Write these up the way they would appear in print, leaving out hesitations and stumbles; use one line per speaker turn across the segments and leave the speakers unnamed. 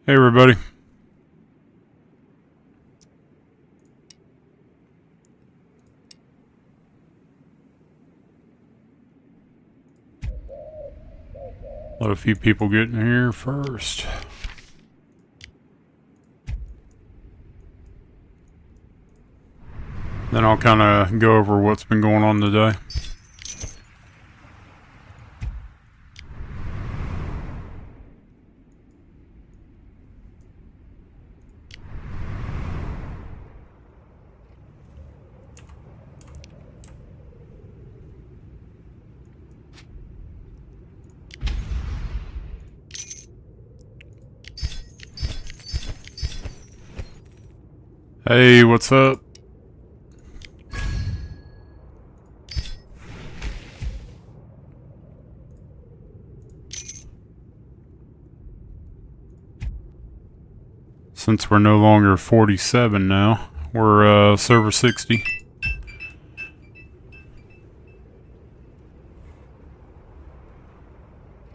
Hey everybody. Let a few people get in here first. Then I'll kind of go over what's been going on today. Hey, what's up? Since we're no longer 47 now, we're server 60.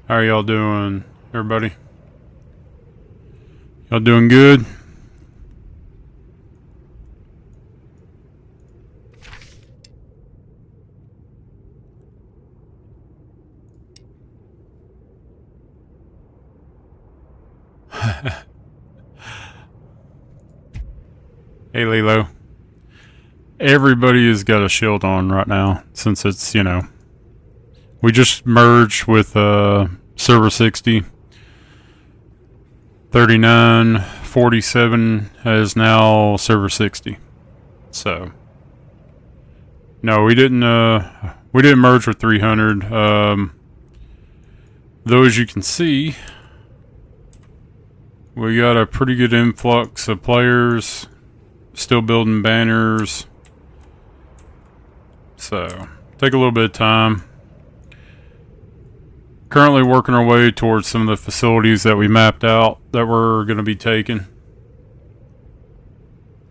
How are y'all doing, everybody? Y'all doing good? Hey Lilo. Everybody has got a shield on right now, since it's, we just merged with server 60. 3947 is now server 60. So no, we didn't merge with 300. Though as you can see, we got a pretty good influx of players, still building banners. So take a little bit of time. Currently working our way towards some of the facilities that we mapped out that we're going to be taking.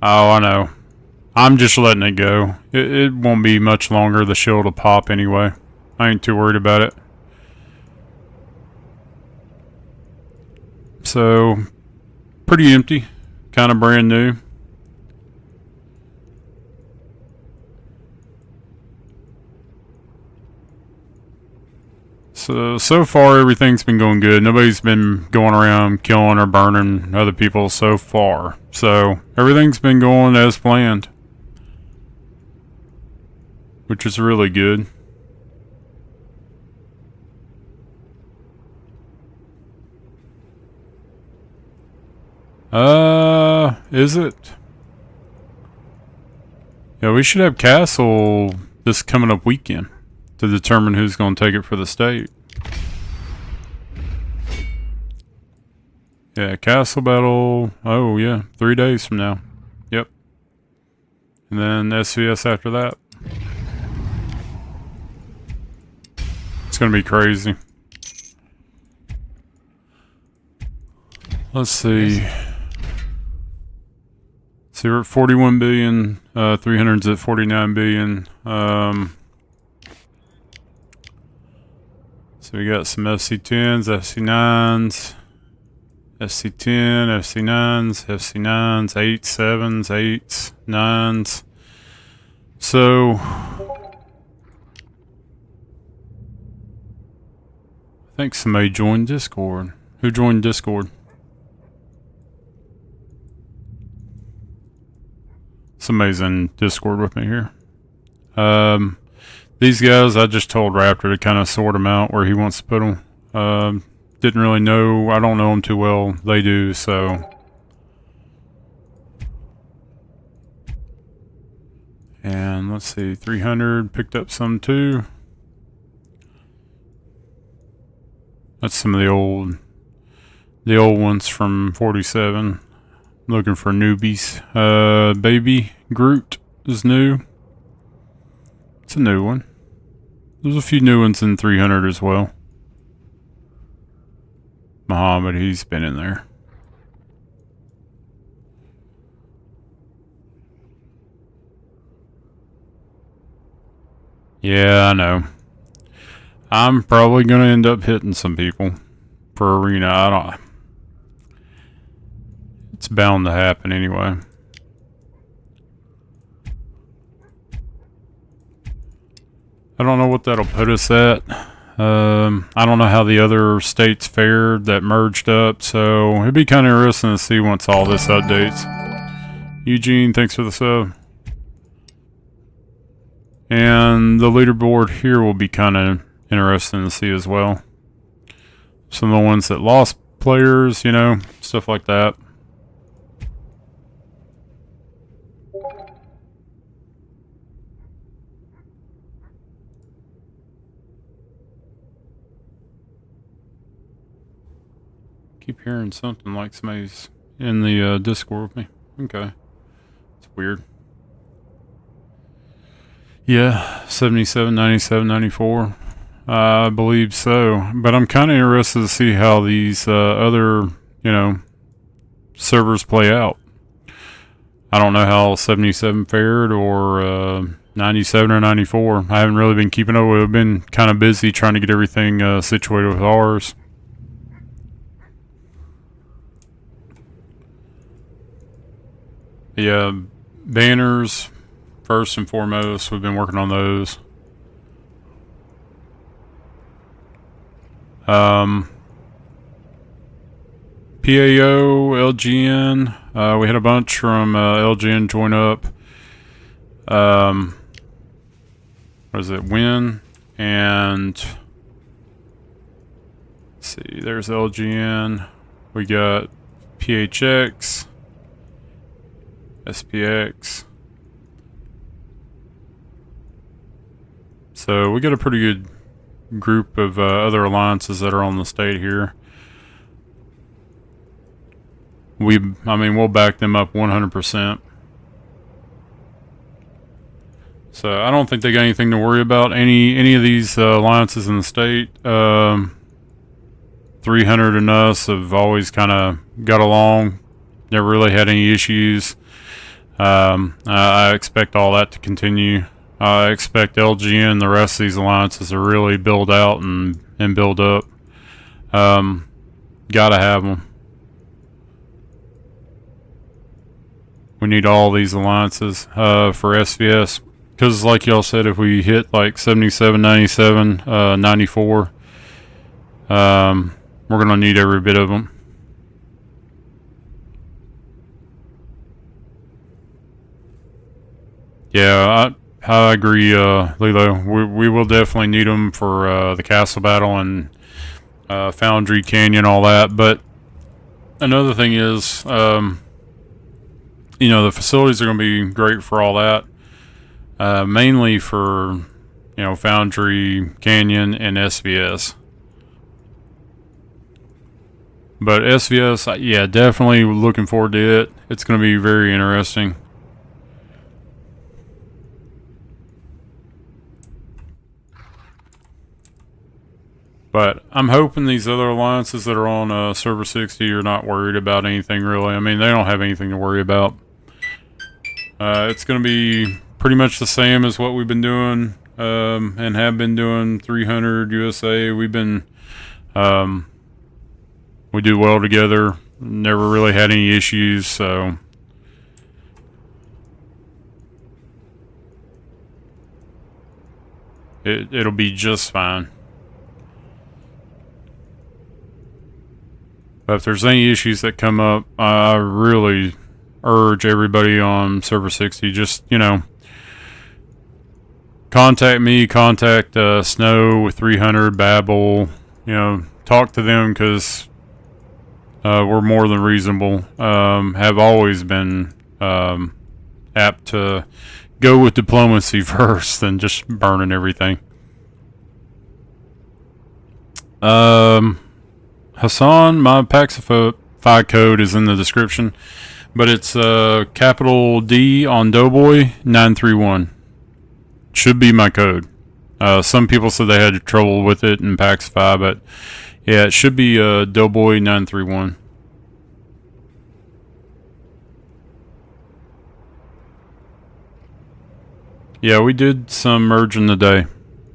Oh, I know. I'm just letting it go. It won't be much longer. The shield will pop anyway. I ain't too worried about it. So, pretty empty. Kind of brand new. So far everything's been going good. Nobody's been going around killing or burning other people so far. So everything's been going as planned, which is really good. Is it? Yeah, we should have Castle this coming up weekend to determine who's going to take it for the state. Yeah, Castle Battle. Oh, yeah. 3 days from now. Yep. And then SVS after that. It's going to be crazy. Let's see. So we're at 41 billion. 300's at 49 billion. So we got some FC10s, FC9s. SC10, FC9s, FC9s, 8s, 7s, 8s, 9s. So I think somebody joined Discord. Who joined Discord? Somebody's in Discord with me here. These guys, I just told Raptor to kind of sort them out where he wants to put them. Didn't really know. I don't know them too well. They do, so. And let's see, 300 picked up some too. That's some of the old ones from 47. Looking for newbies. Baby Groot is new. It's a new one. There's a few new ones in 300 as well. Muhammad, he's been in there. Yeah, I know. I'm probably gonna end up hitting some people for arena. It's bound to happen anyway. I don't know what that'll put us at. I don't know how the other states fared that merged up, so it'd be kind of interesting to see once all this updates. Eugene, thanks for the sub. And the leaderboard here will be kind of interesting to see as well. Some of the ones that lost players, you know, stuff like that. Keep hearing something like somebody's in the Discord with me. Okay. It's weird. Yeah, 77, 97, 94. I believe so. But I'm kind of interested to see how these other, you know, servers play out. I don't know how 77 fared or 97 or 94. I haven't really been keeping up with it. I've been kind of busy trying to get everything situated with ours. Yeah, banners, first and foremost, we've been working on those. PAO, LGN, we had a bunch from LGN join up. What is it, Win, and let's see, there's LGN, we got PHX, SPX. So we got a pretty good group of other alliances that are on the state here. I mean, we'll back them up 100%. So I don't think they got anything to worry about. Any of these alliances in the state. 300 and us have always kind of got along. Never really had any issues. I expect all that to continue. I expect LGN and the rest of these alliances to really build out and build up. Gotta have them. We need all these alliances for SVS. Because like y'all said, if we hit like 77, 97, 94, we're going to need every bit of them. Yeah, I agree, Lilo. We will definitely need them for the castle battle and Foundry Canyon, all that. But another thing is, you know, the facilities are going to be great for all that. Mainly for, you know, Foundry Canyon and SVS. But SVS, yeah, definitely looking forward to it. It's going to be very interesting. But I'm hoping these other alliances that are on Server 60 are not worried about anything really. I mean, they don't have anything to worry about. It's going to be pretty much the same as what we've been doing and have been doing. 300 USA. We've been we do well together. Never really had any issues, so it'll be just fine. But if there's any issues that come up, I really urge everybody on Server 60, just, you know, contact me, contact Snow with 300, Babel, you know, talk to them, because we're more than reasonable. Have always been apt to go with diplomacy first than just burning everything. Hassan, my Paxify code is in the description, but it's capital D on Doughboy 931. Should be my code. Some people said they had trouble with it in Paxify, but yeah, it should be Doughboy 931. Yeah, we did some merging today.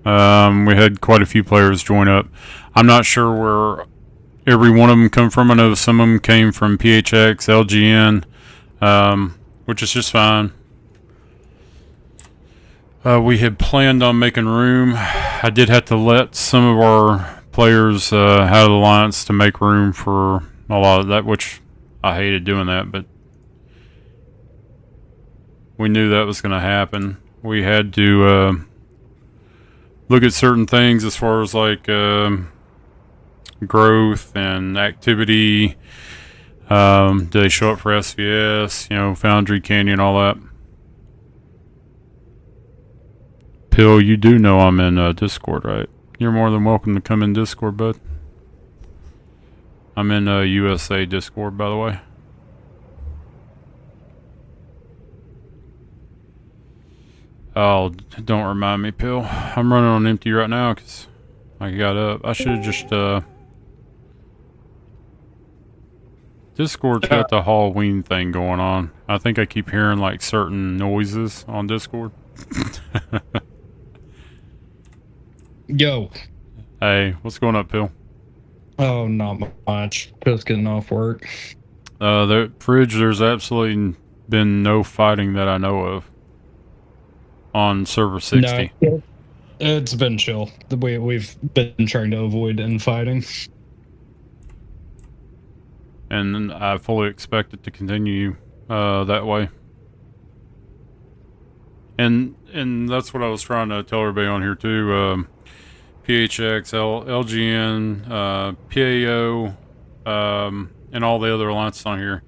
We had quite a few players join up. I'm not sure where every one of them come from. I know some of them came from PHX, LGN, which is just fine. We had planned on making room. I did have to let some of our players out of the alliance to make room for a lot of that, which I hated doing that, but we knew that was going to happen. We had to look at certain things as far as like growth and activity. Do they show up for SVS? You know, Foundry, Canyon, all that. Pill, you do know I'm in Discord, right? You're more than welcome to come in Discord, bud. I'm in USA Discord, by the way. Oh, don't remind me, Pill. I'm running on empty right now because I got up. I should have just, Discord's got the Halloween thing going on. I think I keep hearing like certain noises on Discord.
Yo.
Hey, what's going up, Pill?
Oh, not much. Just getting off work.
The fridge, there's absolutely been no fighting that I know of on server 60.
No, it's been chill. We've been trying to avoid infighting.
And I fully expect it to continue that way. And that's what I was trying to tell everybody on here too. PHX, LGN, PAO, and all the other alliances on here.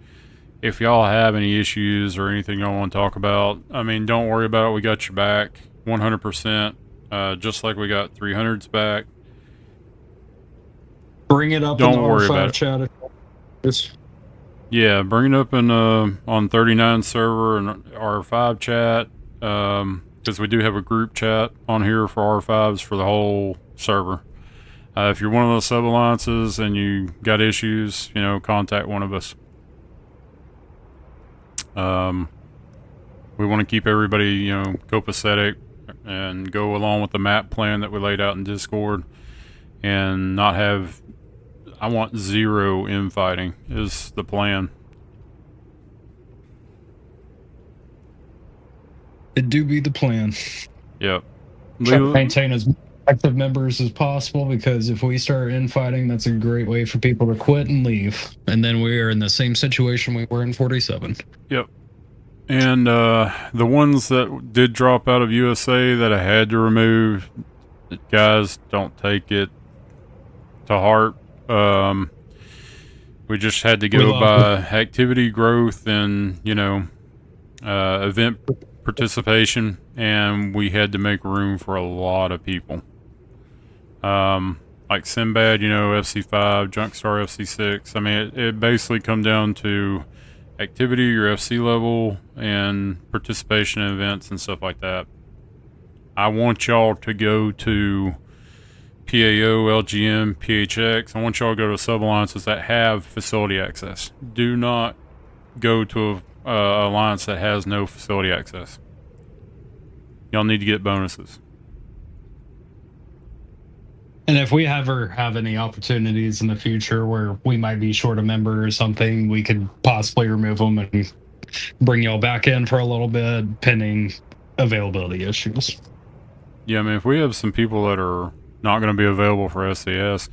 If y'all have any issues or anything y'all want to talk about, I mean, don't worry about it. We got your back 100%, just like we got 300's back.
Bring it up
don't
in the
worry
R5
about
chat.
Yeah, bring it up in on 39 server and R5 chat, because we do have a group chat on here for R5s for the whole server. If you're one of those sub-alliances and you got issues, you know, contact one of us. We want to keep everybody, you know, copacetic and go along with the map plan that we laid out in Discord and not have... I want 0 infighting is the plan.
It do be the plan.
Yep.
Try to maintain as active members as possible, because if we start infighting, that's a great way for people to quit and leave. And then we are in the same situation we were in 47.
Yep. And the ones that did drop out of USA that I had to remove, guys, don't take it to heart. We just had to go by activity growth and, you know, event participation, and we had to make room for a lot of people. Like Sinbad, you know, FC5, Junkstar FC6. I mean, it basically come down to activity, your FC level, and participation in events and stuff like that. I want y'all to go to PAO, LGM, PHX. I want y'all to go to sub-alliances that have facility access. Do not go to a alliance that has no facility access. Y'all need to get bonuses.
And if we ever have any opportunities in the future where we might be short a member or something, we could possibly remove them and bring y'all back in for a little bit, pending availability issues.
Yeah, I mean, if we have some people that are not going to be available for SCS,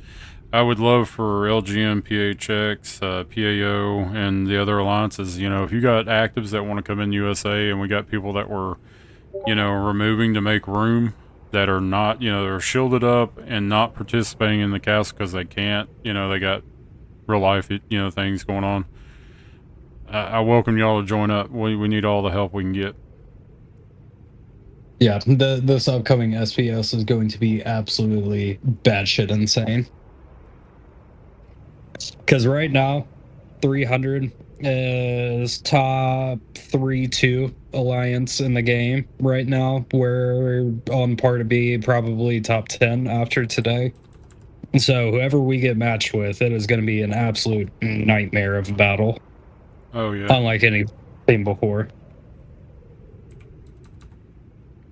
I would love for LGM, PHX, PAO, and the other alliances, you know, if you got actives that want to come in USA and we got people that were, you know, removing to make room, that are not, you know, they're shielded up and not participating in the cast because they can't, you know, they got real life, you know, things going on. I welcome y'all to join up. We need all the help we can get.
Yeah, this upcoming SPS is going to be absolutely batshit insane. Because right now, 300 is top 3-2 alliance in the game right now. We're on par to be probably top 10 after today. So whoever we get matched with, it is going to be an absolute nightmare of a battle.
Oh, yeah.
Unlike anything before.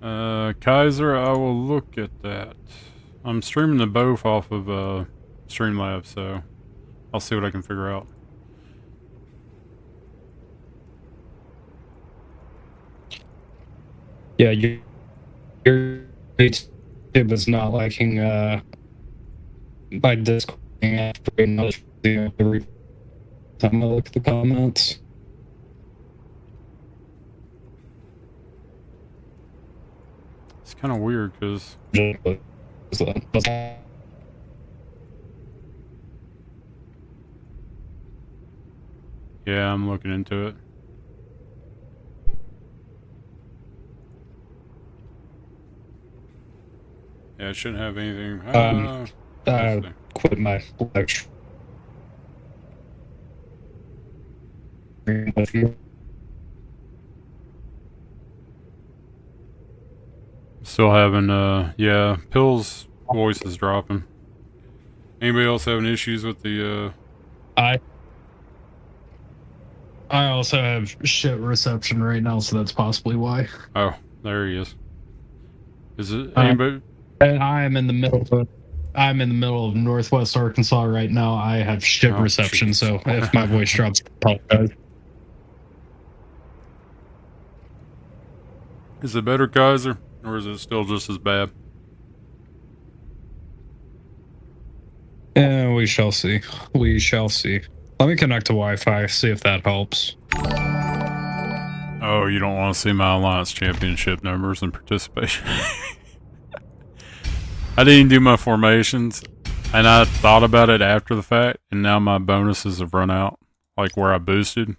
Kaiser, I will look at that. I'm streaming the both off of Streamlabs, so I'll see what I can figure out.
Yeah, your YouTube is not liking my Discord every time I look at the comments.
It's kind of weird because yeah, I'm looking into it. Yeah, it shouldn't have anything.
Quit my lecture. With you.
Still having, yeah, Pill's voice is dropping. Anybody else having issues with the,
I also have shit reception right now, so that's possibly why.
Oh, there he is. Is it anybody?
I'm in the middle of Northwest Arkansas right now. I have shit reception,
geez.
so if my voice drops, I apologize.
Is it better, Kaiser, or is it still just as bad?
Yeah, we shall see. We shall see. Let me connect to Wi-Fi, see if that helps.
Oh, you don't want to see my Alliance Championship numbers and participation. I didn't do my formations, and I thought about it after the fact, and now my bonuses have run out, like where I boosted.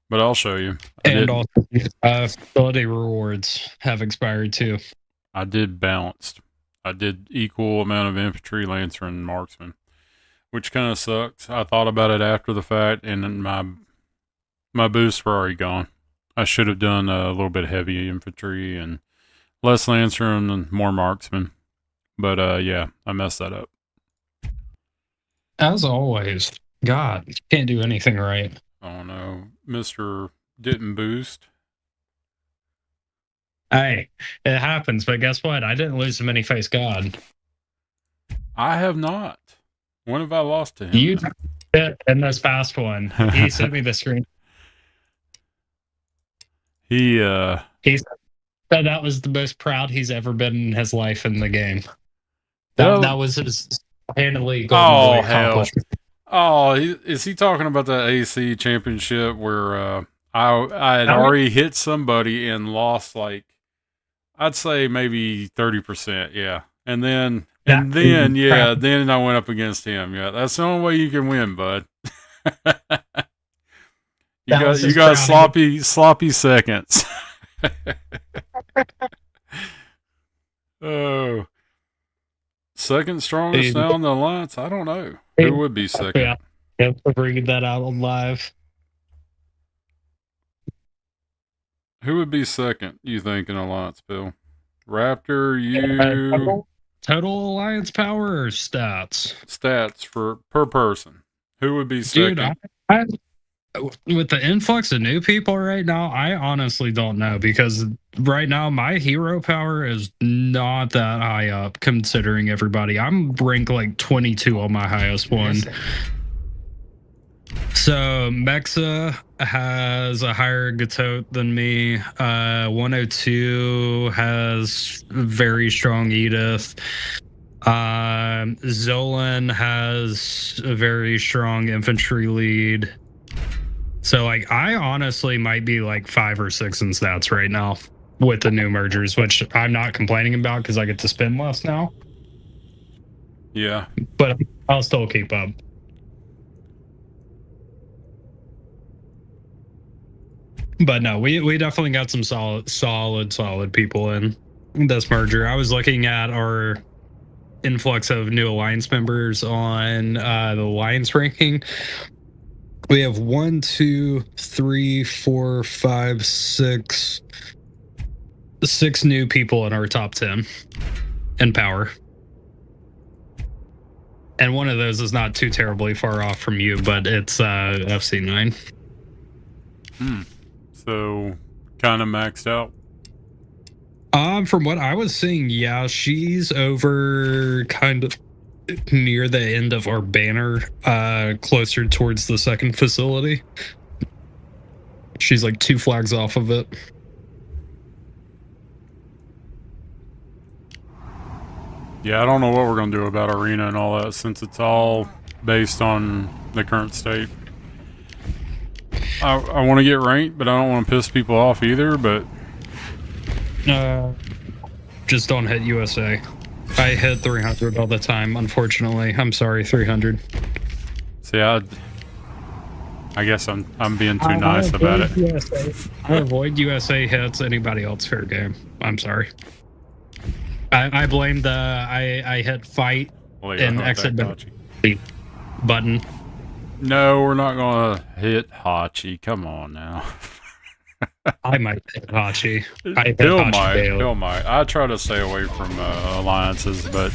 But I'll show you.
And also, facility rewards have expired too.
I did balanced. I did equal amount of infantry, lancer, and marksman, which kind of sucks. I thought about it after the fact, and then my boosts were already gone. I should have done a little bit heavy infantry and less lancer and then more marksman. But yeah, I messed that up.
As always, God, you can't do anything right.
Oh no, Mr. didn't boost.
Hey, it happens, but guess what? I didn't lose to many face God.
I have not. When have I lost to him?
You did in this past one. He sent me the screen.
He
said that was the most proud he's ever been in his life in the game. That was his handily golden boy accomplishment.
Oh, is he talking about the AC championship where I had already hit somebody and lost like, I'd say maybe 30%, yeah. And then then I went up against him. Yeah, that's the only way you can win, bud. you got sloppy seconds. Oh. Second strongest now in the Alliance? I don't know. Who would be second?
Yeah, we'll read that out on live.
Who would be second, you think, in Alliance, Bill? Raptor, you...
Total Alliance power or stats?
Stats per person. Who would be second?
Dude, with the influx of new people right now, I honestly don't know, because right now my hero power is not that high up considering everybody. I'm ranked like 22 on my highest one. So Mexa has a higher Gatot than me. 102 has very strong Edith. Zolan has a very strong infantry lead. So like I honestly might be like 5 or 6 in stats right now with the new mergers, which I'm not complaining about because I get to spend less now.
Yeah.
But I'll still keep up. But no, we definitely got some solid people in this merger. I was looking at our influx of new alliance members on the alliance ranking. We have 1, 2, 3, 4, 5, 6 new people in our top 10 in power. And one of those is not too terribly far off from you, but it's FC9.
So kind of maxed out.
From what I was seeing, yeah, she's over kind of near the end of our banner, closer towards the second facility. She's like 2 flags off of it.
Yeah, I don't know what we're going to do about Arena and all that since it's all based on the current state. I want to get ranked, but I don't want to piss people off either, but...
Just don't hit USA. I hit 300 all the time, unfortunately. I'm sorry, 300.
See, I guess I'm being too nice about it.
USA. I avoid USA hits, anybody else fair game. I'm sorry. I blame the I hit fight and exit button.
No, we're not gonna hit Hachi. Come on now.
I might hit Hachi.
Bill might. I try to stay away from alliances, but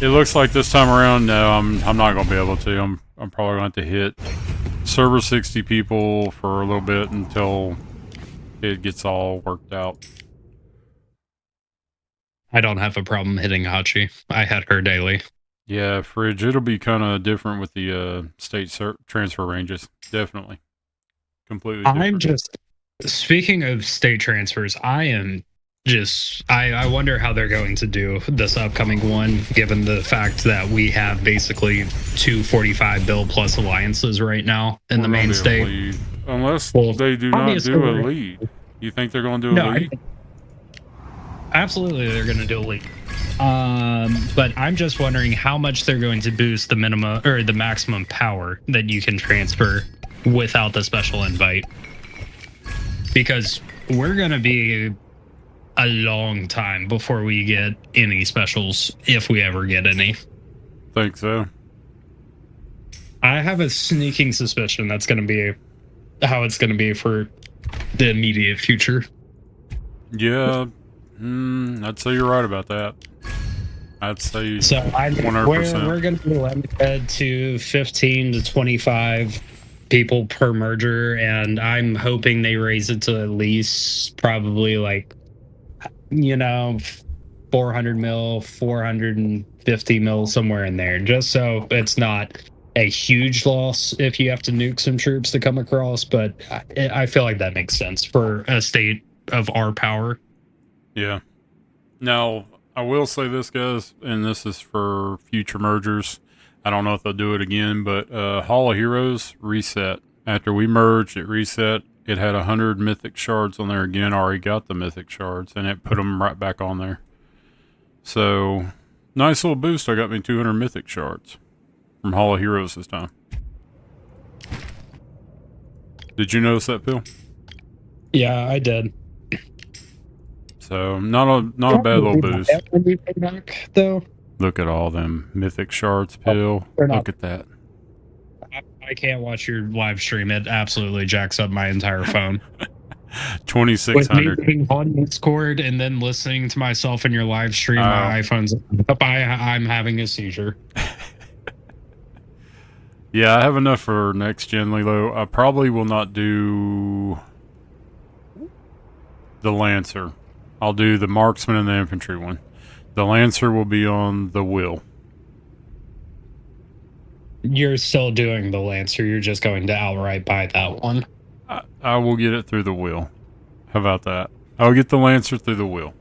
it looks like this time around, no, I'm not gonna be able to. I'm probably going to have to hit server 60 people for a little bit until it gets all worked out.
I don't have a problem hitting Hachi. I hit her daily.
Yeah, Fridge, it'll be kind of different with the state transfer ranges. Definitely. Completely different.
I'm just, speaking of state transfers, I wonder how they're going to do this upcoming one, given the fact that we have basically 245 bill plus alliances right now in the main state.
Unless they do not do a lead. You think they're going to do a lead?
Absolutely, they're going to do a league. But I'm just wondering how much they're going to boost the minimum or the maximum power that you can transfer without the special invite. Because we're going to be a long time before we get any specials, if we ever get any.
Think so.
I have a sneaking suspicion that's going to be how it's going to be for the immediate future.
Yeah. I'd say you're right about that. I'd say
so.
100%.
We're going to be limited to 15 to 25 people per merger, and I'm hoping they raise it to at least probably 400 mil, 450 mil, somewhere in there, just so it's not a huge loss if you have to nuke some troops to come across. But I feel like that makes sense for a state of our power.
Yeah. Now, I will say this, guys, and this is for future mergers. I don't know if they'll do it again, but Hall of Heroes reset. After we merged, it reset. It had 100 mythic shards on there again. I already got the mythic shards, and it put them right back on there. So, nice little boost. I got me 200 mythic shards from Hall of Heroes this time. Did you notice that, Bill?
Yeah, I did.
So, not a bad little boost.
Back, though.
Look at all them mythic shards, Bill. Look at that.
I can't watch your live stream. It absolutely jacks up my entire phone.
2600.
With me being on Discord and then listening to myself in your live stream, my iPhone's up. I'm having a seizure.
Yeah, I have enough for next gen, Lilo. I probably will not do the Lancer. I'll do the Marksman and the Infantry one. The Lancer will be on the Will.
You're still doing the Lancer. You're just going to outright buy that one.
I will get it through the Will. How about that? I'll get the Lancer through the Will.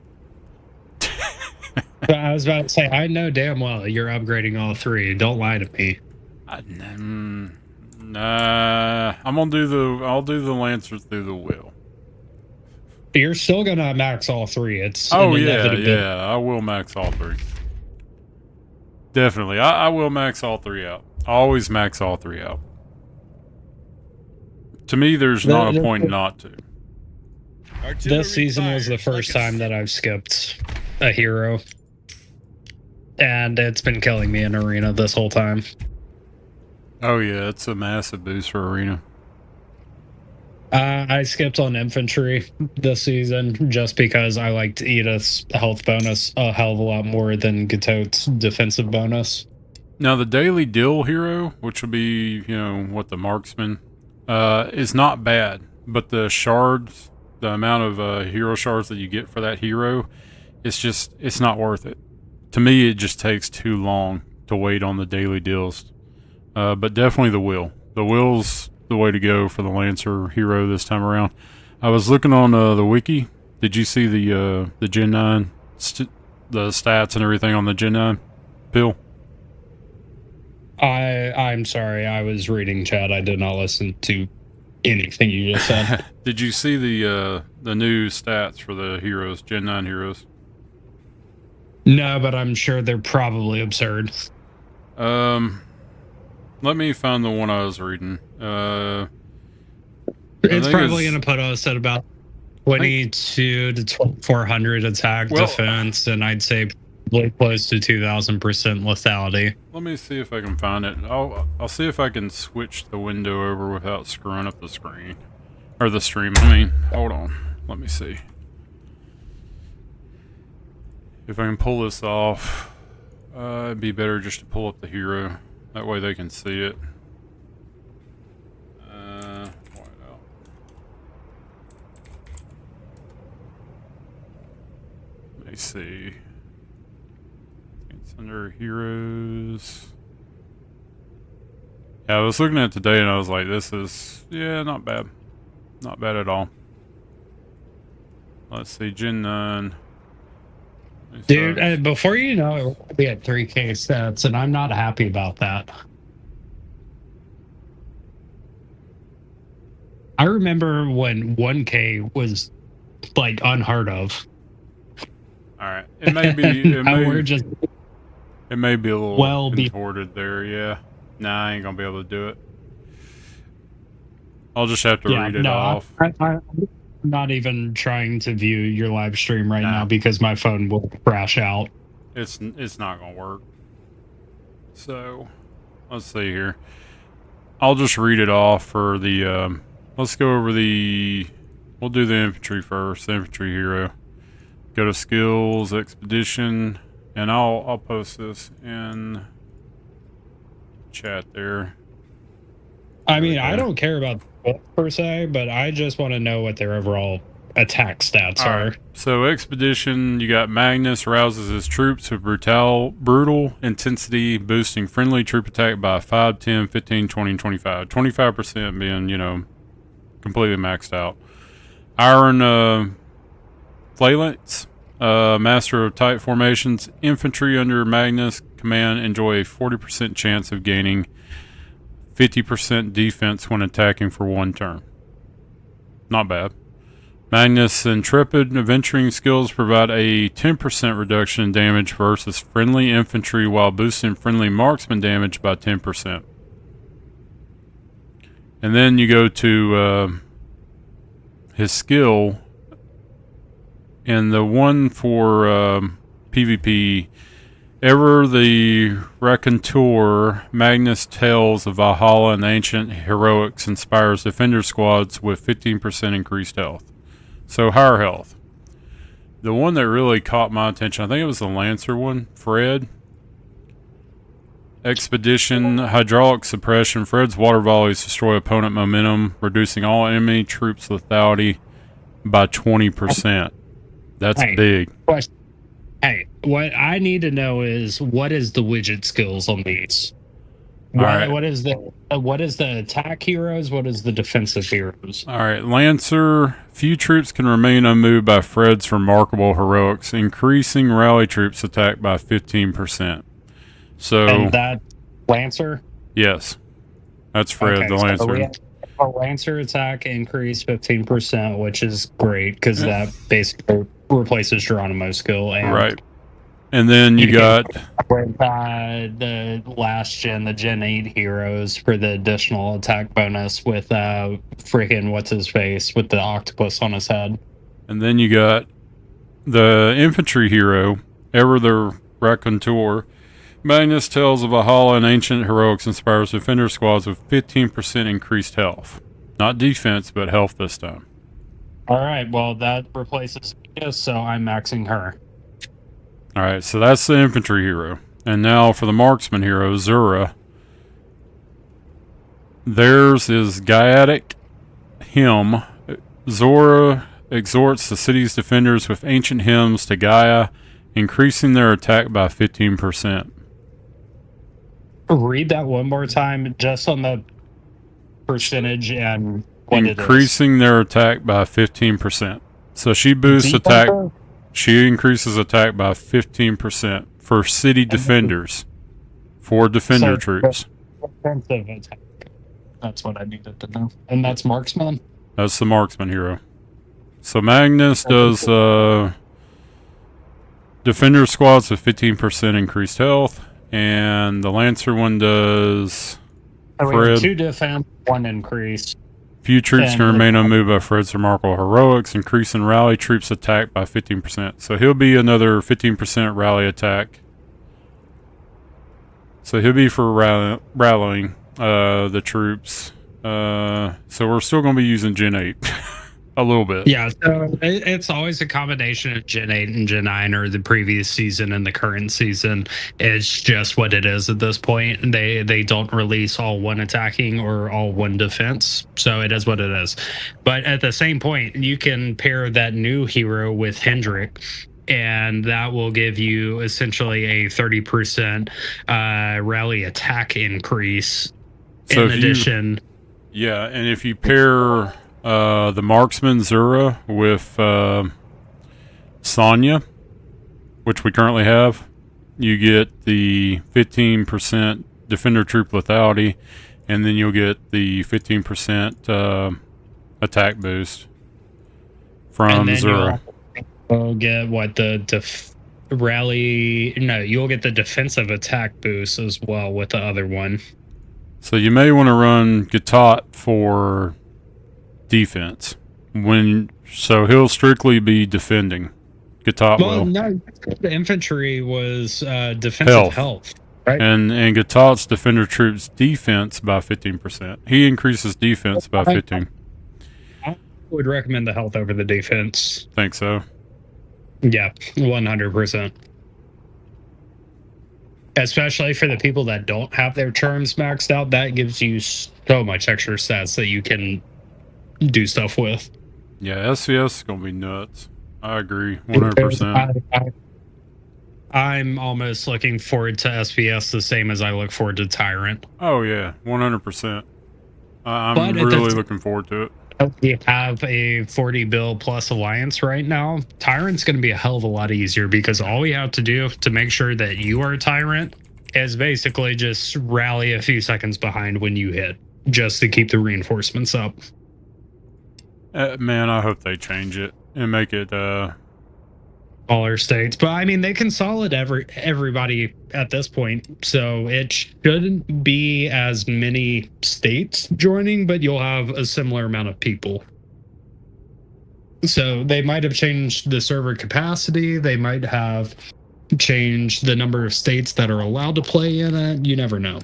I was about to say, I know damn well you're upgrading all three. Don't lie to me.
Nah, I'll do the Lancer through the Will.
You're still gonna max all three. It's
I will max all three. Definitely, I will max all three out. I always max all three out. To me, there's not a point not to.
This season was the first time that I've skipped a hero, and it's been killing me in Arena this whole time.
Oh yeah, it's a massive boost for Arena.
I skipped on Infantry this season just because I liked Edith's health bonus a hell of a lot more than Gatote's defensive bonus.
Now the daily deal hero, which will be, the Marksman, is not bad, but the shards, the amount of hero shards that you get for that hero, it's not worth it. To me, it just takes too long to wait on the daily deals. But definitely the wheel. The wheel's the way to go for the Lancer hero this time around. I was looking on the wiki. Did you see the Gen 9 the stats and everything on the Gen 9 pill?
I'm sorry, I was reading chat. I did not listen to anything you just said.
Did you see the new stats for the heroes, Gen 9 heroes?
No, but I'm sure they're probably absurd.
Let me find the one I was reading.
It's probably going to put us at about 22 to 2400 attack defense, and I'd say probably close to 2000% lethality.
Let me see if I can find it. I'll see if I can switch the window over without screwing up the screen. Or the stream, I mean. Hold on. Let me see. If I can pull this off, it'd be better just to pull up the hero. That way they can see it. White out. Let me see. It's under heroes. Yeah, I was looking at it today and I was like, this is, yeah, not bad. Not bad at all. Let's see, Gen 9.
Dude, before you know it, we'll be at 3K stats, and I'm not happy about that. I remember when 1K was, like, unheard of.
Alright, it may be, it may be a little contorted there, yeah. Nah, I ain't gonna be able to do it. I'll just have to read it off.
I'm not even trying to view your live stream right now because my phone will crash out.
It's not gonna work. So let's see here. I'll just read it off for the let's go over we'll do the infantry first, the infantry hero. Go to skills, expedition, and I'll post this in chat there.
I mean, I don't care about per se, but I just want to know what their overall attack stats are.
Right. So expedition, you got Magnus rouses his troops with brutal intensity, boosting friendly troop attack by 5, 10, 15, 20, and 25. 25% being, completely maxed out. Iron Phalanx, master of tight formations. Infantry under Magnus command enjoy a 40% chance of gaining 50% defense when attacking for 1 turn. Not bad. Magnus Intrepid adventuring skills provide a 10% reduction in damage versus friendly infantry while boosting friendly marksman damage by 10%. And then you go to his skill, and the one for PvP. Ever the Raconteur, Magnus Tales of Valhalla and Ancient Heroics inspires defender squads with 15% increased health. So higher health. The one that really caught my attention, I think it was the Lancer one, Fred. Expedition, Hydraulic Suppression. Fred's water volleys destroy opponent momentum, reducing all enemy troops' lethality by 20%. That's big.
Question. Hey, what I need to know is what is the widget skills on these? What is the attack heroes? What is the defensive heroes?
All right, Lancer. Few troops can remain unmoved by Fred's remarkable heroics, increasing rally troops' attack by 15%. So
and that Lancer?
Yes, that's Fred the Lancer.
So we have a Lancer attack increase 15%, which is great because that basically replaces Geronimo's skill. And
right. And then you got
the last gen, the Gen 8 heroes for the additional attack bonus with freaking what's his face with the octopus on his head.
And then you got the infantry hero, Ever the Raconteur. Magnus Tales of Valhalla and Ancient Heroics inspires defender squads with 15% increased health. Not defense, but health this time.
Alright, well that replaces Mia, so I'm maxing her.
Alright, so that's the infantry hero. And now for the marksman hero, Zura. Theirs is Gaiatic Hymn. Zora exhorts the city's defenders with ancient hymns to Gaia, increasing their attack by 15%.
Read that one more time, just on the percentage and what it is.
Increasing their attack by 15%. So she boosts attack.
Defensive?
She increases attack by 15% for city defenders, for defender
So-
troops.
Defensive attack. That's what I needed to know. And that's marksman?
That's the marksman hero. So Magnus does defender squads with 15% increased health, and the Lancer one does
Oh, we have
Fred.
2 defense, 1 increase.
Few troops can
And-
remain unmoved by Fred's remarkable heroics, increase in rally troops attack by 15%. So he'll be another 15% rally attack. So he'll be for rallying the troops. So we're still going to be using Gen 8 a little bit.
Yeah, so it's always a combination of Gen 8 and Gen 9, or the previous season and the current season. It's just what it is at this point. They don't release all 1 attacking or all 1 defense, so it is what it is. But at the same point, you can pair that new hero with Hendrik, and that will give you essentially a 30% rally attack increase.
So
In
if
addition,
Yeah, and if you pair the marksman Zura with Sonya, which we currently have, you get the 15% defender troop lethality, and then you'll get the 15% attack boost from
and then
Zura.
you'll get what rally. No, you'll get the defensive attack boost as well with the other one.
So you may want to run Gatot for defense. So he'll strictly be defending. Gatot
Well,
will.
no, the infantry was defensive health.
And Gatot's defender troops defense by 15%. He increases defense by 15.
I would recommend the health over the defense.
Think so.
Yeah, 100%. Especially for the people that don't have their terms maxed out, that gives you so much extra stats that you can do stuff with.
Yeah, SCS is gonna be nuts. I agree, 100%.
I'm almost looking forward to SPS the same as I look forward to Tyrant.
Oh yeah, 100%. I'm
But it
really
does-
looking forward to it.
We have a 40 bill plus alliance right now. Tyrant's going to be a hell of a lot easier because all we have to do to make sure that you are Tyrant is basically just rally a few seconds behind when you hit, just to keep the reinforcements up.
Man, I hope they change it and make it.
All our states, but I mean they can solid everybody at this point, so it shouldn't be as many states joining, but you'll have a similar amount of people. So they might have changed the server capacity, they might have changed the number of states that are allowed to play in it. You never know.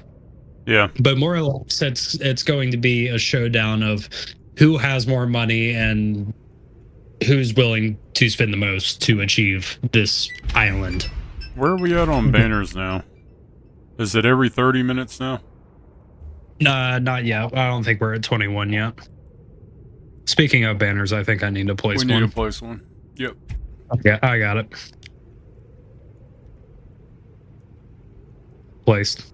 Yeah.
But more or less, it's going to be a showdown of who has more money and who's willing to spend the most to achieve this island.
Where are we at on banners now? Is it every 30 minutes now?
Not yet. I don't think we're at 21 yet. Speaking of banners, I think I need to place
We need
one.
to place one. Yep.
Yeah, I got it. Placed.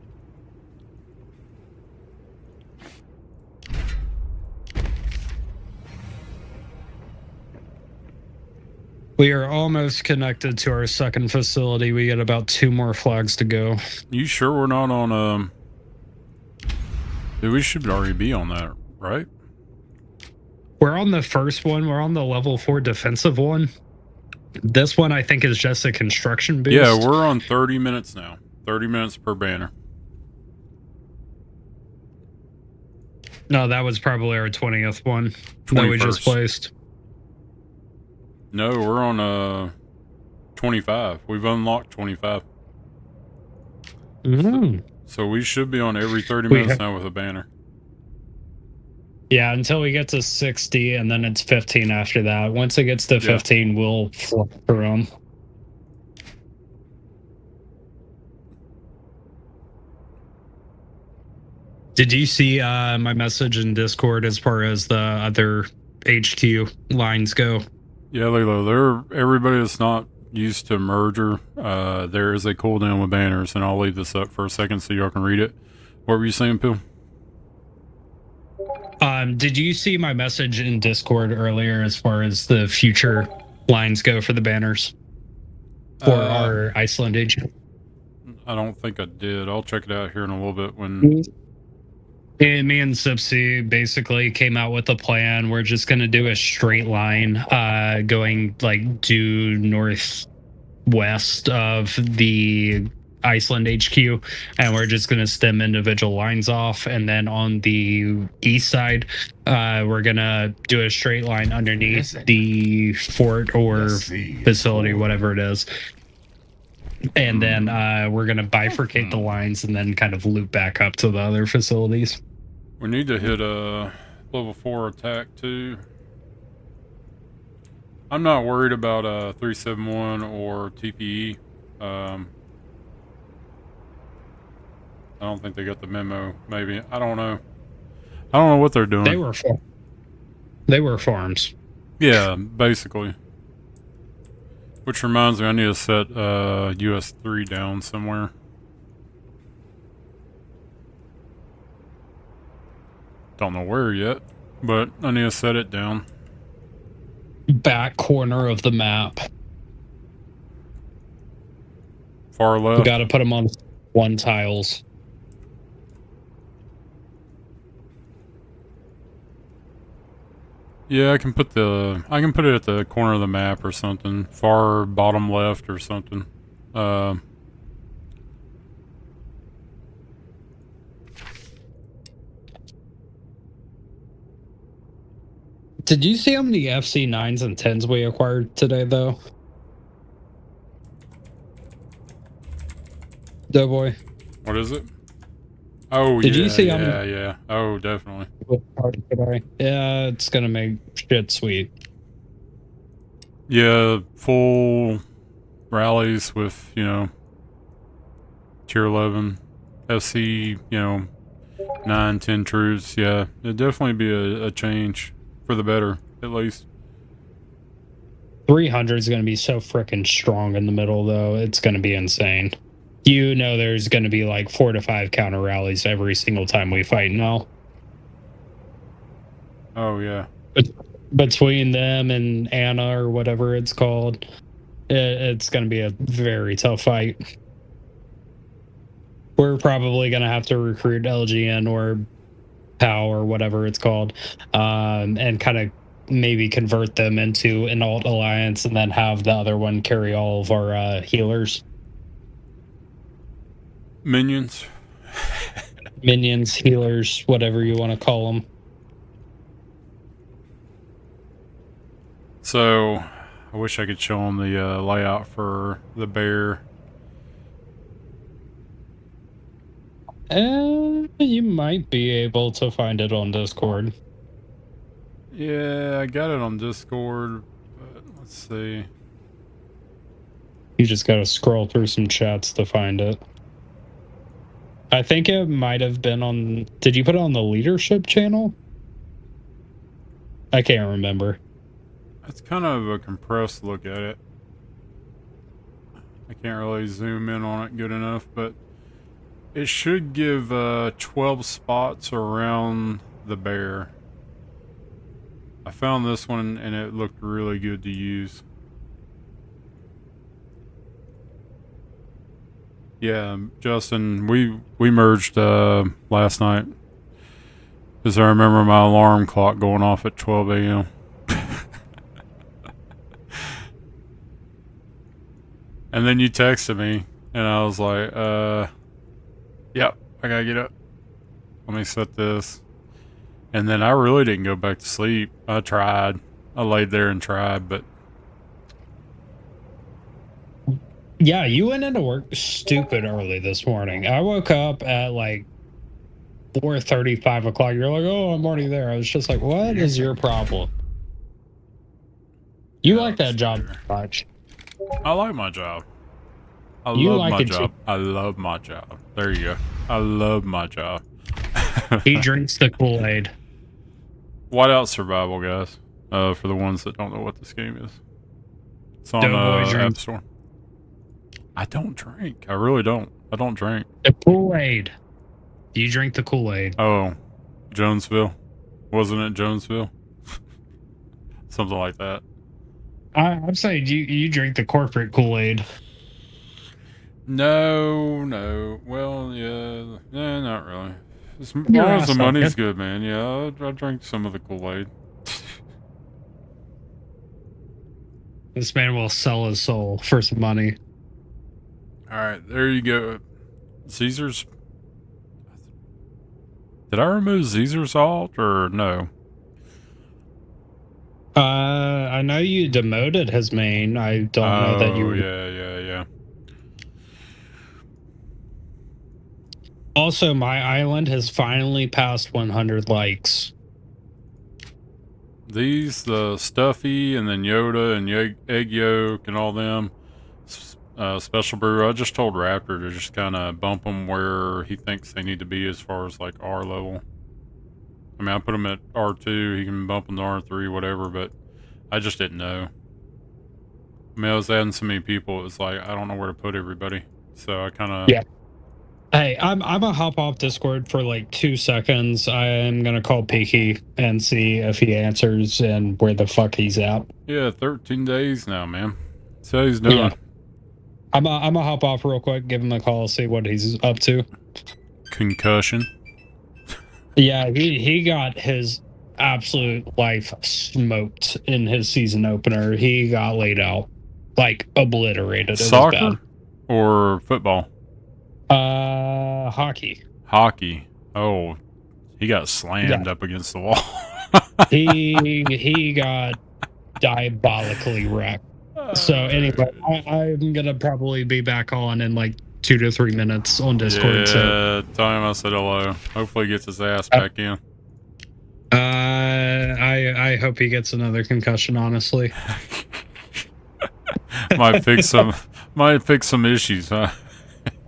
We are almost connected to our second facility. We got about 2 more flags to go.
You sure we're not on Dude, we should already be on that, right?
We're on the first one. We're on the level 4 defensive one. This one I think is just a construction boost.
Yeah, we're on 30 minutes now. 30 minutes per banner.
No, that was probably our 20th one that we just
21st.
placed.
No, we're on 25. We've unlocked 25. So we should be on every 30
We
minutes
have-
now with a banner.
Yeah, until we get to 60, and then it's 15 after that. Once it gets to 15, we'll flip through them. Did you see my message in Discord as far as the other HQ lines go?
Yeah, Lilo, everybody that's not used to merger, there is a cooldown with banners, and I'll leave this up for a second so y'all can read it. What were you saying, Pill?
Did you see my message in Discord earlier as far as the future lines go for the banners for our Iceland age?
I don't think I did. I'll check it out here in a little bit when...
Me and Sipsy basically came out with a plan. We're just going to do a straight line going like due northwest of the Iceland HQ, and we're just going to stem individual lines off, and then on the east side we're going to do a straight line underneath the fort or facility, whatever it is, and then we're going to bifurcate the lines and then kind of loop back up to the other facilities.
We need to hit a level 4 attack too. I'm not worried about 371 or TPE. I don't think they got the memo. Maybe, I don't know. I don't know what they're doing.
They were farms.
Yeah, basically. Which reminds me, I need to set US 3 down somewhere. Don't know where yet, but I need to set it down.
Back corner of the map.
Far left.
We got to put them on one tiles.
Yeah, I can put it at the corner of the map or something. Far bottom left or something.
Did you see how many FC9s and 10s we acquired today, though? Doughboy.
What is it? Oh,
Did
yeah,
you see
yeah. Oh, definitely.
Yeah, it's gonna make shit sweet.
Yeah, full rallies with, tier 11, SC, 9, 10 troops. Yeah, it'd definitely be a change for the better, at least.
300 is gonna be so freaking strong in the middle, though. It's gonna be insane. There's going to be like 4 to 5 counter rallies every single time we fight now.
Oh, yeah.
Between them and Anna or whatever it's called, it's going to be a very tough fight. We're probably going to have to recruit LGN or POW or whatever it's called, and kind of maybe convert them into an alt alliance and then have the other one carry all of our healers.
Minions,
healers, whatever you want to call them.
So, I wish I could show them the layout for the bear.
You might be able to find it on Discord.
Yeah, I got it on Discord, but let's see.
You just gotta scroll through some chats to find it. I think it might have been on... Did you put it on the leadership channel? I can't remember.
It's kind of a compressed look at it. I can't really zoom in on it good enough, but it should give 12 spots around the bear. I found this one and it looked really good to use. Yeah, Justin, we merged last night, because I remember my alarm clock going off at 12 a.m. And then you texted me, and I was like, yep, I gotta get up. Let me set this. And then I really didn't go back to sleep. I tried. I laid there and tried, but...
Yeah, you went into work stupid early this morning. I woke up at like 4:30, 5 o'clock. You're like, oh, I'm already there. I was just like, what is your problem? You like that job much.
I like my job. I love my job. I love my job. There you go. I love my job.
He drinks the Kool-Aid.
Whiteout Survival, guys. For the ones that don't know what this game is. It's on
Doughboy
App
drinks
Store. I don't drink. I really don't. I don't drink.
the Kool-Aid. You drink the Kool-Aid.
Oh, Jonesville. Wasn't it Jonesville? Something like that.
I'm saying you drink the corporate Kool-Aid.
No. Well, yeah. Not really. As long
Your
as the
ass off,
money's
kid.
good, man. Yeah, I drink some of the Kool-Aid.
This man will sell his soul for some money.
All right, there you go. Caesar's. Did I remove Caesar's alt or no?
I know you demoted his main. I don't know that you.
Yeah.
Also, my island has finally passed 100 likes.
These, the Stuffy, and then Yoda and Egg Yolk and all them. Special Brew. I just told Raptor to just kind of bump them where he thinks they need to be as far as like R level. I mean, I put him at R2. He can bump them to R3, whatever. But I just didn't know. I mean, I was adding so many people. It was like I don't know where to put everybody. So I kind of
Hey, I'm gonna hop off Discord for like 2 seconds. I'm gonna call Peaky and see if he answers and where the fuck he's at.
13 days now, man. See how he's doing.
Yeah. I'm gonna hop off real quick, give him a call, see what he's up to.
Concussion.
Yeah, he got his absolute life smoked in his season opener. He got laid out, like obliterated. It
Soccer
was
or football?
bad. Hockey.
Hockey. Oh, he got slammed up against the wall.
He got diabolically wrecked. So anyway, I'm gonna probably be back on in like 2 to 3 minutes on Discord.
Yeah,
So
tell him I said hello. Hopefully he gets his ass back in.
I hope he gets another concussion, honestly.
Might fix some issues, huh?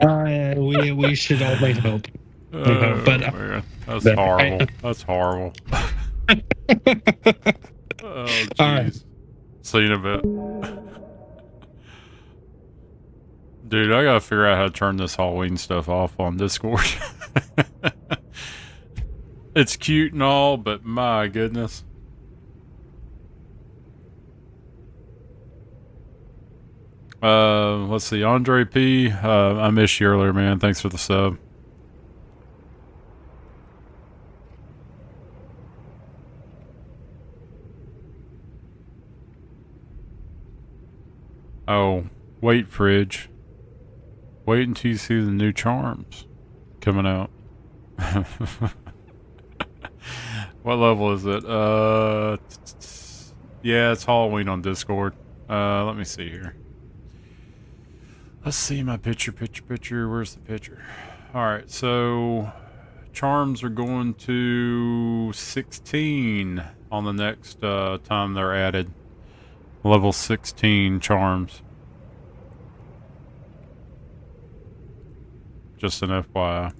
We should only hope.
Oh,
but
man. That's horrible. That's horrible. Oh, jeez. See you in a bit. Dude, I gotta figure out how to turn this Halloween stuff off on Discord. It's cute and all, but my goodness. Let's see. Andre P. I missed you earlier, man. Thanks for the sub. Oh, wait, Fridge. Wait until you see the new charms coming out. What level is it? Yeah, it's Halloween on Discord. Let me see here. Let's see my picture. Where's the picture? Alright, so charms are going to 16 on the next time they're added. Level 16 charms. Just an FYI.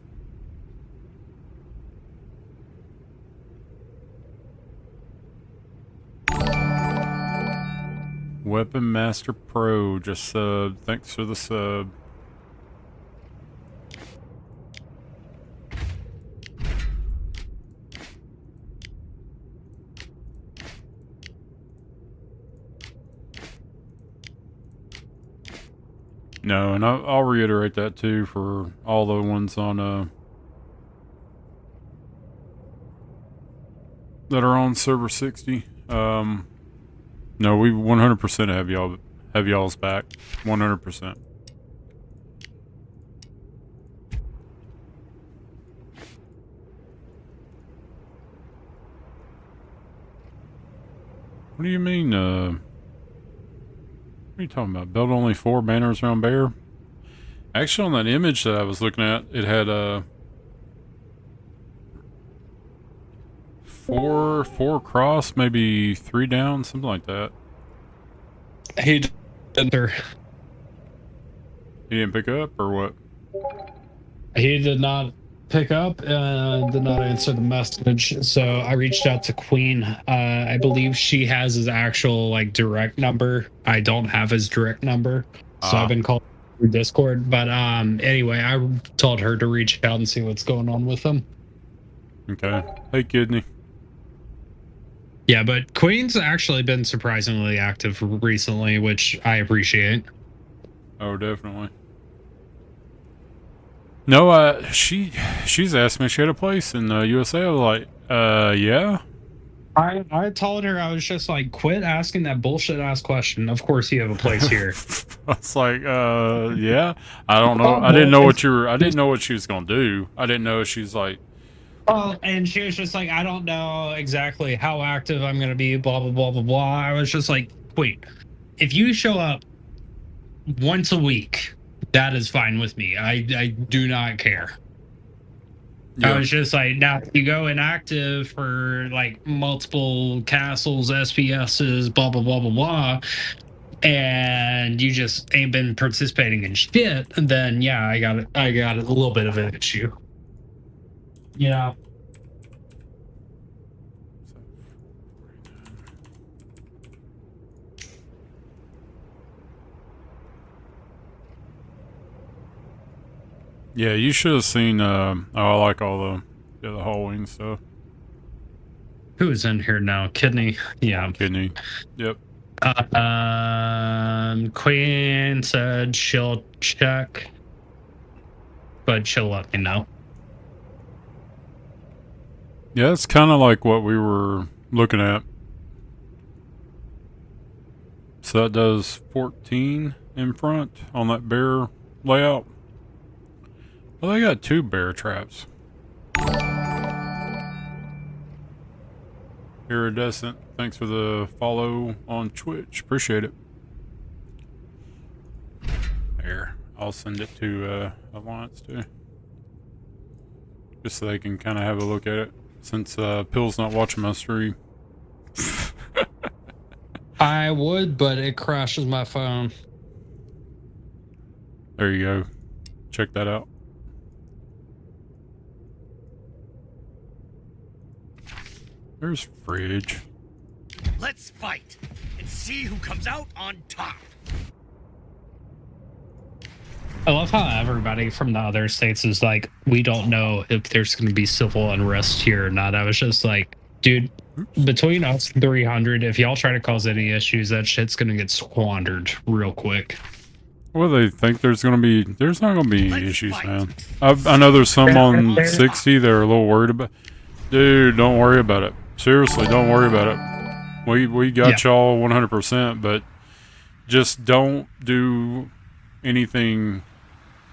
Weapon Master Pro just subbed. Thanks for the sub. No, and I'll reiterate that too for all the ones on that are on server 60. No, we 100% have y'all's back. 100%. What do you mean, what are you talking about? Build only 4 banners around Bear? Actually, on that image that I was looking at, it had four across, maybe 3 down, something like that.
He didn't.
He didn't pick up, or what?
He did not pick up and did not answer the message. So I reached out to Queen. I believe she has his actual like direct number. I don't have his direct number, so I've been calling through Discord. But anyway, I told her to reach out and see what's going on with him.
Okay. Hey, Kidney.
Yeah, but Queen's actually been surprisingly active recently, which I appreciate.
Oh, definitely. No, she's asked me if she had a place in the USA. I was like, yeah.
I told her, I was just like, quit asking that bullshit ass question. Of course you have a place here.
I was like, yeah. I don't know. I didn't know what I didn't know what she was gonna do. I didn't know if she's like.
Well, and she was just like, I don't know exactly how active I'm gonna be, blah blah blah blah blah. I was just like, wait, if you show up once a week, that is fine with me. I do not care.
Yeah.
I was just like, now you go inactive for like multiple castles, SPSs, blah blah blah blah blah, and you just ain't been participating in shit, then yeah, I got a little bit of an issue. Yeah.
Yeah, you should have seen. Oh, I like all the Halloween stuff.
Who is in here now? Kidney. Yeah.
Kidney. Yep.
Queen said she'll check, but she'll let me know.
Yeah, it's kind of like what we were looking at. So that does 14 in front on that bear layout. Well, they got 2 bear traps. Iridescent, thanks for the follow on Twitch. Appreciate it. There, I'll send it to Alliance too. Just so they can kind of have a look at it. Since Pill's not watching my stream.
I would, but it crashes my phone.
There you go. Check that out. There's Fridge.
Let's fight and see who comes out on top.
I love how everybody from the other states is like, we don't know if there's going to be civil unrest here or not. I was just like, dude, between us 300, if y'all try to cause any issues, that shit's going to get squandered real quick.
Well, they think there's not going to be any issues, man. I know there's some on 60 that are a little worried about. Dude, don't worry about it. Seriously, don't worry about it. We got y'all 100%, but just don't do anything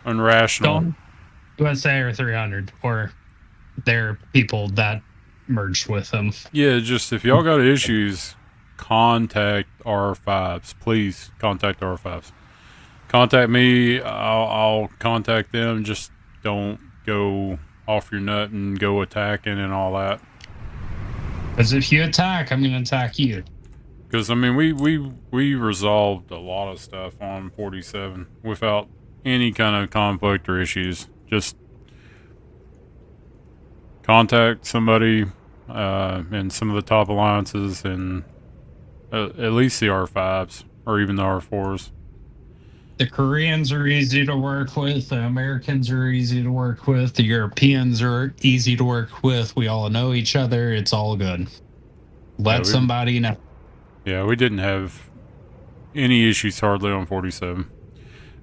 unrational.
Don't USA or 300 or their people that merged with them.
Yeah, just if y'all got issues, contact R5s. Please contact R5s. Contact me. I'll contact them. Just don't go off your nut and go attacking and all that.
Because if you attack, I'm going to attack you.
Because, I mean, we resolved a lot of stuff on 47 without any kind of conflict or issues. Just contact somebody in some of the top alliances and at least the R5s or even the R4s.
The Koreans are easy to work with. The Americans are easy to work with. The Europeans are easy to work with. We all know each other. It's all good. Let somebody know.
Yeah, we didn't have any issues hardly on 47.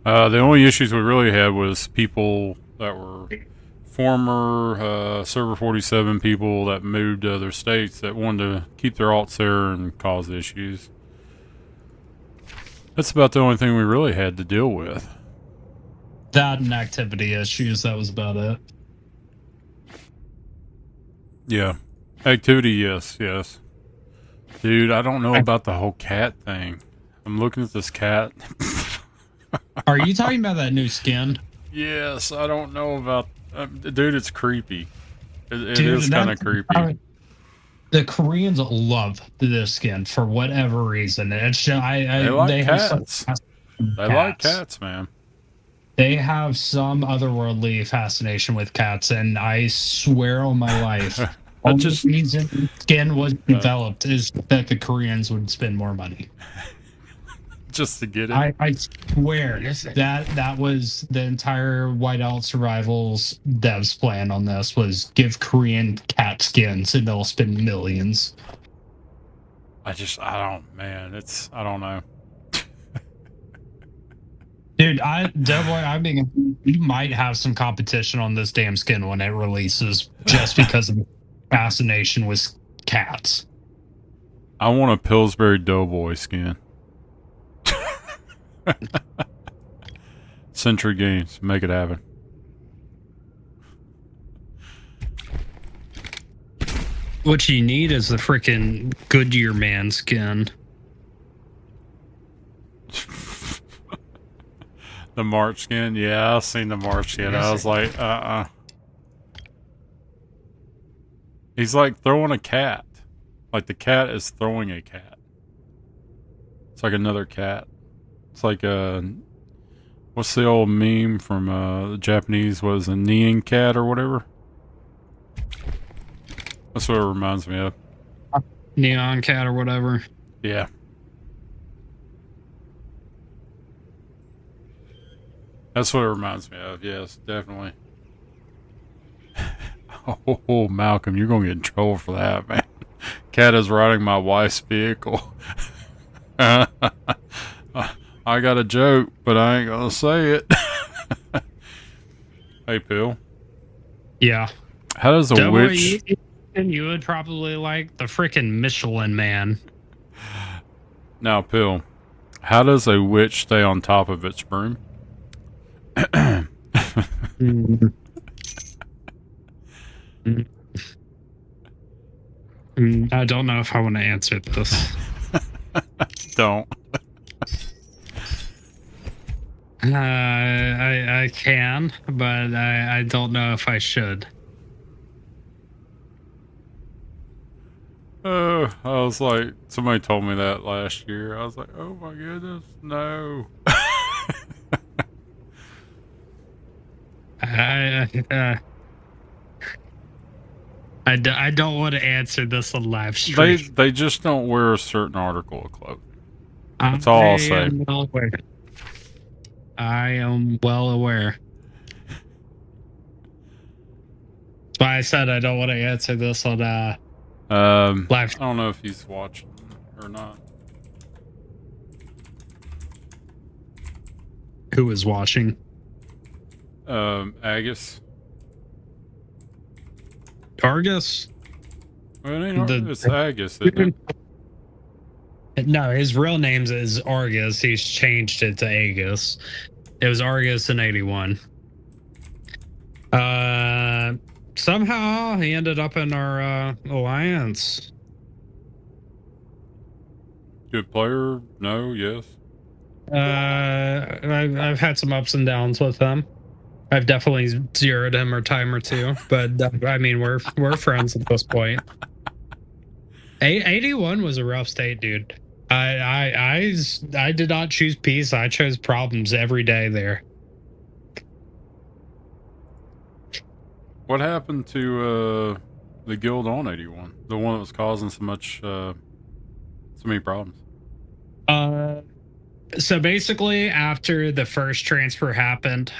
The only issues we really had was people that were former Server 47 people that moved to other states that wanted to keep their alts there and cause issues. That's about the only thing we really had to deal with.
That and activity issues, that was about it.
Yeah. Activity, yes. Dude, I don't know about the whole cat thing. I'm looking at this cat.
Are you talking about that new skin?
Yes, I don't know about... dude, it's creepy. It is kind of creepy.
The Koreans love this skin for whatever reason. It's just,
they like cats. They like cats, man.
They have some otherworldly fascination with cats, and I swear on my life,
I
only
just
reason skin was developed is that the Koreans would spend more money.
just to get it.
I swear
Listen.
that was the entire Whiteout Survival's devs plan on this was give Korean cat skins and they'll spend millions.
I don't know.
Dude, you might have some competition on this damn skin when it releases just because of fascination with cats.
I want a Pillsbury Doughboy skin. Century Games, make it happen.
What you need is the freaking Goodyear man skin.
The March skin, yeah, I've seen the March skin. I was like, He's like throwing a cat. Like the cat is throwing a cat. It's like another cat. It's like what's the old meme from the Japanese, was a Nyan cat or whatever? That's what it reminds me of.
Neon cat or whatever.
Yeah. That's what it reminds me of. Yes, definitely. Oh, Malcolm, you're going to get in trouble for that, man. Cat is riding my wife's vehicle. I got a joke, but I ain't going to say it. Hey, Pill.
Yeah.
How does a
Doughboy,
witch...
you would probably like the freaking Michelin man.
Now, Pill, how does a witch stay on top of its broom?
I don't know if I want to answer this.
Don't.
I can, but I don't know if I should.
I was like, somebody told me that last year. I was like, oh my goodness, no.
I don't want to answer this on live stream.
They just don't wear a certain article of clothing. That's all I'll say.
I am well aware. That's why I said I don't want to answer this on live.
I don't know if he's watching or not.
Who is watching?
Agus.
Argus?
Well, it ain't it's Agus, isn't it?
No, his real name is Argus. He's changed it to Agus. It was Argus in 81. Somehow he ended up in our alliance.
Good player? No, yes.
I've had some ups and downs with him. I've definitely zeroed him a time or two, but I mean we're friends at this point. 81 was a rough state, dude. I did not choose peace. I chose problems every day there.
What happened to the guild on 81? The one that was causing so many problems.
So basically, after the first transfer happened,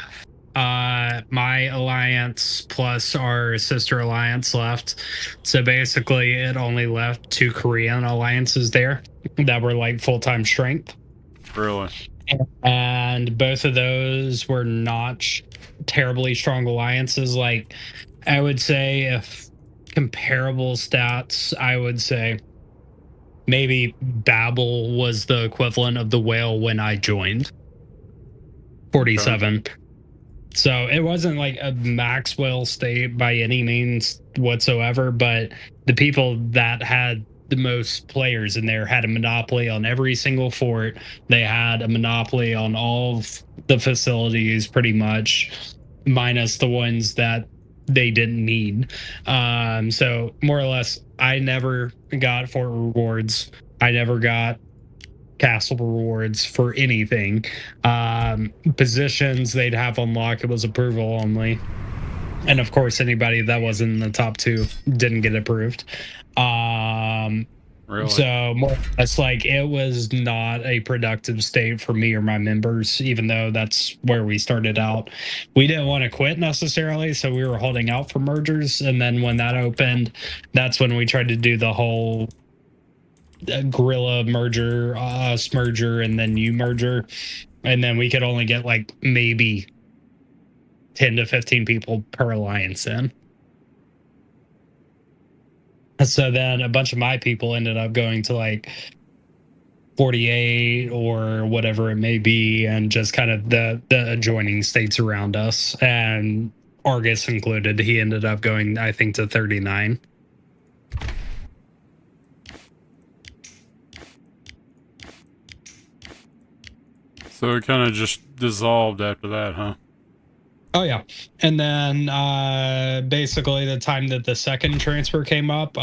my alliance plus our sister alliance left. So basically, it only left 2 Korean alliances there that were like full-time strength.
Really?
And both of those were not terribly strong alliances. Like, I would say if comparable stats, I would say maybe Babel was the equivalent of the Whale when I joined. 47. Okay. So it wasn't like a Maxwell state by any means whatsoever, but the people that had the most players in there had a monopoly on every single fort. They had a monopoly on all the facilities pretty much, minus the ones that they didn't need. So more or less, I never got fort rewards. I never got castle rewards for anything. Positions they'd have unlocked, it was approval only. And of course, anybody that was in the top 2 didn't get approved.
Really?
So more, it's like it was not a productive state for me or my members, even though that's where we started out. We didn't want to quit necessarily, so we were holding out for mergers. And then when that opened, that's when we tried to do the whole guerrilla merger, us merger, and then you merger. And then we could only get like maybe 10 to 15 people per alliance in. So then a bunch of my people ended up going to like 48 or whatever it may be, and just kind of the adjoining states around us, and Argus included. He ended up going, I think, to 39.
So it kind of just dissolved after that, huh?
Oh yeah. And then basically the time that the second transfer came up,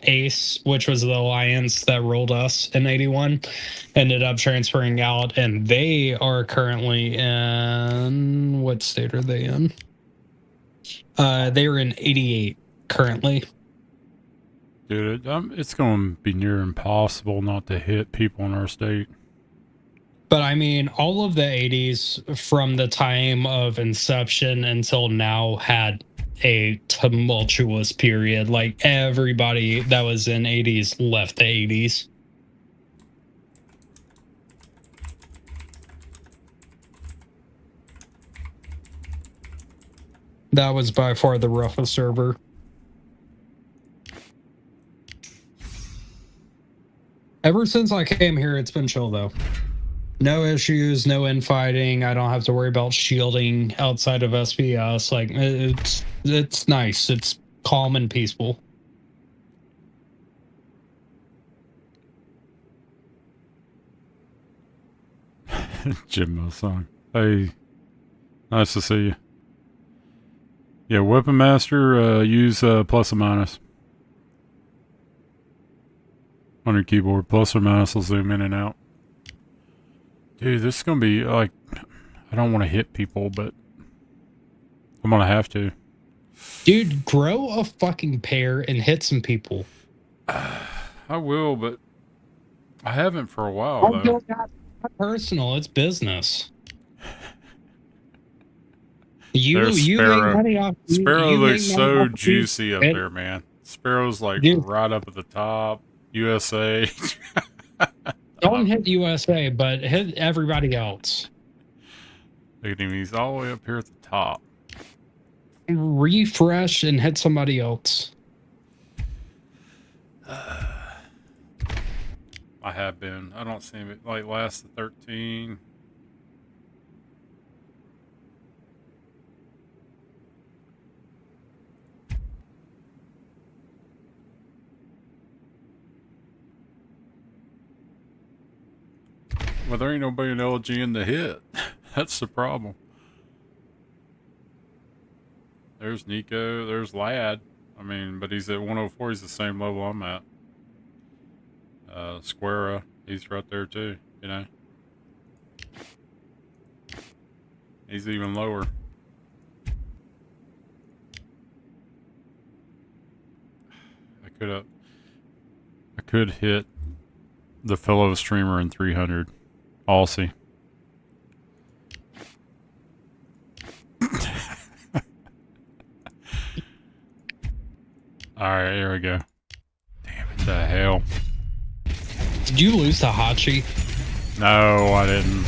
Ace, which was the alliance that rolled us in 81, ended up transferring out, and they are currently in, what state are they in? They are in 88 currently.
Dude, it's going to be near impossible not to hit people in our state.
But I mean, all of the 80s from the time of inception until now had a tumultuous period. Like everybody that was in 80s left the 80s. That was by far the roughest server. Ever since I came here, it's been chill though. No issues, no infighting. I don't have to worry about shielding outside of SPS. Like it's nice. It's calm and peaceful.
Jimbo song. Hey, nice to see you. Yeah, Weapon Master, use plus or minus on your keyboard. Plus or minus will zoom in and out. Dude, this is going to be like, I don't want to hit people, but I'm going to have to.
Dude, grow a fucking pair and hit some people.
I will, but I haven't for a while, though.
It's not personal, it's business. You make money off.
Sparrow looks so juicy up there, man. Sparrow's like right up at the top. USA.
Don't hit USA, but hit everybody else.
Look at him. He's all the way up here at the top.
Refresh and hit somebody else.
I have been. I don't see him like last 13. Well, there ain't nobody in LG in the hit. That's the problem. There's Nico. There's Lad. I mean, but he's at 104. He's the same level I'm at. Squara, he's right there too, you know. He's even lower. I could hit the fellow streamer in 300. Aussie. Alright, here we go. Damn it, the hell.
Did you lose to Hachi?
No, I didn't.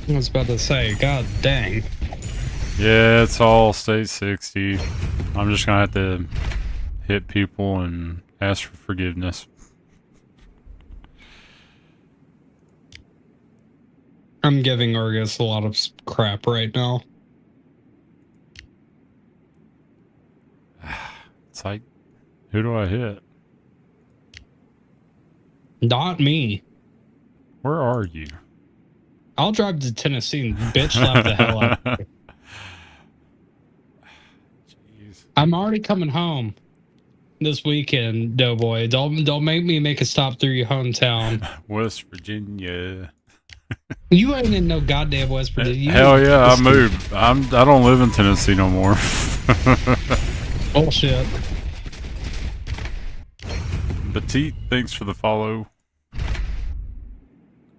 I was about to say, god dang.
Yeah, it's all state 60. I'm just gonna have to hit people and ask for forgiveness.
I'm giving Argus a lot of crap right now.
It's like, who do I hit?
Not me.
Where are you?
I'll drive to Tennessee and bitch slap the hell out of you.
Jeez.
I'm already coming home. this weekend, Doughboy. Don't make me make a stop through your hometown.
West Virginia.
You ain't in no goddamn West Virginia. You
Hell
in
yeah, I
Tennessee.
moved. I don't live in Tennessee no more.
Bullshit.
Petite, thanks for the follow.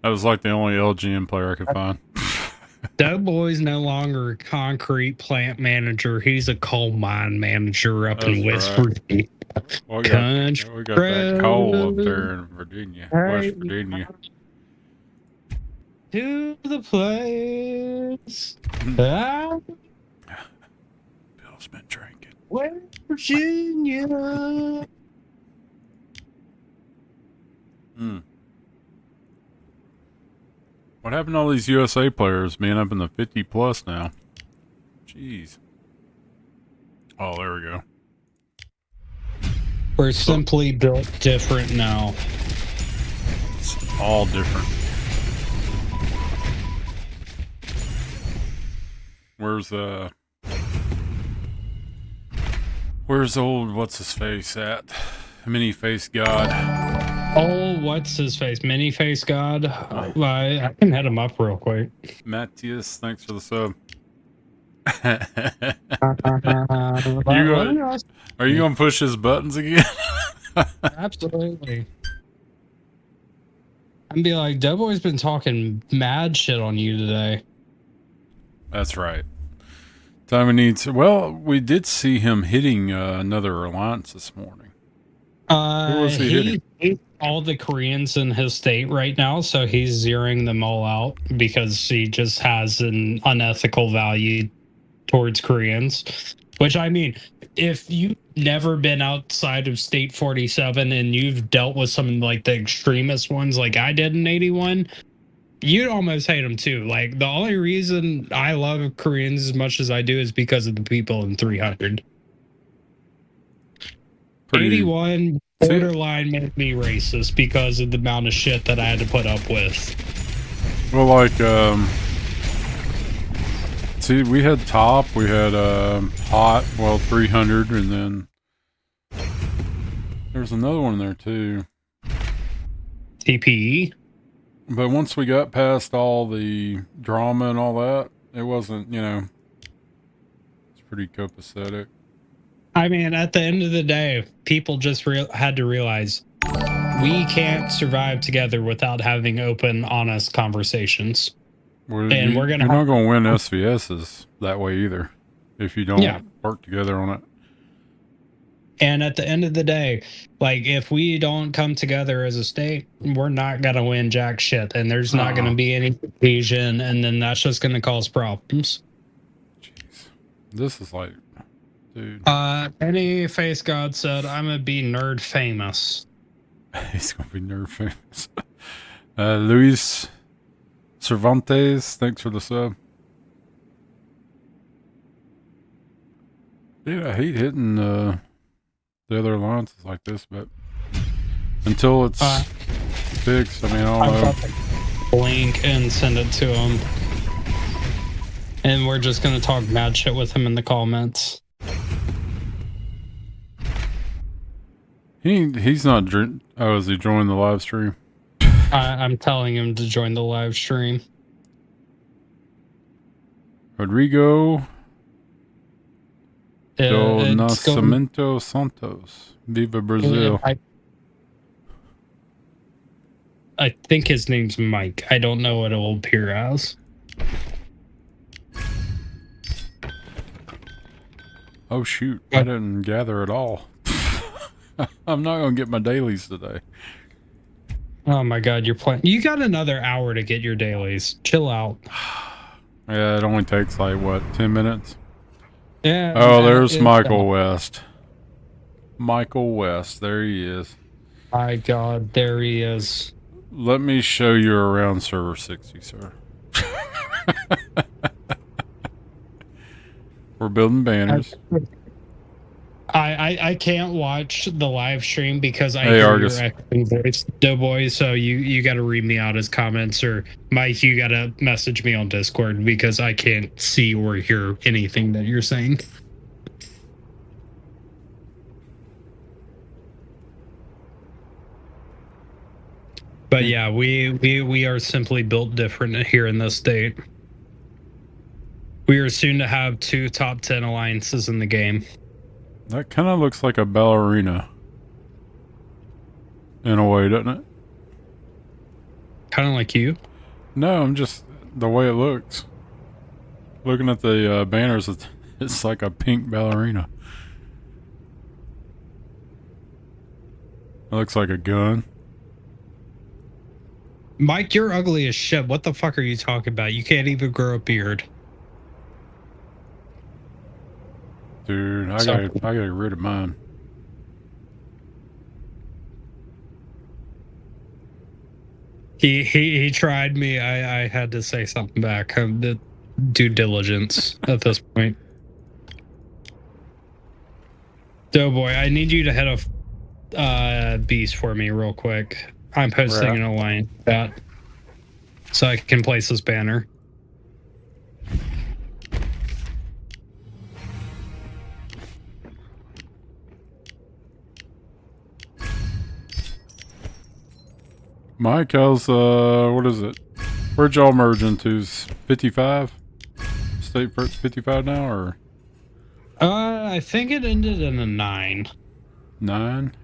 That was like the only LGN player I could find.
Doughboy's no longer a concrete plant manager. He's a coal mine manager up in
That's
West
right.
Virginia.
We
Country
got that coal up
road.
there in Virginia,
Hey.
West Virginia.
To the place.
Bill's been drinking.
West Virginia.
What happened to all these USA players being up in the 50 plus now? Jeez. Oh, there we go.
We're simply built different now.
It's all different. Where's old what's his face at? Mini face God.
Oh, what's his face? Mini face God. I can head him up real quick.
Matthias, thanks for the sub.
You
Are you gonna push his buttons again?
Absolutely. And be like, Doughboy's been talking mad shit on you today.
That's right. Time needs. Well, we did see him hitting another alliance this morning. Who was he hitting?
He's all the Koreans in his state right now, so he's zeroing them all out because he just has an unethical value towards Koreans. Which, I mean, if you've never been outside of State 47 and you've dealt with some like the extremist ones like I did in 81, you'd almost hate them too. Like, the only reason I love Koreans as much as I do is because of the people in 300. 81 borderline made me racist because of the amount of shit that I had to put up with.
Well, like, see, we had top, we had hot, well, 300, and then there's another one there too.
TPE?
But once we got past all the drama and all that, it wasn't, it's pretty copacetic.
I mean, at the end of the day, people just had to realize we can't survive together without having open, honest conversations.
You're not going to win SVSs that way either if you don't work together on it.
And at the end of the day, like, if we don't come together as a state, we're not going to win jack shit. And there's not going to be any cohesion. And then that's just going to cause problems.
Jeez. This is like, dude.
Any face god said, I'm going to be nerd famous.
He's going to be nerd famous. Luis Cervantes, thanks for the sub. Dude, I hate hitting the other alliances like this, but until it's fixed, I mean, I don't know.
Link and send it to him. And we're just going to talk mad shit with him in the comments.
He's not... Oh, is he joining the live stream?
I'm telling him to join the live stream.
Rodrigo do Nascimento Santos. Viva Brazil.
I think his name's Mike. I don't know what it will appear as.
Oh, shoot. I didn't gather at all. I'm not going to get my dailies today.
Oh my god, you're playing. You got another hour to get your dailies. Chill out.
Yeah, it only takes like, what, 10 minutes?
Yeah.
Oh, there's Michael West. Michael West. There he is.
My god, there he is.
Let me show you around server 60, sir. We're building banners.
I can't watch the live stream because I
hear
your echoing voice, Doughboy. So you got to read me out as comments, or Mike, you got to message me on Discord because I can't see or hear anything that you're saying. But yeah, we are simply built different here in this state. We are soon to have 2 top 10 alliances in the game.
That kind of looks like a ballerina. In a way, doesn't it?
Kind of like you.
No, I'm just... the way it looks. Looking at the banners, it's like a pink ballerina. It looks like a gun.
Mike, you're ugly as shit. What the fuck are you talking about? You can't even grow a beard.
Dude, I gotta get rid of mine.
He tried me. I had to say something back. The due diligence at this point. Doughboy, I need you to head a beast for me real quick. I'm posting an alliance chat so I can place this banner.
Mike, how's, what is it? Where'd y'all merge into? 55? State 55 now, or?
I think it ended in a 9.
9?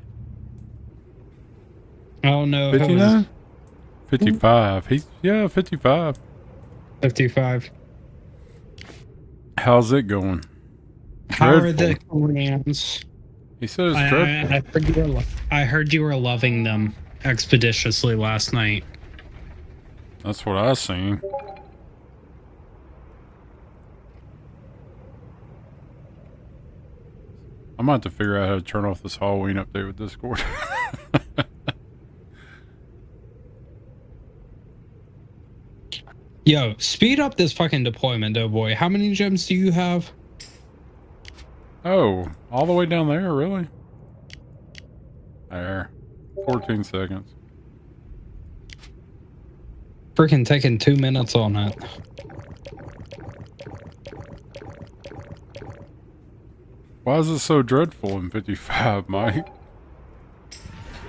Oh no.
59? 55. Yeah, 55.
55.
How's it going?
How are
Dreadful.
the Koreans?
He said it's dreadful.
I heard you were loving them expeditiously last night.
That's what I seen. I might have to figure out how to turn off this Halloween update with Discord.
Yo, speed up this fucking deployment, Doughboy. How many gems do you have?
Oh, all the way down there, really? There. 14 seconds.
Freaking taking 2 minutes on it.
Why is it so dreadful in 55, Mike?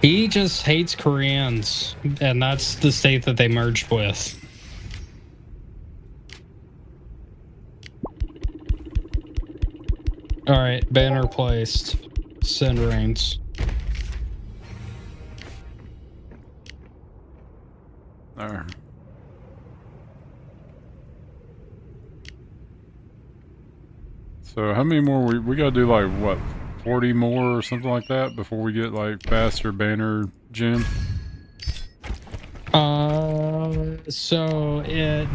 He just hates Koreans, and that's the state that they merged with. Alright, banner placed. Send reigns.
There. So how many more we gotta do, like what, 40 more or something like that before we get like faster banner gem?
So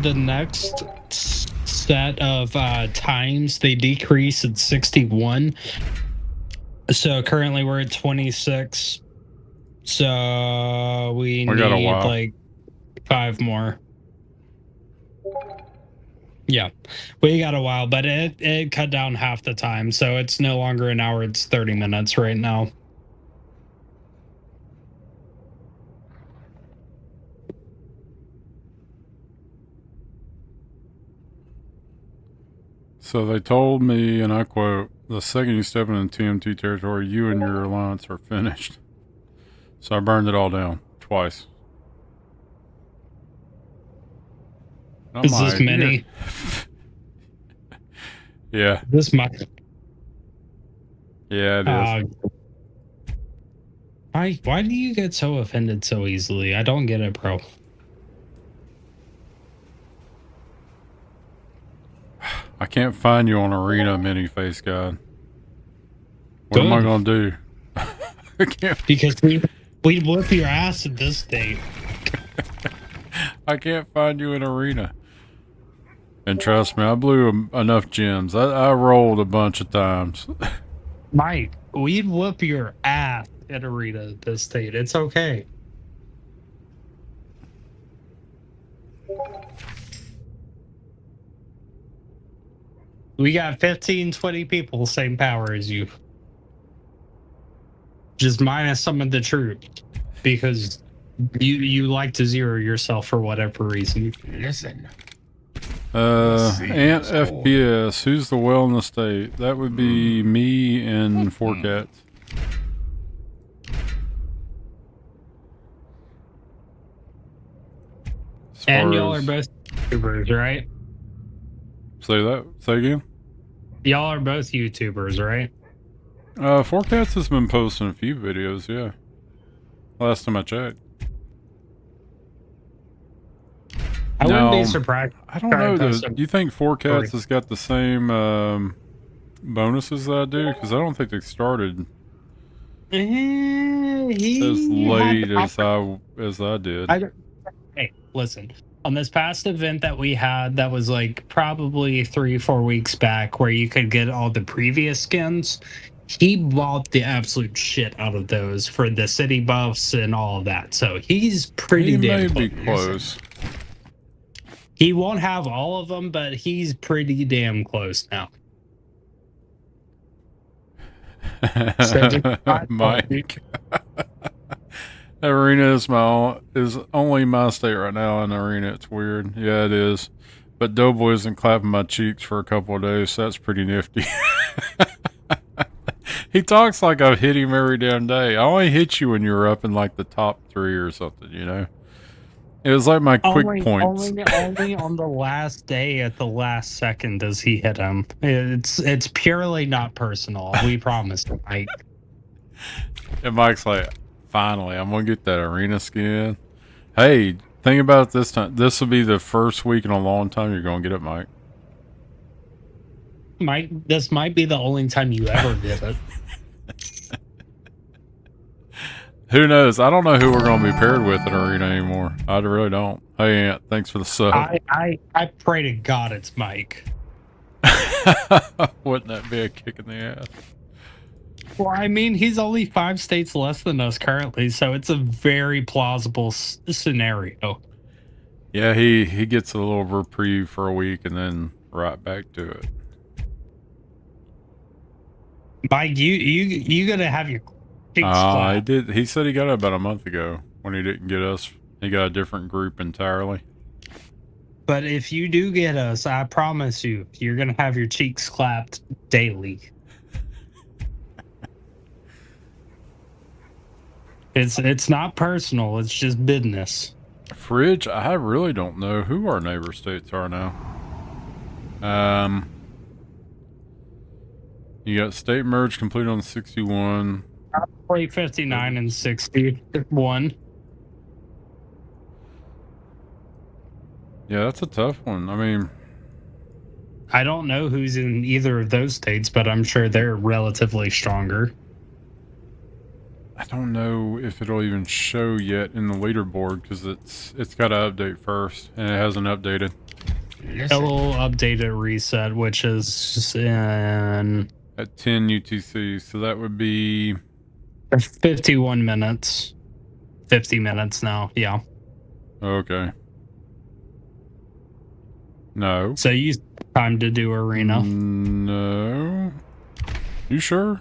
the next set of times they decrease at 61. So currently we're at 26. So we need
got a while.
like 5 more. Yeah, we got a while, but it cut down half the time, so it's no longer an hour, it's 30 minutes right now.
So they told me, and I quote, "The second you step into TMT territory, you and your alliance are finished." So I burned it all down twice. I'm
Is this
like,
many?
Yeah.
This much?
Yeah, it is.
Why do you get so offended so easily? I don't get it, bro.
I can't find you on Arena, Mini Face God. What am I gonna do? I can't.
Because we whip your ass at this state.
I can't find you in Arena. And trust me, I blew enough gems. I rolled a bunch of times.
Mike, we'd whoop your ass at Arena at this state. It's okay. We got 15, 20 people, same power as you. Just minus some of the troops. Because you like to zero yourself for whatever reason.
Listen.
Ant FPS, who's the well in the state? That would be me and Four Cats.
And
far
y'all are
as-
both YouTubers, right?
Say again?
Y'all are both YouTubers, right?
Forecast has been posting a few videos, yeah. Last time I checked.
I wouldn't be
No,
surprised.
I don't
Try
know
and
though.
post them.
Do you think Forecast has got the same bonuses that I do? Because I don't think they started as late as I did.
Hey, listen. On this past event that we had, that was like probably 3-4 weeks back, where you could get all the previous skins. He bought the absolute shit out of those for the city buffs and all of that. So he's pretty
He may
damn
be
close.
close.
He won't have all of them, but he's pretty damn close now.
Mike. Arena is only my state right now in Arena. It's weird. Yeah, it is. But Doughboy isn't clapping my cheeks for a couple of days, so that's pretty nifty. He talks like I've hit him every damn day. I only hit you when you were up in like the top 3 or something, you know? It was like my quick points.
Only on the last day at the last second does he hit him. It's purely not personal. We promise, Mike.
And Mike's like, finally, I'm going to get that Arena skin. Hey, think about it this time. This will be the first week in a long time you're going to get it, Mike.
Mike, this might be the only time you ever get it.
Who knows? I don't know who we're going to be paired with in Arena anymore. I really don't. Hey, Aunt, thanks for the sub.
I pray to God it's Mike.
Wouldn't that be a kick in the ass?
Well, I mean, he's only 5 states less than us currently, so it's a very plausible scenario.
Yeah, he gets a little reprieve for a week and then right back to it.
Mike, you gonna have your cheeks
I
flat.
did. He said he got it about a month ago when he didn't get us. He got a different group entirely.
But if you do get us, I promise you, you're gonna have your cheeks clapped daily. It's not personal. It's just business.
Fridge, I really don't know who our neighbor states are now. You got state merge completed on 61.
Probably 59 and 61.
Yeah, that's a tough one. I mean,
I don't know who's in either of those states, but I'm sure they're relatively stronger.
I don't know if it'll even show yet in the leaderboard because it's got to update first, and it hasn't updated.
It will update at reset, which is in
At 10 UTC, so that would be
51 minutes. 50 minutes now, yeah.
okay. No.
So you time to do Arena.
No. You sure?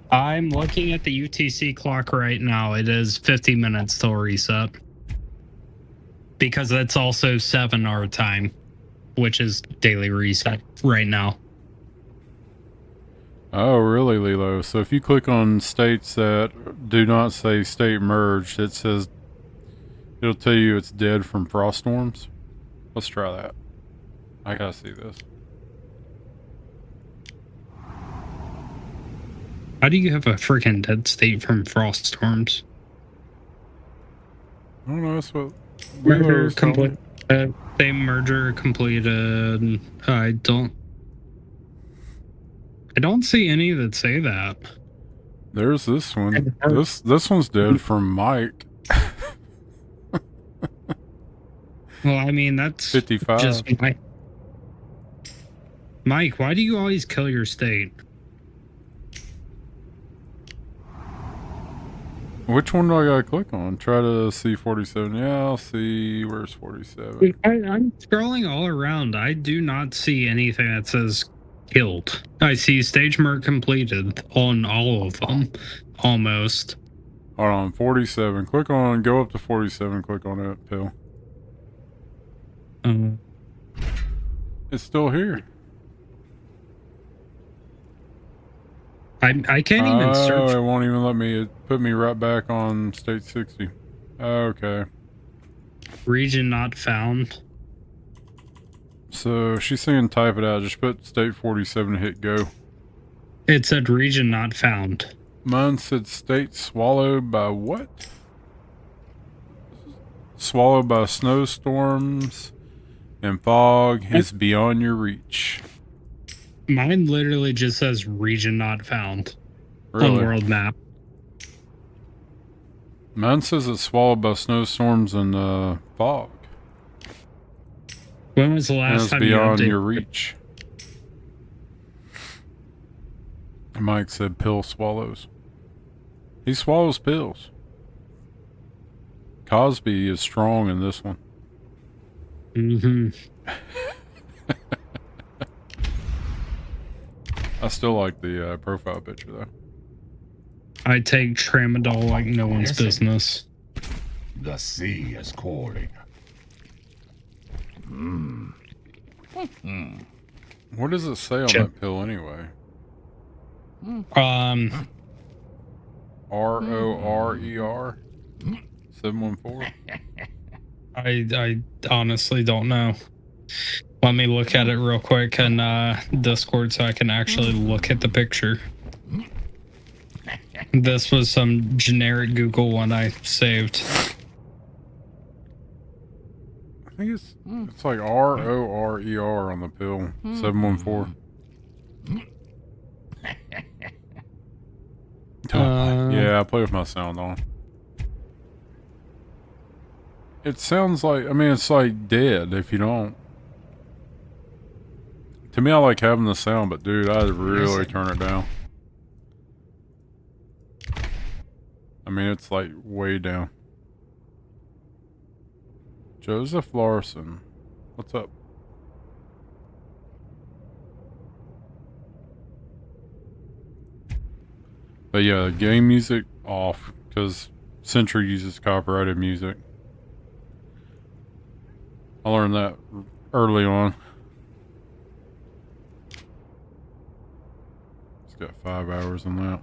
I'm looking at the UTC clock right now. It is 50 minutes till reset. Because that's also 7 our time, which is daily reset right now.
Oh, really, Lilo? So if you click on states that do not say state merged, it says it'll tell you it's dead from frost storms. Let's try that. I gotta see this.
How do you have a freaking dead state from frost storms?
I don't know. That's what
Merger
Lilo's telling me.
complete. Same merger completed. I don't see any that say that.
There's this one. This one's dead from Mike.
Well, I mean that's
55.
just Mike. Why do you always kill your state?
Which one do I gotta click on? Try to see 47. Yeah, I'll see. Where's 47?
I'm scrolling all around. I do not see anything that says killed. I see stage merge completed on all of them, almost.
Hold on, 47. Click on, go up to 47. Click on it, Pill. It's still here.
I can't even search.
It won't even let me. It put me right back on state 60. Okay.
Region not found.
So she's saying type it out. Just put state 47 and hit go.
It said region not found.
Mine said state swallowed by what? Swallowed by snowstorms and fog is beyond your reach.
Mine literally just says region not found on
Really?
world map.
Mine says it's swallowed by snowstorms and fog.
When was the
And
last
it's
time you
beyond
updated?
your reach. Mike said pill swallows. He swallows pills. Cosby is strong in this one.
Mm-hmm.
I still like the profile picture though.
I take tramadol like no one's
Listen.
business.
The sea is calling.
What does it say on
Chip.
that pill anyway? RORER 714.
I honestly don't know. Let me look at it real quick in Discord so I can actually look at the picture. This was some generic Google one I saved.
I think it's like RORER on the pill 714. Yeah, I play with my sound on. It sounds like, I mean, it's like dead if you don't. To me, I like having the sound, but dude, I'd really turn it down. I mean, it's like way down. Joseph Larson, what's up? But yeah, game music off because Century uses copyrighted music. I learned that early on. It's got 5 hours on that.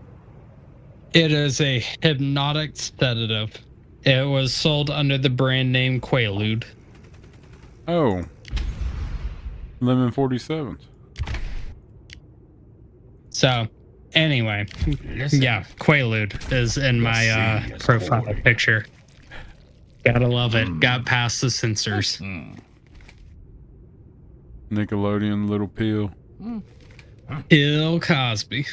It is a hypnotic sedative. It was sold under the brand name Quaalude.
Oh, Lemon 47s.
So, anyway,
Listen.
yeah, Quaalude is in my
sea is
profile
calling.
picture. Gotta love it. Got past the censors.
Nickelodeon, Little Pill.
Bill Cosby.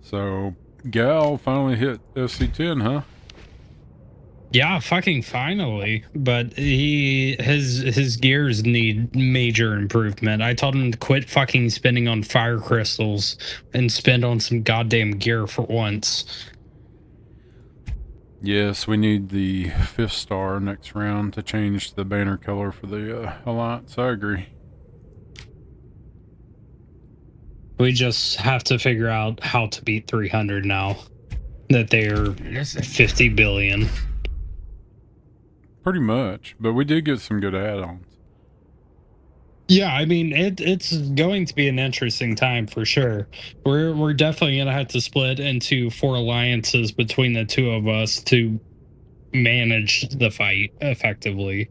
So, Gal finally hit FC10, huh?
Yeah, fucking finally. But his gears need major improvement. I told him to quit fucking spending on fire crystals and spend on some goddamn gear for once.
Yes, we need the 5th star next round to change the banner color for the Alliance. I agree.
We just have to figure out how to beat 300 now that they're
Listen.
50 billion.
Pretty much, but we did get some good add-ons.
Yeah, I mean it's going to be an interesting time for sure. We're definitely gonna have to split into 4 alliances between the 2 of us to manage the fight effectively.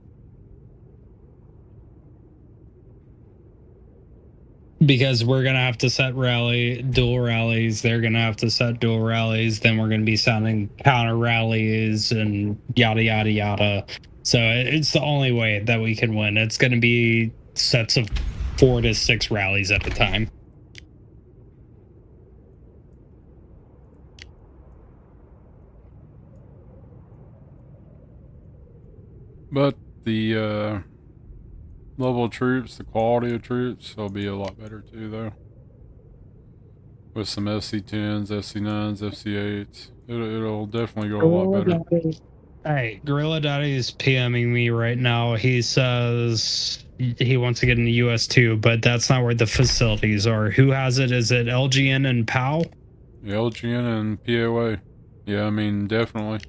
Because we're gonna have to set dual rallies. They're gonna have to set dual rallies. Then we're gonna be sounding counter rallies and yada yada yada. So it's the only way that we can win. It's gonna be sets of 4 to 6 rallies at a time.
But the level of troops, the quality of troops will be a lot better too, though. With some FC10s, FC9s, FC8s. It'll definitely go a lot better.
Hey, Gorilla Daddy is PMing me right now. He says he wants to get into US too, but that's not where the facilities are. Who has it? Is it LGN and POW?
LGN and POA. Yeah, I mean, definitely.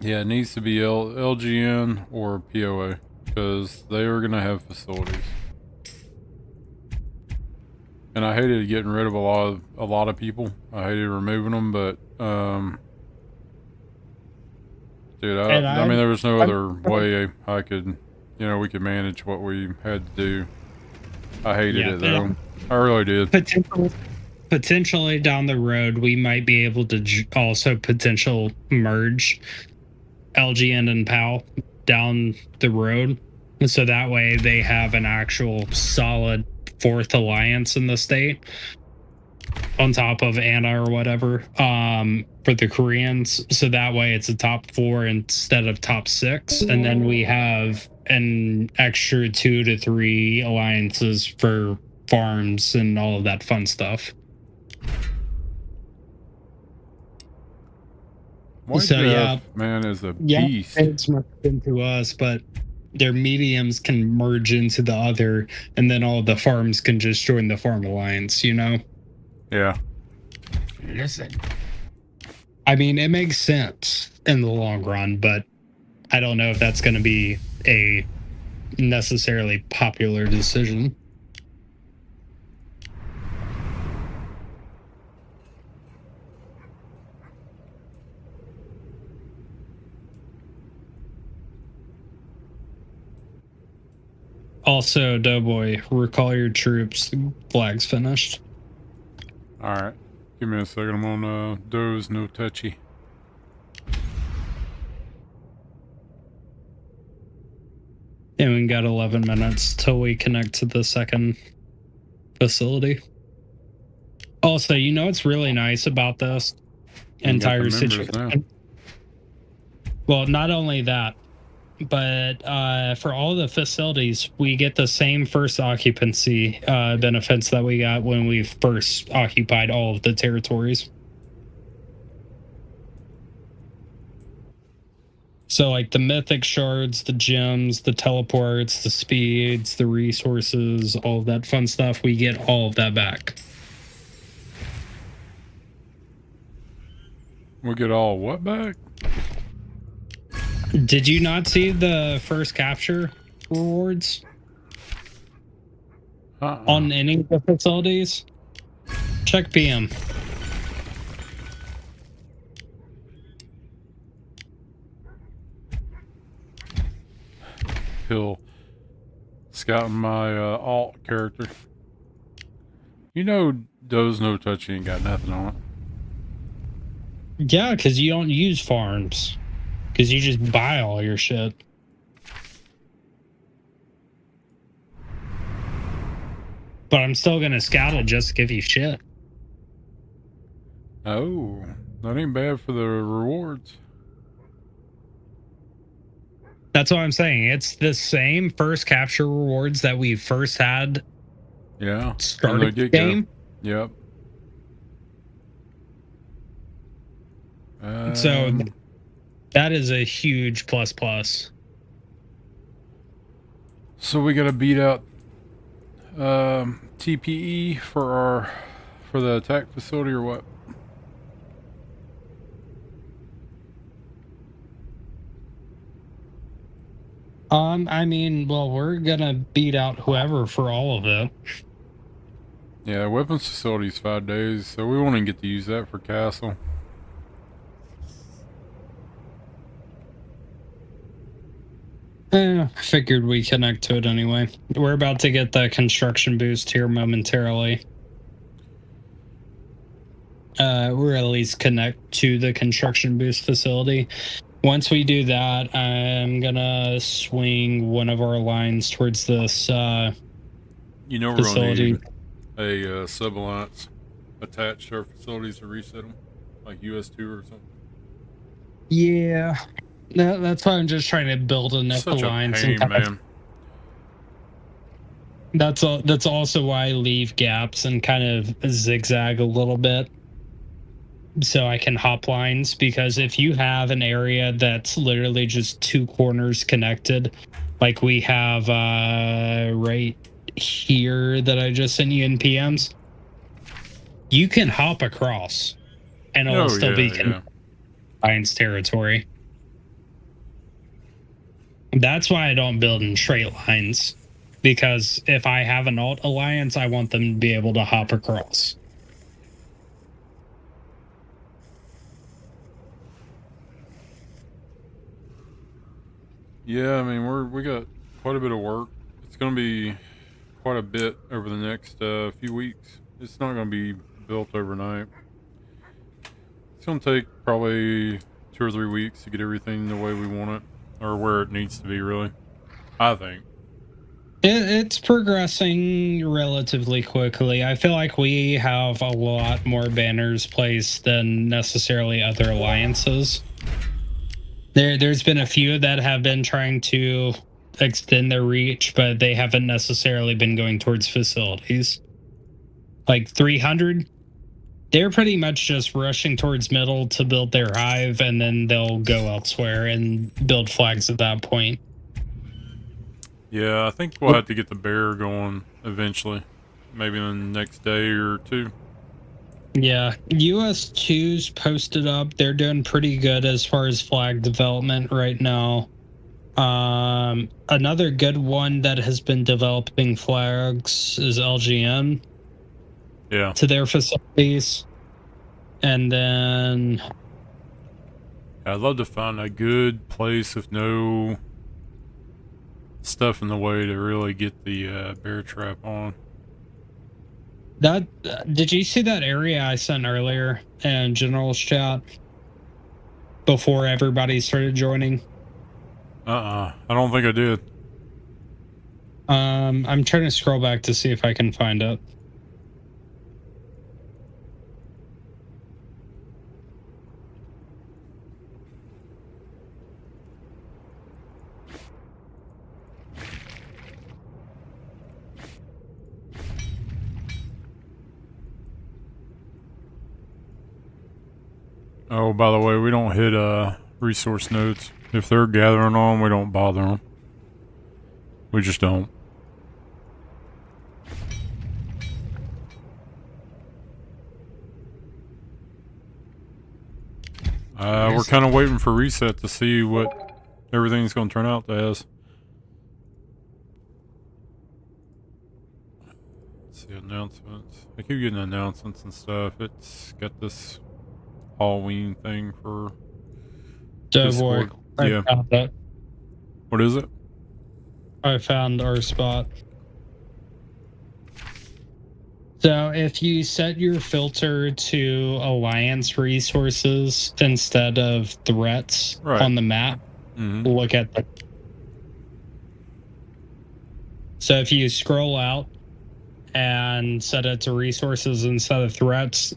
Yeah, it needs to be LGN or POA because they are going to have facilities. And I hated getting rid of a lot of people. I hated removing them, but dude, I mean, there was no other way I could, we could manage what we had to do. I hated it though. I really did.
Potentially down the road, we might be able to also potential merge LGN and PAL down the road, so that way they have an actual solid fourth alliance in the state on top of Anna or whatever for the Koreans, so that way it's a top 4 instead of top 6, and then we have an extra 2 to 3 alliances for farms and all of that fun stuff.
Jeff, man, is a beast.
It's much into us, but their mediums can merge into the other, and then all the farms can just join the farm alliance,
Yeah.
Listen.
I mean, it makes sense in the long run, but I don't know if that's going to be a necessarily popular decision. Also, Doughboy, recall your troops. The flag's finished.
Alright. Give me a second. I'm on Doze No Touchy.
And we got 11 minutes till we connect to the second facility. Also, what's really nice about this entire situation? Well, not only that, but for all the facilities, we get the same first occupancy benefits that we got when we first occupied all of the territories. So, like the mythic shards, the gems, the teleports, the speeds, the resources, all of that fun stuff, we get all of that back.
We get all what back?
Did you not see the first capture rewards on any of the facilities? Check PM.
Hill scouting my alt character. Doze No Touchy ain't got nothing on it.
Yeah, because you don't use farms. Because you just buy all your shit. But I'm still going to scout it just to give you shit.
Oh, that ain't bad for the rewards.
That's what I'm saying. It's the same first capture rewards that we first had.
Yeah.
Started the game.
Yep.
So that is a huge plus.
So we got to beat out TPE for the attack facility or what?
I mean, well, we're gonna beat out whoever for all of it.
Yeah, weapons facility is 5 days, so we won't even get to use that for castle.
I figured we connect to it anyway. We're about to get the construction boost here momentarily. We're at least connect to the construction boost facility. Once we do that, I'm gonna swing one of our lines towards this
we're
facility.
gonna need a sub-alliance attached to our facilities to reset them, like US2 or something.
Yeah. That's why I'm just trying to build enough alliance.
Such a pain, man.
That's also why I leave gaps and kind of zigzag a little bit, so I can hop lines. Because if you have an area that's literally just 2 corners connected, like we have right here that I just sent you in PMs, you can hop across, and it'll still be alliance territory. That's why I don't build in straight lines. because if I have an alt alliance, I want them to be able to hop across.
Yeah, I mean we got quite a bit of work. It's going to be quite a bit over the next few weeks. It's not going to be built overnight. It's going to take probably 2 or 3 weeks to get everything the way we want it, or where it needs to be, really. I think.
It's progressing relatively quickly. I feel like we have a lot more banners placed than necessarily other alliances. There's been a few that have been trying to extend their reach, but they haven't necessarily been going towards facilities. Like 300, they're pretty much just rushing towards middle to build their hive, and then they'll go elsewhere and build flags at that point.
Yeah, I think we'll have to get the bear going eventually. Maybe in the next day or two.
Yeah, US 2's posted up. They're doing pretty good as far as flag development right now. Another good one that has been developing flags is LGN.
Yeah.
To their facilities. And then
I'd love to find a good place with no stuff in the way to really get the bear trap on.
that did you see that area I sent earlier in General's chat before everybody started joining?
I don't think I did.
I'm trying to scroll back to see if I can find it.
Oh, by the way, we don't hit resource nodes. If they're gathering on, we don't bother them. We just don't. We're kind of waiting for reset to see what everything's going to turn out as. Let's see, announcements. I keep getting announcements and stuff. It's got this Halloween thing for
Discord.
Yeah.
I found it.
What is it?
I found our spot. So if you set your filter to alliance resources instead of threats on the map, look at the. So if you scroll out and set it to resources instead of threats,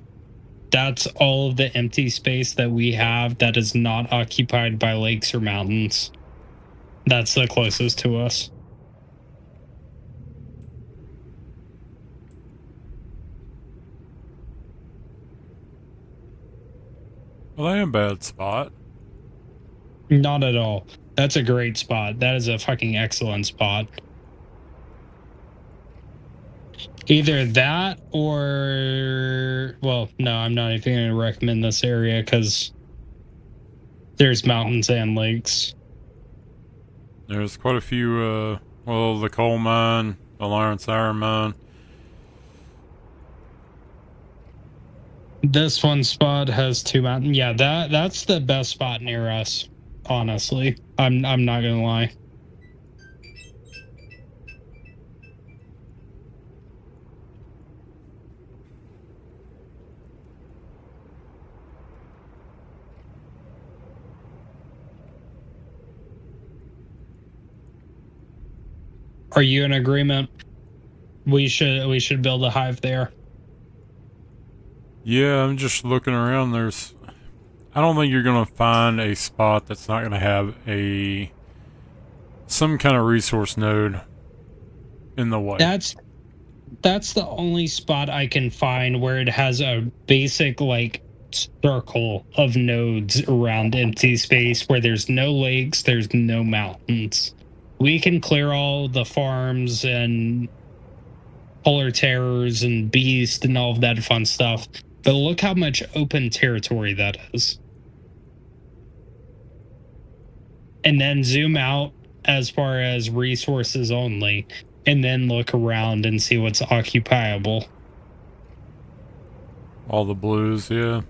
that's all of the empty space that we have that is not occupied by lakes or mountains. That's the closest to us.
Well, that ain't a bad spot.
Not at all. That's a great spot. That is a fucking excellent spot. Either that or... Well, no, I'm not even going to recommend this area because there's mountains and lakes.
There's quite a few, well, the coal mine, Alliance Iron Mine.
This one spot has 2 mountains. Yeah, that's the best spot near us, honestly. I'm not going to lie. Are you in agreement? We should build a hive there.
Yeah, I'm just looking around. I don't think you're gonna find a spot that's not gonna have some kind of resource node in the way.
That's the only spot I can find where it has a basic like circle of nodes around empty space where there's no lakes, there's no mountains. We can clear all the farms and polar terrors and beast and all of that fun stuff. But look how much open territory that is. And then zoom out as far as resources only. and then look around and see what's occupiable.
All the blues, yeah.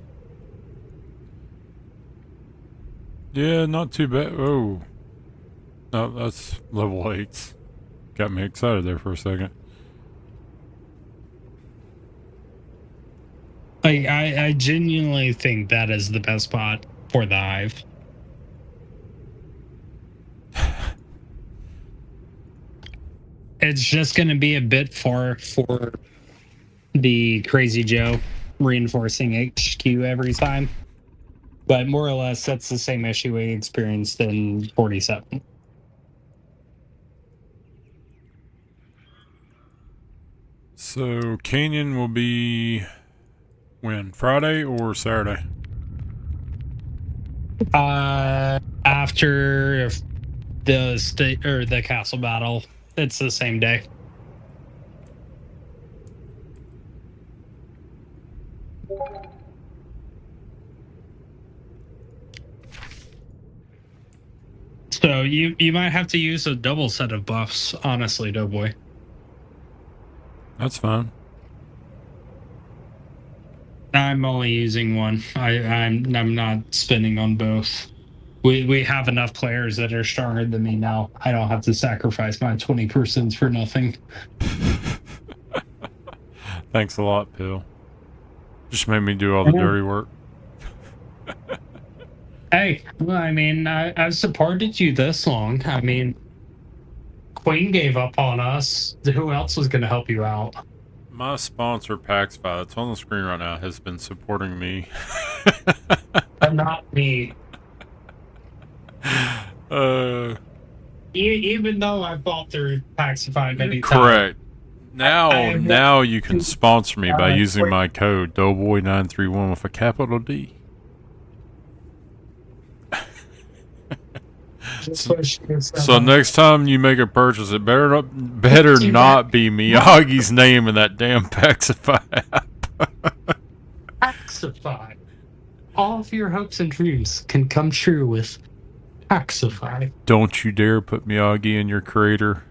Yeah, not too bad. Oh. No, that's level 8s. Got me excited there for a second.
I genuinely think that is the best spot for the hive. It's just going to be a bit far for the Crazy Joe reinforcing HQ every time. But more or less, that's the same issue we experienced in 47.
So, Canyon will be when? Friday or Saturday?
After the state or the castle battle, it's the same day. So you might have to use a double set of buffs, honestly, Doughboy.
That's fine.
I'm only using one. I'm not spinning on both. We have enough players that are stronger than me now. I don't have to sacrifice my 20% for nothing.
Thanks a lot, Pill. Just made me do all the dirty work.
Hey, well, I mean, I've supported you this long. I mean, Queen gave up on us. Who else was going to help you out?
My sponsor, Paxify, that's on the screen right now, has been supporting me.
Not me. Even though I bought through Paxify many times.
Correct. Now you can sponsor me by using my code Doughboy931 with a capital D. So next time you make a purchase, it better not be Miyagi's name in that damn Paxify app.
Paxify. All of your hopes and dreams can come true with Paxify.
Don't you dare put Miyagi in your creator.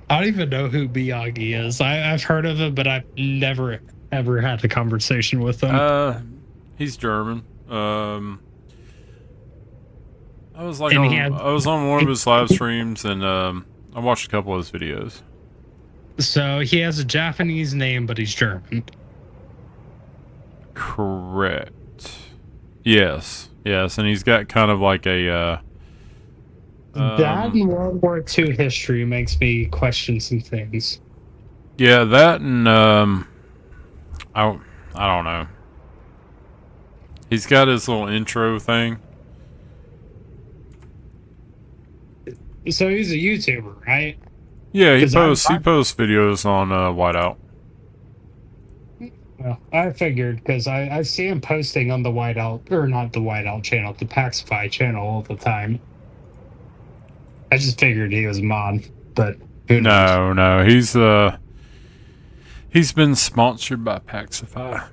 I don't even know who Miyagi is. I've heard of him, but I've never ever had a conversation with him.
He's German. I was on one of his live streams, and I watched a couple of his videos.
So he has a Japanese name, but he's German.
Correct. Yes, and he's got kind of like a.
That and World War II history makes me question some things.
Yeah, that and I don't know. He's got his little intro thing.
So he's a YouTuber, right?
Yeah, he posts videos on Whiteout.
Well, I figured because I see him posting on the Whiteout, or not the Whiteout channel, the Paxify channel all the time. I just figured he was a mod, but who knows?
No, he's been sponsored by Paxify.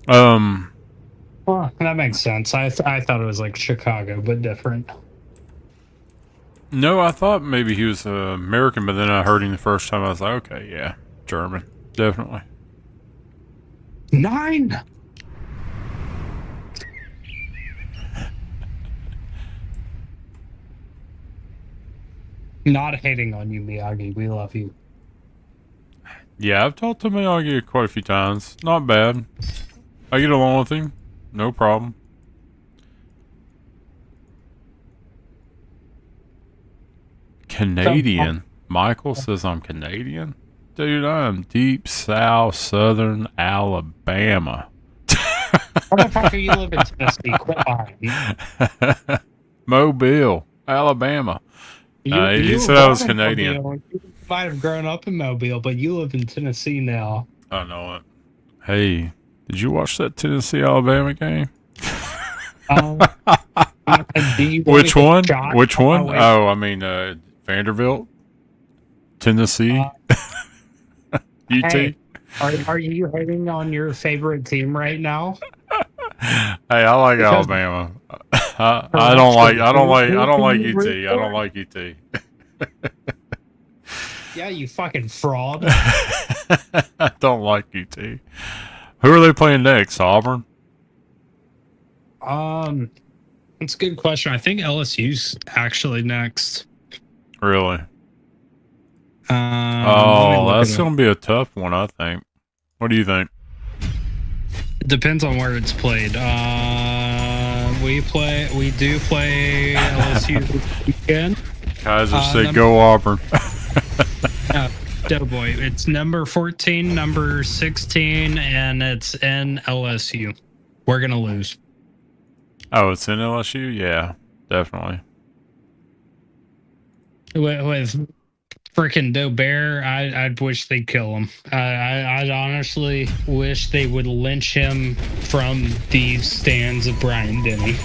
Well, that makes sense. I thought it was like Chicago, but different.
No, I thought maybe he was American, but then I heard him the first time. I was like, okay, yeah, German, definitely.
9. Not hating on you, Miyagi. We love you.
Yeah, I've talked to Miyagi quite a few times. Not bad. I get along with him. No problem. Canadian. Michael says I'm Canadian. Dude, I'm deep south southern Alabama.
Motherfucker, you live in Tennessee. Quit lying.
Mobile, Alabama. He said I was Canadian.
Mobile. You might have grown up in Mobile, but you live in Tennessee now.
I know it. Hey, did you watch that Tennessee-Alabama game? Which one? Which one? Oh, I mean, Vanderbilt, Tennessee, UT.
Hey, are you hating on your favorite team right now?
Hey, I like Alabama. I don't like UT. I don't like UT.
Yeah, you fucking fraud.
I don't like UT. Who are they playing next? Auburn?
That's a good question. I think LSU's actually next.
Really?
Let me
Oh,
look
that's
it up.
going to be a tough one, I think. What do you think?
It depends on where it's played. We do play LSU this weekend.
Kaiser said
number-
go Auburn.
Doughboy. It's number 14, number 16, and it's in LSU. We're gonna lose.
Oh, it's in LSU? Yeah, definitely.
With freaking Doe Bear, I'd wish they'd kill him. I'd honestly wish they would lynch him from the stands of Brian Denny.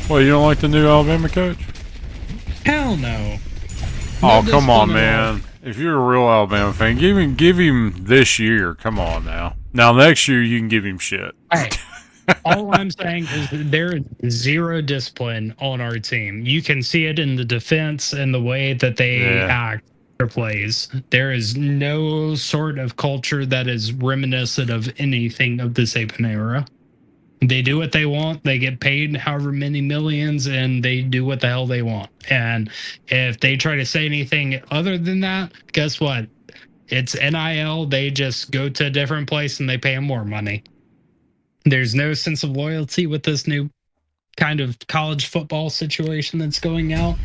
Well, you don't like the new Alabama coach?
Hell no.
Oh,
No
come on,
discipline at all.
man. If you're a real Alabama fan, give him this year. Come on now. Now next year you can give him shit.
Hey, all I'm saying is there is zero discipline on our team. You can see it in the defense and the way that they act their plays. There is no sort of culture that is reminiscent of anything of the Saban era. They do what they want. They get paid however many millions, and they do what the hell they want. And if they try to say anything other than that, guess what? It's NIL. They just go to a different place and they pay them more money. There's no sense of loyalty with this new kind of college football situation that's going out.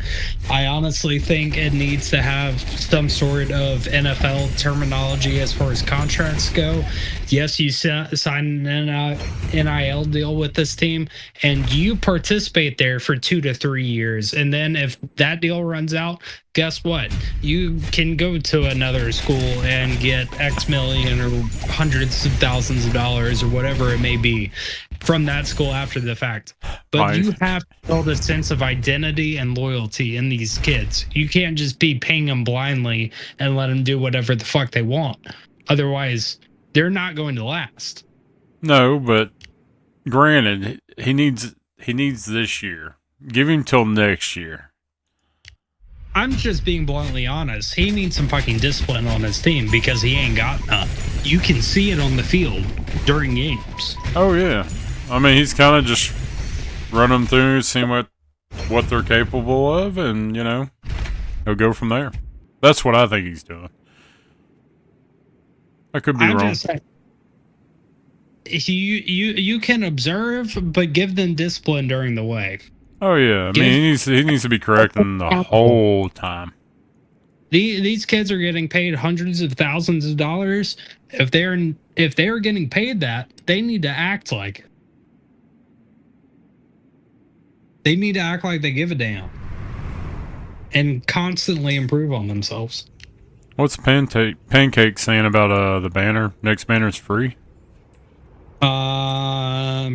I honestly think it needs to have some sort of NFL terminology as far as contracts go. Yes, you sign an NIL deal with this team and you participate there for 2 to 3 years. And then if that deal runs out, guess what? You can go to another school and get X million or hundreds of thousands of dollars or whatever it may be from that school after the fact. But
Right.
you have to build a sense of identity and loyalty in these kids. You can't just be paying them blindly and let them do whatever the fuck they want. Otherwise, they're not going to last.
No, but granted, he needs this year. Give him till next year.
I'm just being bluntly honest. He needs some fucking discipline on his team because he ain't got none. You can see it on the field during games.
Oh yeah. I mean, he's kind of just run them through, seeing what they're capable of, and he'll go from there. That's what I think he's doing. I could be
I'm
wrong.
just saying, you can observe, but give them discipline during the way.
Oh yeah. I mean, he needs to be correcting the whole time.
These kids are getting paid hundreds of thousands of dollars. If they're getting paid that, they need to act like it. They need to act like they give a damn and constantly improve on themselves.
What's Pancake saying about the banner? Next banner's free.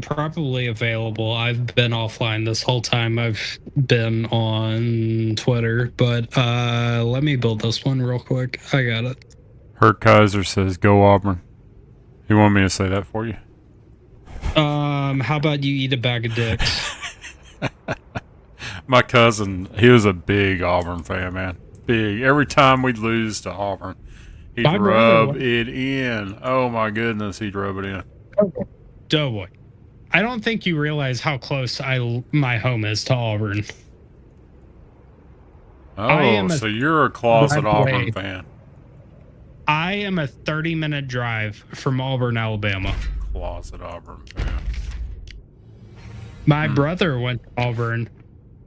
Probably available. I've been offline this whole time I've been on Twitter, but let me build this one real quick. I got it.
Hurt Kaiser says go Auburn. He wanted me to say that for you.
How about you eat a bag of dicks?
My cousin, he was a big Auburn fan, man. Big. Every time we'd lose to Auburn, he'd
My brother
rub it in. Oh my goodness, he'd rub it in.
Doughboy. I don't think you realize how close my home is to Auburn.
Oh, so you're a closet
By the way,
Auburn fan.
I am a 30-minute drive from Auburn, Alabama.
Closet Auburn fan.
My brother went to Auburn.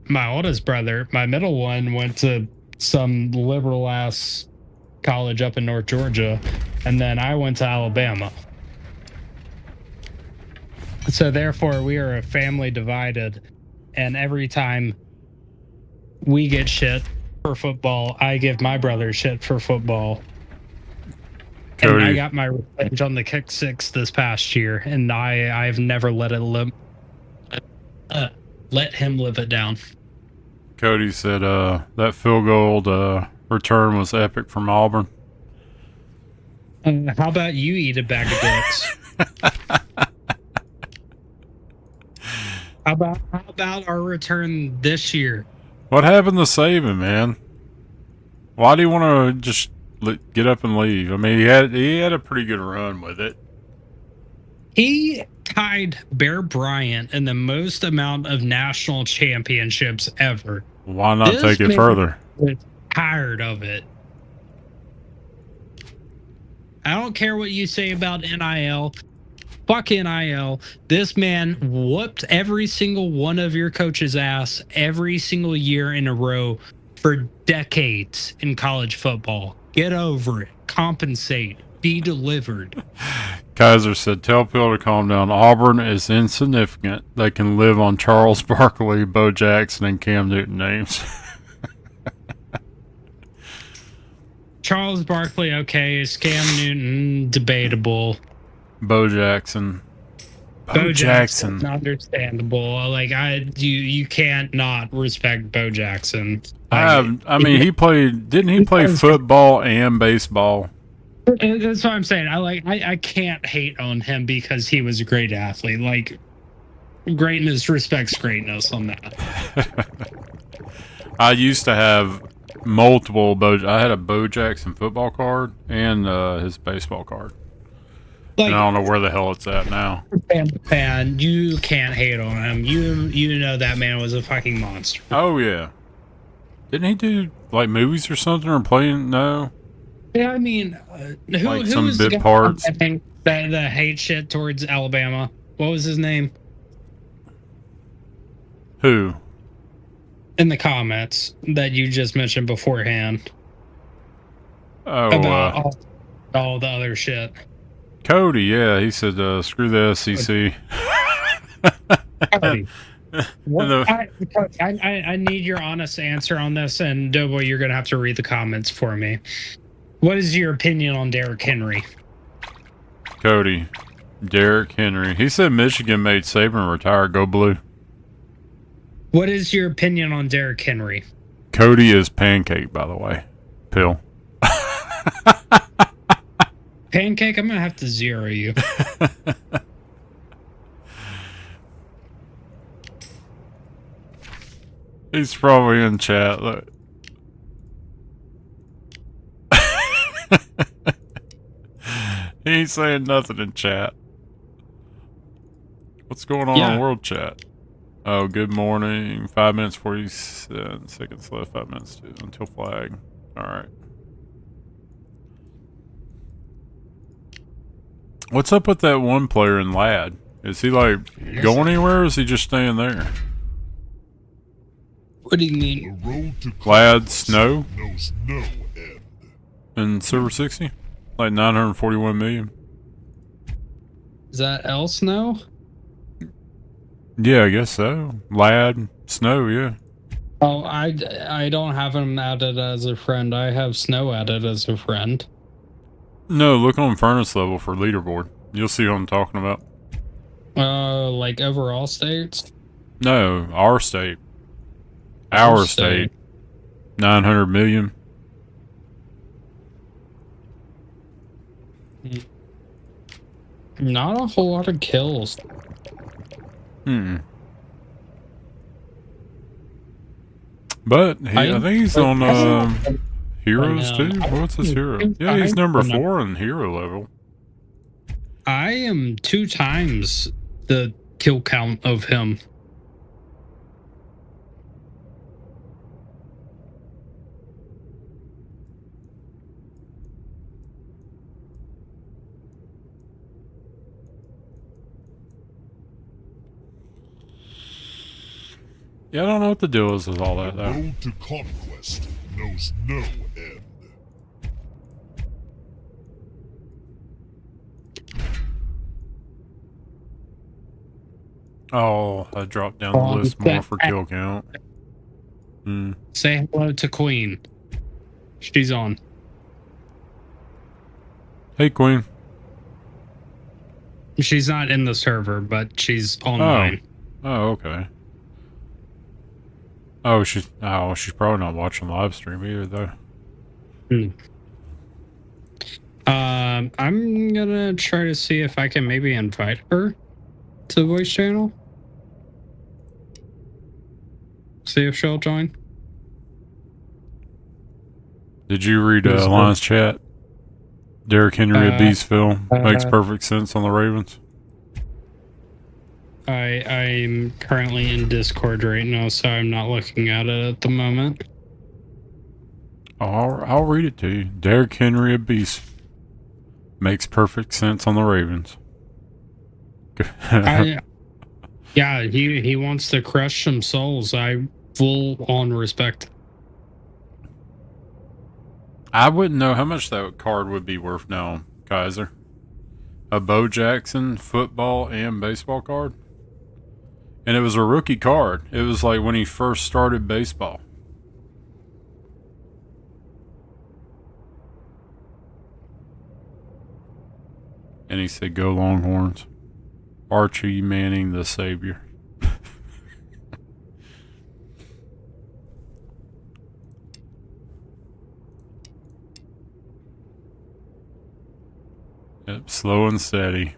My oldest brother, my middle one, went to some liberal ass college up in North Georgia, and then I went to Alabama. So therefore, we are a family divided, and every time we get shit for football, I give my brother shit for football.
Cody.
And I got my revenge on the kick six this past year, and I've never let him live it down.
Cody said that field goal return was epic from Auburn.
How about you eat a bag of dicks? How about our return this year?
What happened to Saban, man? Why do you want to just get up and leave? I mean, he had a pretty good run with it.
He tied Bear Bryant in the most amount of national championships ever.
Why not
This
take it
man
further?
was tired of it. I don't care what you say about NIL. Fuck NIL. This man whooped every single one of your coaches' ass every single year in a row for decades in college football. Get over it. Compensate. Be delivered.
Kaiser said, tell Phil to calm down. Auburn is insignificant. They can live on Charles Barkley, Bo Jackson, and Cam Newton names.
Charles Barkley, okay. Cam Newton, debatable.
Bo Jackson.
Bo Jackson's understandable. Like you can't not respect Bo Jackson.
I mean, didn't he play football and baseball?
That's what I'm saying. I can't hate on him because he was a great athlete. Like, greatness respects greatness on that.
I used to have multiple I had a Bo Jackson football card and his baseball card.
Like,
and I don't know where the hell it's at now.
And you can't hate on him. You know that man was a fucking monster.
Oh yeah. Didn't he do like movies or something or playing? No.
Yeah, I mean, who
Like
who
some
was the
bit
guy
parts.
that hate shit towards Alabama? What was his name?
Who?
In the comments that you just mentioned beforehand
Oh,
about all the other shit.
Cody. Yeah, he said, "Screw the SEC."
Cody, I need your honest answer on this, and Doughboy, you're gonna have to read the comments for me. What is your opinion on Derrick Henry?
Cody, Derrick Henry. He said Michigan made Saban retire. Go Blue.
What is your opinion on Derrick Henry?
Cody is pancake, by the way. Pill.
Pancake, I'm gonna have to zero you.
He's probably in chat. Look. He ain't saying nothing in chat. What's going on in world chat? Oh, good morning. 5 minutes, 47 seconds left. 5 minutes until flag. Alright. What's up with that one player in Lad? Is he like going anywhere or is he just staying there?
What do you mean?
Lad Snow? In Silver 60? Like 941 million.
Is that El Snow?
Yeah, I guess so. Lad Snow, yeah.
Oh, I don't have him added as a friend. I have Snow added as a friend.
No, look on furnace level for leaderboard. You'll see what I'm talking about.
Like overall states?
No, our state. Our state. 900 million.
Not a whole lot of kills.
But I think he's on heroes too. What's his hero? Yeah, he's number 4 in hero level.
I am 2 times the kill count of him.
Yeah, I don't know what the deal is with all that, though.
The road to conquest knows no end.
Oh, I dropped down the list more for kill count.
Say hello to Queen. She's on.
Hey, Queen.
She's not in the server, but she's online.
Oh, okay. Oh, she's probably not watching live stream either, though.
I'm gonna try to see if I can maybe invite her to the voice channel. See if she'll join.
Did you read
Who's
Lions chat? Derrick Henry of Beestville makes perfect sense on the Ravens.
I'm currently in Discord right now, so I'm not looking at it at the moment.
I'll read it to you. Derrick Henry of Beast makes perfect sense on the Ravens.
Yeah, he wants to crush some souls. I full on respect.
I wouldn't know how much that card would be worth now, Kaiser. A Bo Jackson football and baseball card. And it was a rookie card. It was like when he first started baseball. And he said, "Go Longhorns." Archie Manning, the savior. Yep, slow and steady.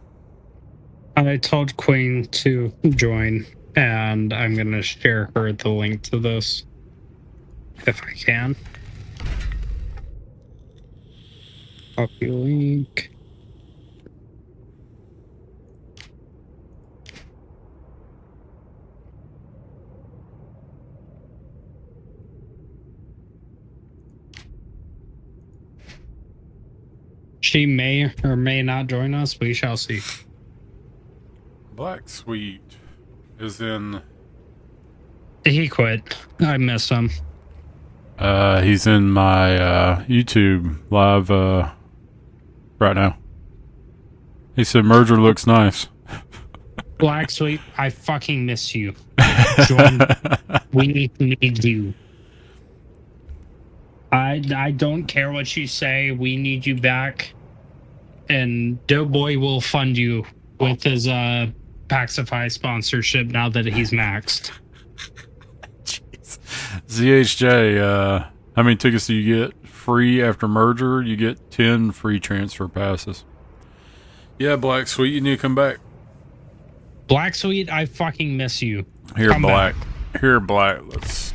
I told Queen to join, and I'm going to share her the link to this if I can. Copy link. She may or may not join us. We shall see.
Black Sweet is in.
He quit. I missed him.
He's in my YouTube live right now. He said merger looks nice.
Black Sweet, I fucking miss you. Join. We need you. I don't care what you say. We need you back. And Doughboy will fund you with his Paxify sponsorship now that he's maxed.
Jeez. ZHJ, how many tickets do you get free after merger? You get 10 free transfer passes. Yeah, Black Sweet, you need to come back.
Black Sweet, I fucking miss you.
Here,
Come
Black.
back.
Here, Black. Let's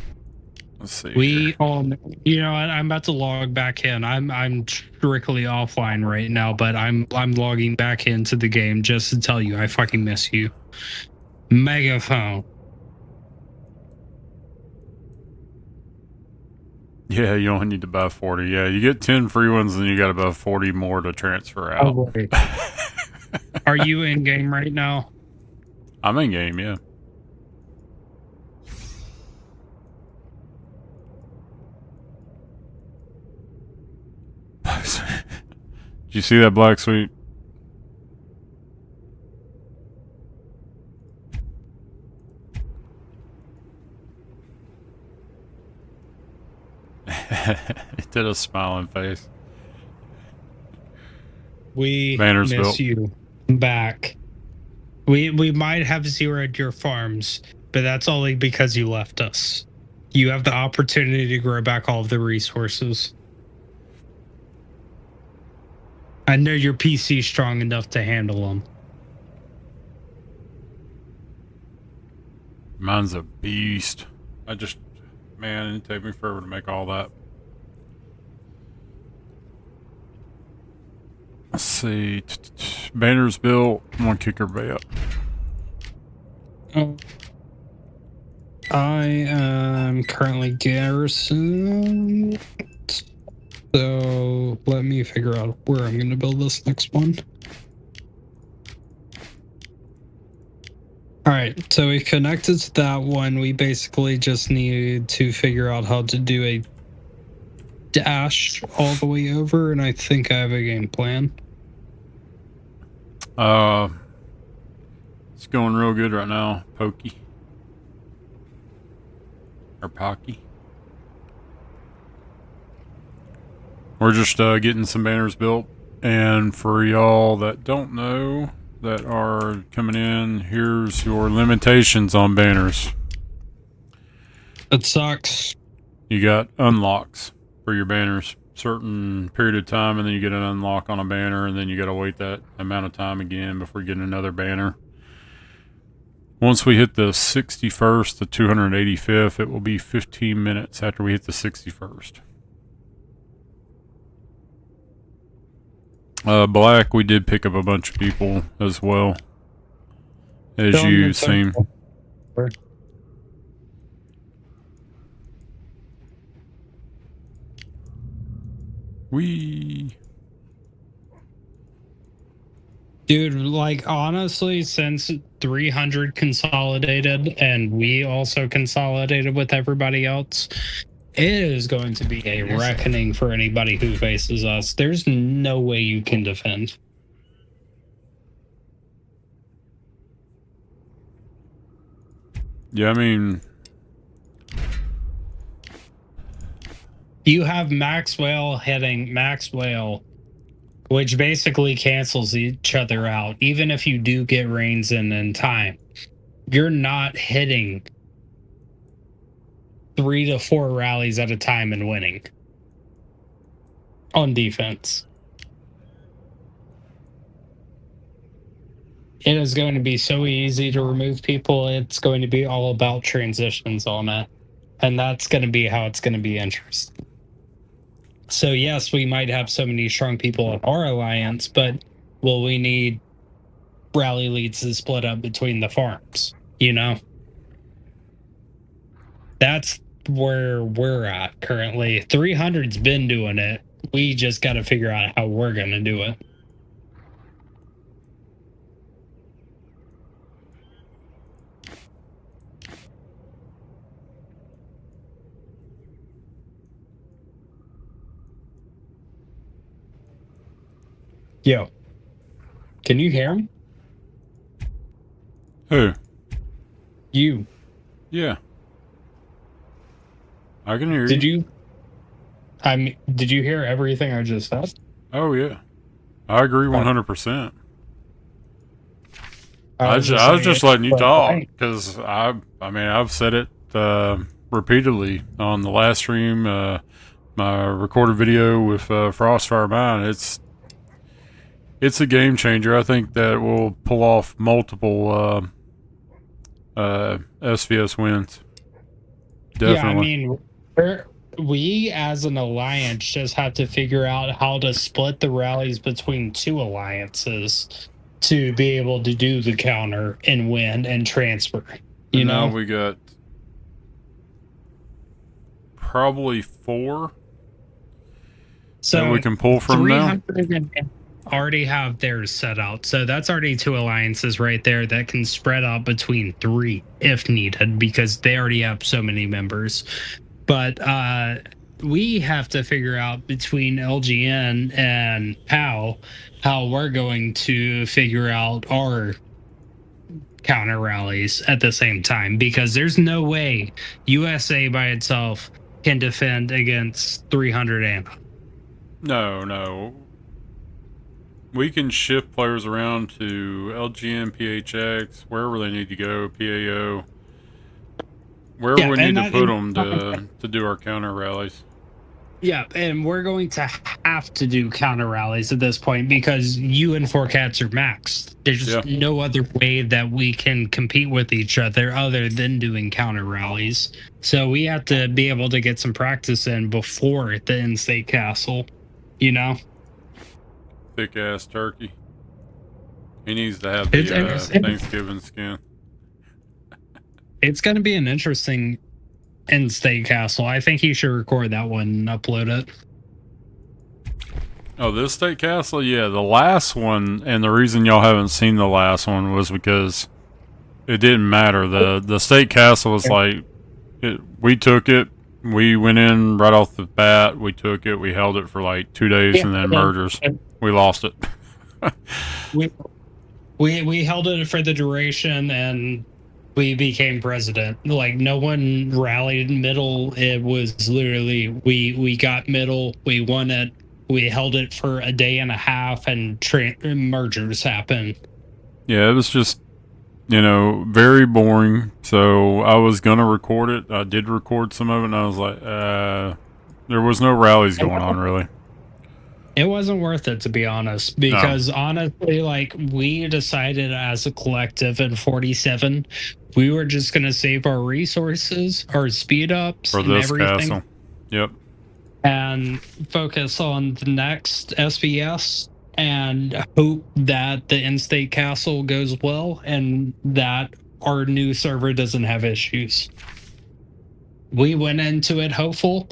see.
We all, you know, I'm about to log back in. I'm strictly offline right now, but I'm logging back into the game just to tell you I fucking miss you. Megaphone.
Yeah, you only need to buy 40. Yeah, you get 10 free ones, and you got about 40 more to transfer out.
Oh, boy. Are you in game right now?
I'm in game, yeah. Did you see that, Black Sweet? It did a smiling face.
We
Vandersbilt.
miss you back. We might have zeroed your farms, but that's only because you left us. You have the opportunity to grow back all of the resources. I know your PC's strong enough to handle them.
Mine's a beast. Man, it'd take me forever to make all that. Let's see. Banner's built. I'm gonna kick her butt.
I am currently garrisoned. So let me figure out where I'm going to build this next one. All right, so we connected to that one. We basically just need to figure out how to do a dash all the way over, and I think I have a game plan.
It's going real good right now, Pokey. Or Pocky. We're just getting some banners built, and for y'all that don't know, that are coming in, here's your limitations on banners.
It sucks.
You got unlocks for your banners, certain period of time, and then you get an unlock on a banner, and then you got to wait that amount of time again before you get another banner. Once we hit the 61st, the 285th, it will be 15 minutes after we hit the 61st. Black, we did pick up a bunch of people as well, as
Tell 'em
you've
it's
seen.
okay.
We
Dude, like honestly, since 300 consolidated and we also consolidated with everybody else, it is going to be a reckoning for anybody who faces us. There's no way you can defend.
Yeah, I mean,
You have Maxwell hitting Maxwell, which basically cancels each other out. Even if you do get Reigns in time, you're not hitting 3 to 4 rallies at a time and winning on defense. It is going to be so easy to remove people. It's going to be all about transitions on it. And that's going to be how it's going to be interesting. So, yes, we might have so many strong people in our alliance, but will we need rally leads to split up between the farms? You know? That's where we're at currently. 300's been doing it. We just got to figure out how we're going to do it. Yo, can you hear me?
who?
You.
Yeah. I can hear
Did
you.
you? Did you hear everything I just said?
Oh, yeah. I agree 100%. I was
saying
just
it,
letting you
but
talk
I-
because I mean, I've said it repeatedly on the last stream, my recorded video with Frostfire Mine. It's a game changer. I think that will pull off multiple SVS wins. Definitely.
Yeah, I mean, we as an alliance just have to figure out how to split the rallies between two alliances to be able to do the counter and win and transfer. You
And
know,
now we got probably 4
so
that we can pull from now.
300 already have theirs set out. So that's already 2 alliances right there that can spread out between 3 if needed because they already have so many members. But we have to figure out between LGN and POW how we're going to figure out our counter rallies at the same time because there's no way USA by itself can defend against 300 Anna.
No. We can shift players around to LGN, PHX, wherever they need to go, PAO. Wherever we need to put them to do our counter rallies.
Yeah, and we're going to have to do counter rallies at this point because you and 4Cats are maxed. There's no other way that we can compete with each other other than doing counter rallies. So we have to be able to get some practice in before the in-state castle, you know?
Thick ass turkey. He needs to have the Thanksgiving skin.
It's going to be an interesting in-state castle. I think you should record that one and upload it.
Oh, this state castle? Yeah, the last one, and the reason y'all haven't seen the last one was because it didn't matter. The state castle was like, we took it, we went in right off the bat, we took it, we held it for like 2 days, and then mergers. We lost it.
we held it for the duration, and we became president. Like, no one rallied middle. It was literally, we got middle, we won it, we held it for a day and a half, and mergers happened.
Yeah, it was just, very boring. So I was going to record it. I did record some of it, and I was like, there was no rallies going on, really.
It wasn't worth it, to be honest, because honestly, like, we decided as a collective in 47, we were just going to save our resources, our speed ups,
for
and
this
everything.
castle. Yep.
And focus on the next SVS and hope that the in-state castle goes well and that our new server doesn't have issues. We went into it hopeful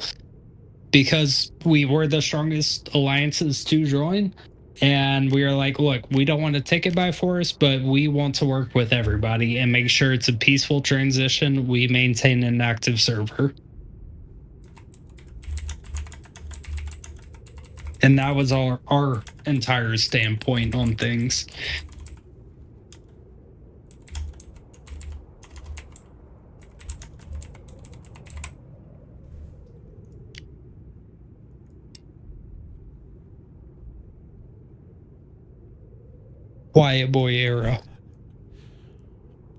because we were the strongest alliances to join. And we were like, look, we don't want to take it by force, but we want to work with everybody and make sure it's a peaceful transition. We maintain an active server. And that was our entire standpoint on things. Quiet boy era.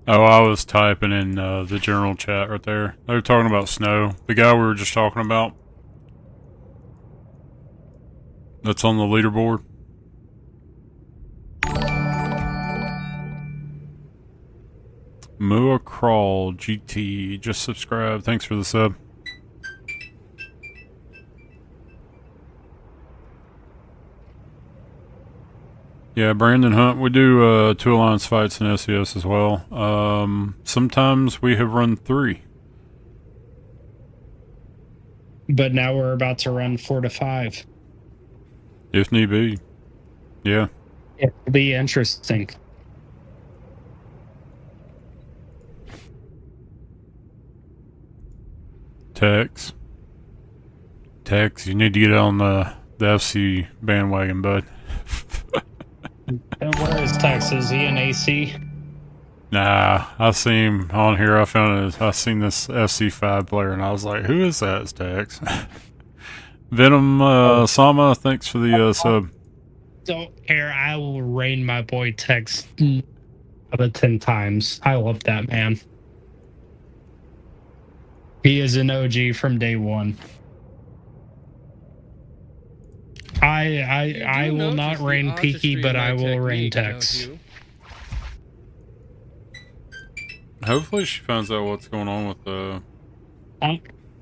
Oh, I was typing in the general chat right there. They were talking about Snow. The guy we were just talking about. That's on the leaderboard. Mua Crawl GT just subscribed. Thanks for the sub. Yeah, Brandon Hunt. We do 2 alliance fights in SES as well. Sometimes we have run 3.
But now we're about to run 4 to 5.
If need be. Yeah.
It'll be interesting.
Tex, you need to get on the FC bandwagon, bud.
And where is Tex? Is he in AC?
Nah, I see him on here. I seen this FC5 player, and I was like, "Who is that?" It's Tex. Venom Sama, thanks for the sub.
Don't care. I will rain my boy Tex out of 10 times. I love that man. He is an OG from day one. I will not rain Peaky, but I will rain Tex.
Hopefully, she finds out what's going on with the.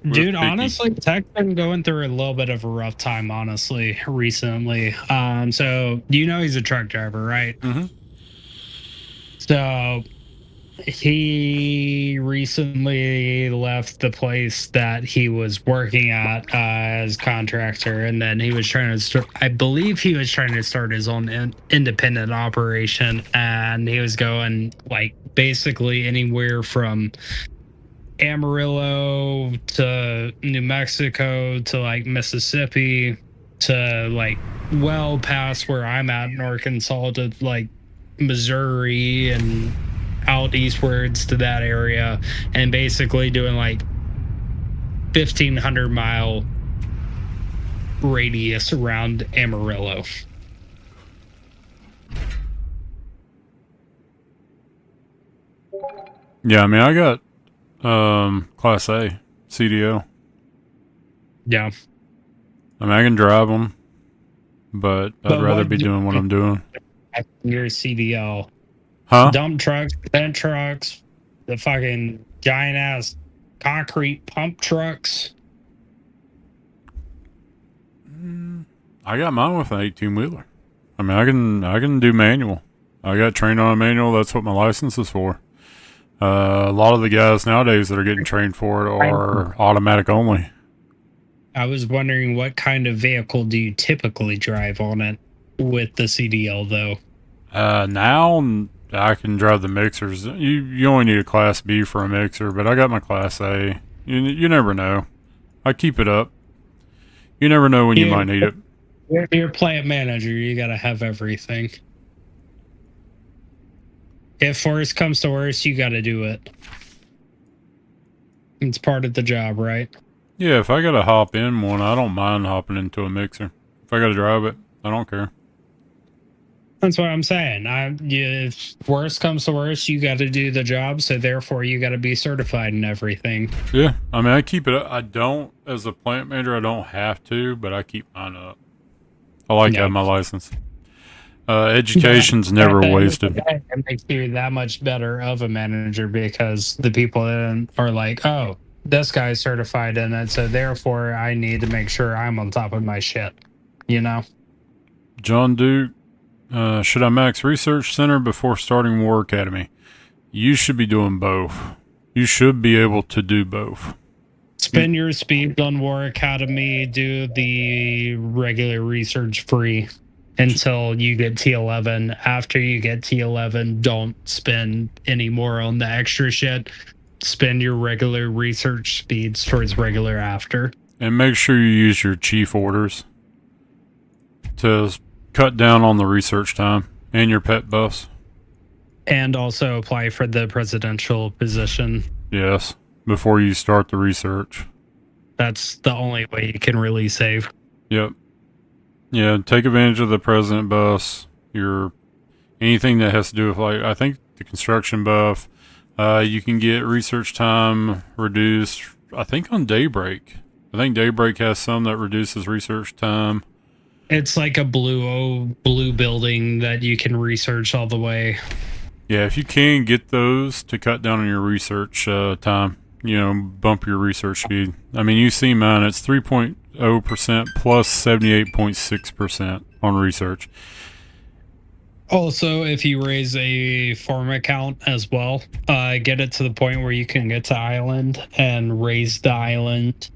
Dude, honestly, Tech's been going through a little bit of a rough time, honestly, recently. So you know he's a truck driver, right?
Mm-hmm.
So he recently left the place that he was working at as contractor, and then he was trying to start, I believe he was trying to start his own independent operation, and he was going like basically anywhere from Amarillo to New Mexico to like Mississippi to like well past where I'm at in Arkansas to like Missouri and out eastwards to that area, and basically doing like 1,500-mile radius around Amarillo.
Yeah, I mean, I got Class A CDL.
Yeah.
I mean, I can drive them, but I'd rather be doing what I'm doing.
Your CDL.
Huh?
Dump trucks, cement trucks, the fucking giant ass concrete pump trucks.
I got mine with an 18-wheeler. I mean, I can do manual. I got trained on a manual. That's what my license is for. A lot of the guys nowadays that are getting trained for it are automatic only.
I was wondering what kind of vehicle do you typically drive on it with the CDL though?
Now I can drive the mixers. You only need a Class B for a mixer, but I got my Class A. You never know. I keep it up. You never know when you might need it.
You're a plant manager. You got to have everything. If worst comes to worst, you got to do it. It's part of the job, right?
Yeah, if I got to hop in one, I don't mind hopping into a mixer. If I got to drive it, I don't care.
That's what I'm saying. If worst comes to worst, you got to do the job, so therefore you got to be certified and everything.
Yeah, I mean, I keep it up. I don't, as a plant manager, I don't have to, but I keep mine up. I like having my license. Education's never wasted.
It makes you that much better of a manager because the people are like, oh, this guy's certified in it, so therefore I need to make sure I'm on top of my shit, you know?
John Duke, should I max Research Center before starting War Academy? You should be doing both. You should be able to do both.
Spend your speed on War Academy, do the regular research free until you get T11. After you get T11, don't spend any more on the extra shit. Spend your regular research speeds towards regular after.
And make sure you use your chief orders to cut down on the research time and your pet buffs.
And also apply for the presidential position.
Yes, before you start the research.
That's the only way you can really save.
Yep. Yeah, take advantage of the president buffs. Anything that has to do with, like, I think the construction buff. You can get research time reduced, I think, on Daybreak. I think Daybreak has some that reduces research time.
It's like a blue building that you can research all the way.
Yeah, if you can get those to cut down on your research time, bump your research speed. I mean, you see mine, it's 3.0% plus 78.6% on research.
Also, if you raise a farm account as well, get it to the point where you can get to island and raise the island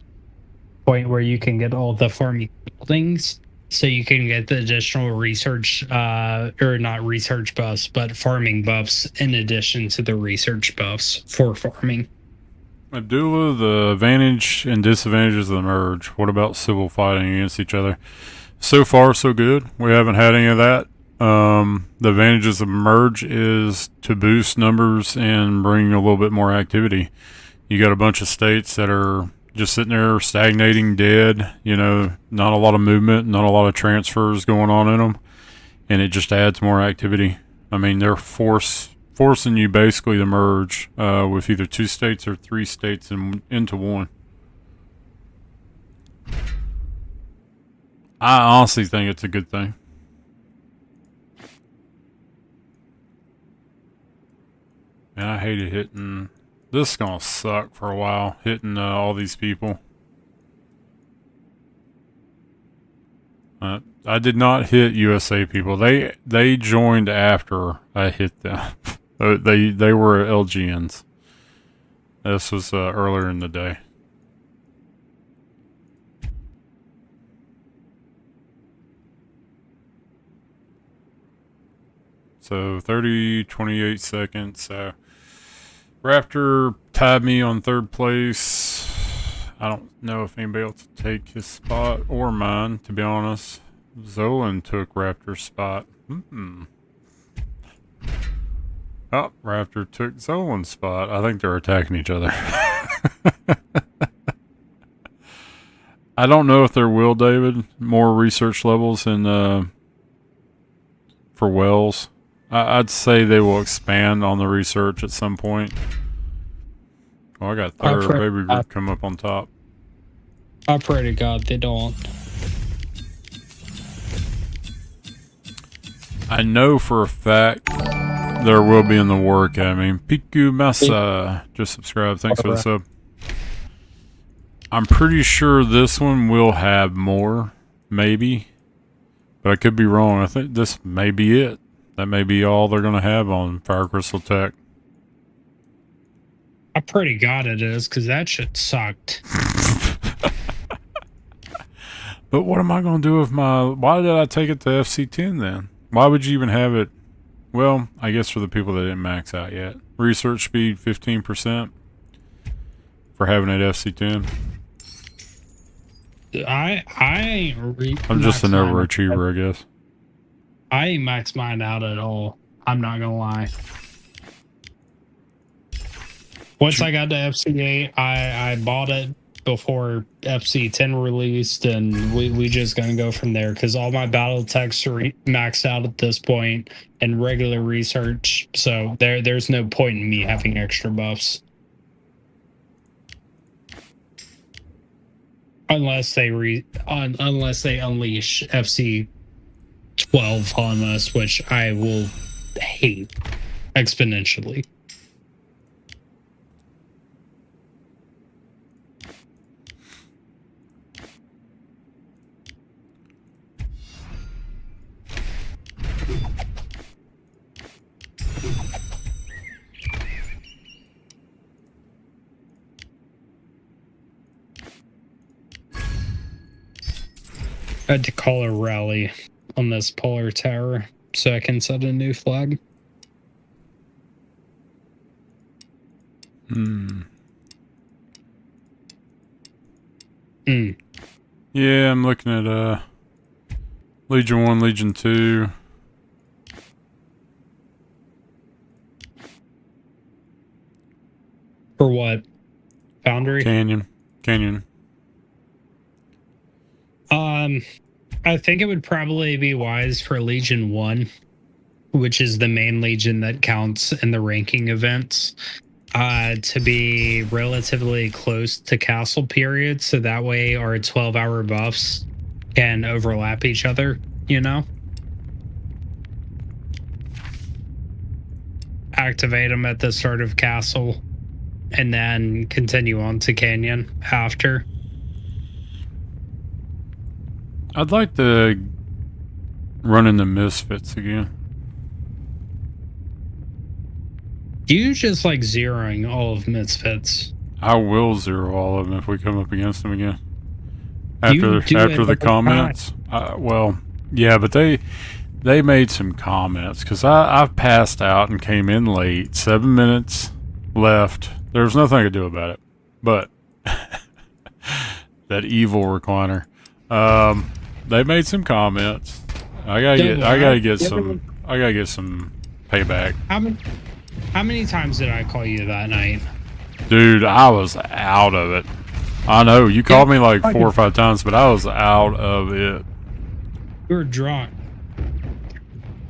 point where you can get all the farming buildings. So you can get the additional research, or not research buffs, but farming buffs in addition to the research buffs for farming.
Abdullah, the advantage and disadvantages of the merge. What about civil fighting against each other? So far, so good. We haven't had any of that. The advantages of merge is to boost numbers and bring a little bit more activity. You got a bunch of states that are just sitting there stagnating, dead, not a lot of movement, not a lot of transfers going on in them, and it just adds more activity. I mean, they're forcing you basically to merge with either 2 states or 3 states into one. I honestly think it's a good thing. And I hated hitting... This is gonna suck for a while, hitting all these people. I did not hit USA people. They joined after I hit them. They were LGNs. This was earlier in the day. So 28 seconds. So Raptor tied me on 3rd place. I don't know if anybody else will take his spot or mine, to be honest. Zolan took Raptor's spot. Oh, Raptor took Zolan's spot. I think they're attacking each other. I don't know if there will, David, more research levels in for Wells. I'd say they will expand on the research at some point. Oh, I got 3rd baby group come up on top.
I pray to God they don't.
I know for a fact there will be in the War Academy. Piku Masa just subscribed. Thanks for the sub. I'm pretty sure this one will have more, maybe. But I could be wrong. I think this may be it. That may be all they're going to have on Fire Crystal Tech.
I pray to God it is, because that shit sucked.
But what am I going to do with my... Why did I take it to FC10 then? Why would you even have it? Well, I guess for the people that didn't max out yet. Research speed 15% for having it FC10.
I'm
just an overachiever, I guess.
I ain't maxed mine out at all. I'm not gonna lie. Once I got to FC8, I bought it before FC10 released, and we just gonna go from there because all my battle techs are maxed out at this point and regular research, so there's no point in me having extra buffs. Unless they unleash FC 12 on us, which I will hate exponentially. I had to call a rally on this polar tower so I can set a new flag.
Hmm.
Hmm.
Yeah, I'm looking at Legion 1, Legion 2.
For what? Foundry?
Canyon.
I think it would probably be wise for Legion 1, which is the main legion that counts in the ranking events, to be relatively close to castle period, so that way our 12-hour buffs can overlap each other, you know? Activate them at the start of castle, and then continue on to Canyon after.
I'd like to run into Misfits again.
You just like zeroing all of Misfits.
I will zero all of them if we come up against them again.
You do
After
it
the
every
comments. Well, yeah, but they made some comments because I passed out and came in late. 7 minutes left. There was nothing I could do about it. But that evil recliner. They made some comments. I gotta get some payback.
How many times did I call you that night?
Dude, I was out of it. I know you called me like 4 or 5 times, but I was out of it.
You were drunk.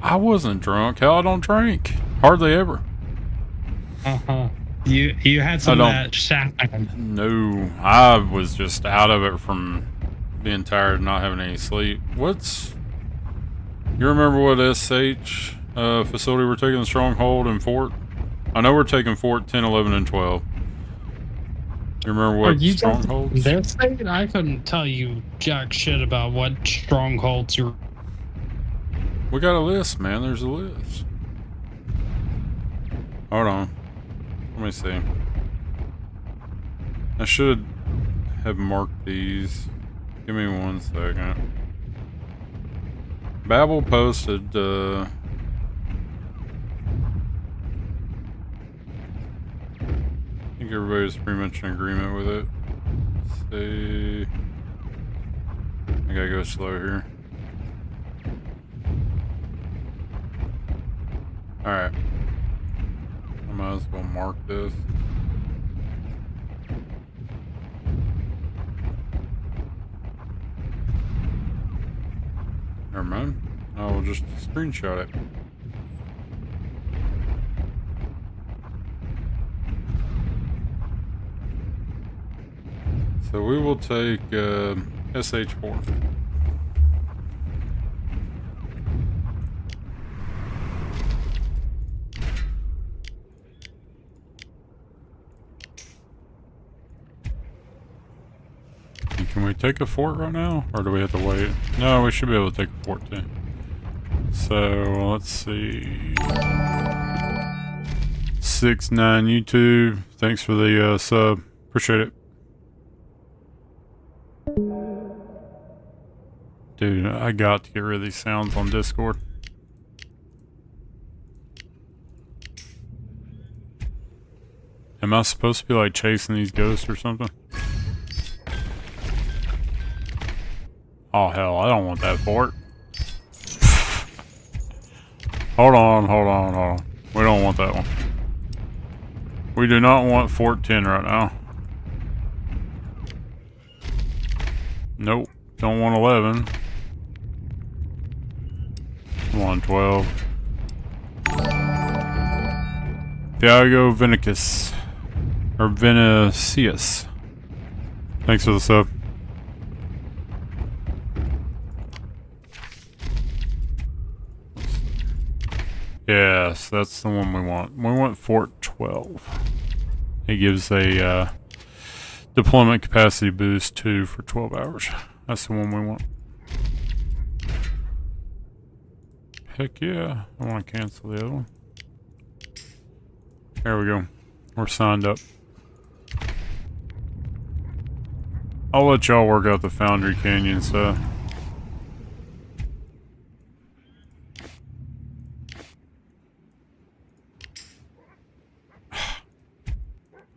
I wasn't drunk. Hell, I don't drink. Hardly ever.
You had some of that shotgun.
No, I was just out of it from being tired and not having any sleep. You remember what SH facility we're taking, the Stronghold and Fort? I know we're taking Fort 10, 11, and 12. You remember what strongholds?
They're saying I couldn't tell you jack shit about what strongholds you're.
We got a list, man. There's a list. Hold on. Let me see. I should have marked these. Give me 1 second. Babel posted, I think everybody's pretty much in agreement with it. Let's see. I gotta go slow here. Alright. I might as well mark this. Never mind. I will just screenshot it. So we will take SH4. Can we take a fort right now? Or do we have to wait? No, we should be able to take a fort too. So, let's see. 6-9 YouTube. Thanks for the sub. Appreciate it. Dude, I got to get rid of these sounds on Discord. Am I supposed to be like chasing these ghosts or something? Oh hell, I don't want that fort. Hold on. We don't want that one. We do not want Fort 10 right now. Nope. Don't want 11. Come on, 12. Thiago Vinicus. Or Vinicius. Thanks for the sub. Yes, that's the one we want. We want Fort 12. It gives a deployment capacity boost 2 for 12 hours. That's the one we want. Heck yeah. I want to cancel the other one. There we go. We're signed up. I'll let y'all work out the Foundry Canyon stuff.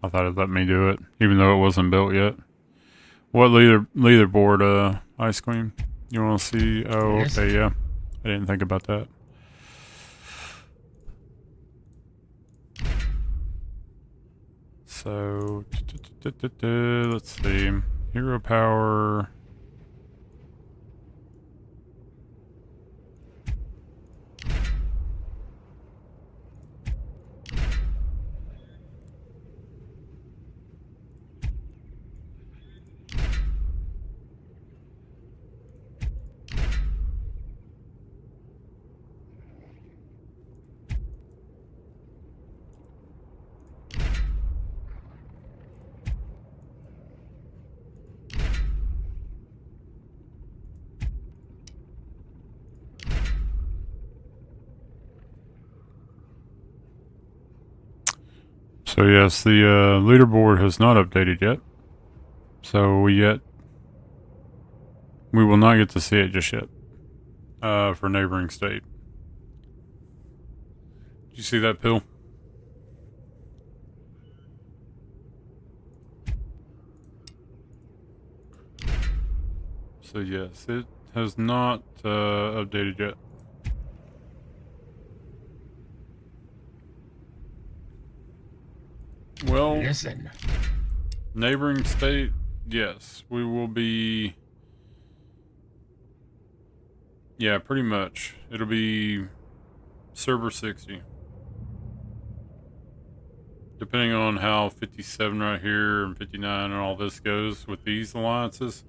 I thought it'd let me do it, even though it wasn't built yet. What leaderboard, Ice Queen? You want to see? Oh,
Yes.
okay, yeah. I didn't think about that. So, let's see. Hero power. So yes, the leaderboard has not updated yet. So we will not get to see it just yet. For neighboring state. Did you see that, Pill? So yes, it has not updated yet. Well,
Listen.
neighboring state, yes, we will be. Yeah, pretty much. It'll be server 60. Depending on how 57 right here and 59 and all this goes with these alliances.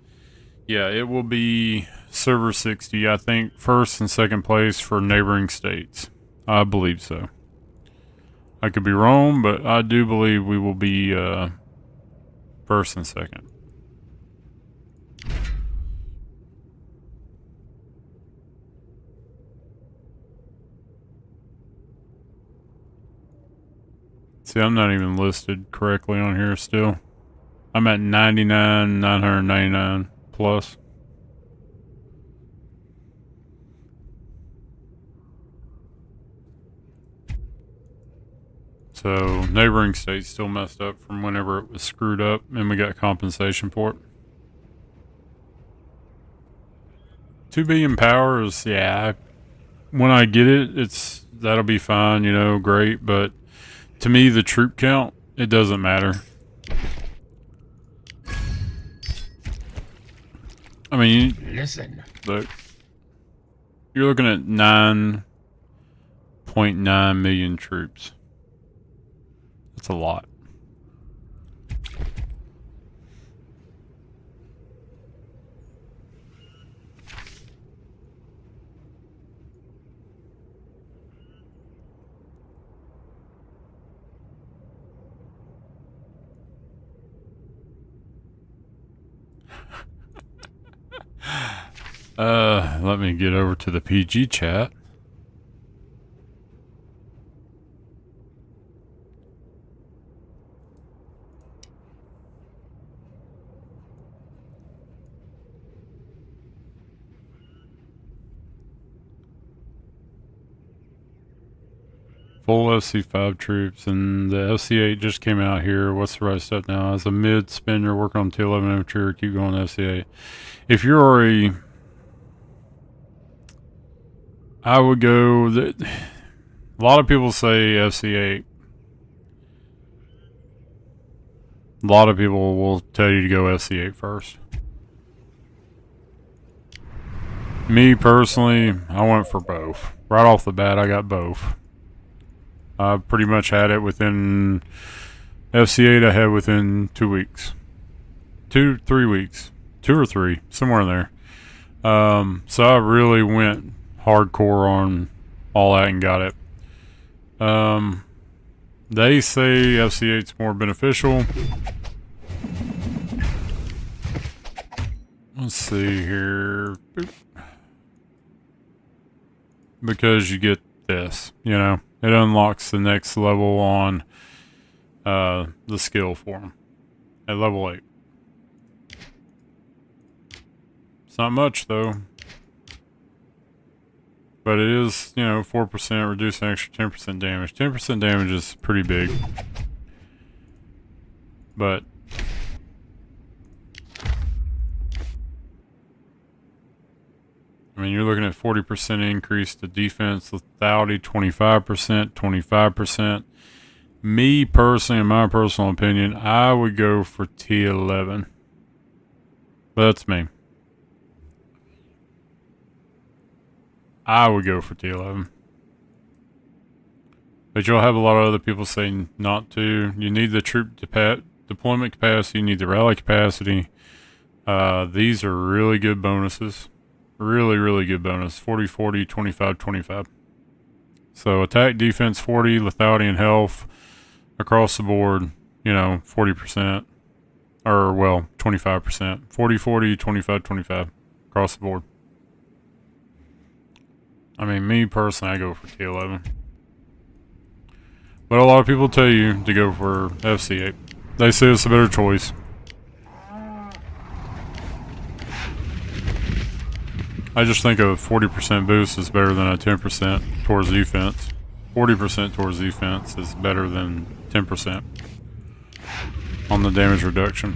Yeah, it will be server 60. I think first and second place for neighboring states. I believe so. I could be wrong, but I do believe we will be first and second. See, I'm not even listed correctly on here still. I'm at 99,999 plus. So, neighboring states still messed up from whenever it was screwed up, and we got compensation for it. 2 billion power is, yeah, when I get it, that'll be fine, you know, great, but to me, the troop count, it doesn't matter. I mean,
Listen.
look, you're looking at 9.9 million troops. That's a lot. Let me get over to the PG chat. Full FC5 troops, and the FC8 just came out here. What's the right step now? As a mid spinner, working on T11 infantry, or keep going to FC8. If you're already, I would go. A lot of people say FC8. A lot of people will tell you to go FC8 first. Me personally, I went for both. Right off the bat, I got both. I pretty much had it within FC8. I had within 2 weeks, 3 weeks, 2 or 3, somewhere in there. So I really went hardcore on all that and got it. They say FC8's more beneficial. Let's see here. Boop. Because you get this, you know. It unlocks the next level on the skill for them at level 8. It's not much though, but it is, you know, 4% reducing extra 10% damage. 10% damage is pretty big. But I mean, you're looking at 40% increase to defense, lethality 25%, 25%. Me personally, in my personal opinion, I would go for T11. But that's me. I would go for T11. But you'll have a lot of other people saying not to. You need the troop deployment capacity, you need the rally capacity. These are really good bonuses. Really, really good bonus. 40, 40, 25, 25. So attack, defense, 40, lethality, and health across the board, you know, 40%. Or, well, 25%. 40, 40, 25, 25 across the board. I mean, me personally, I go for T11. But a lot of people tell you to go for FC8. They say it's a better choice. I just think a 40% boost is better than a 10% towards defense. 40% towards defense is better than 10% on the damage reduction.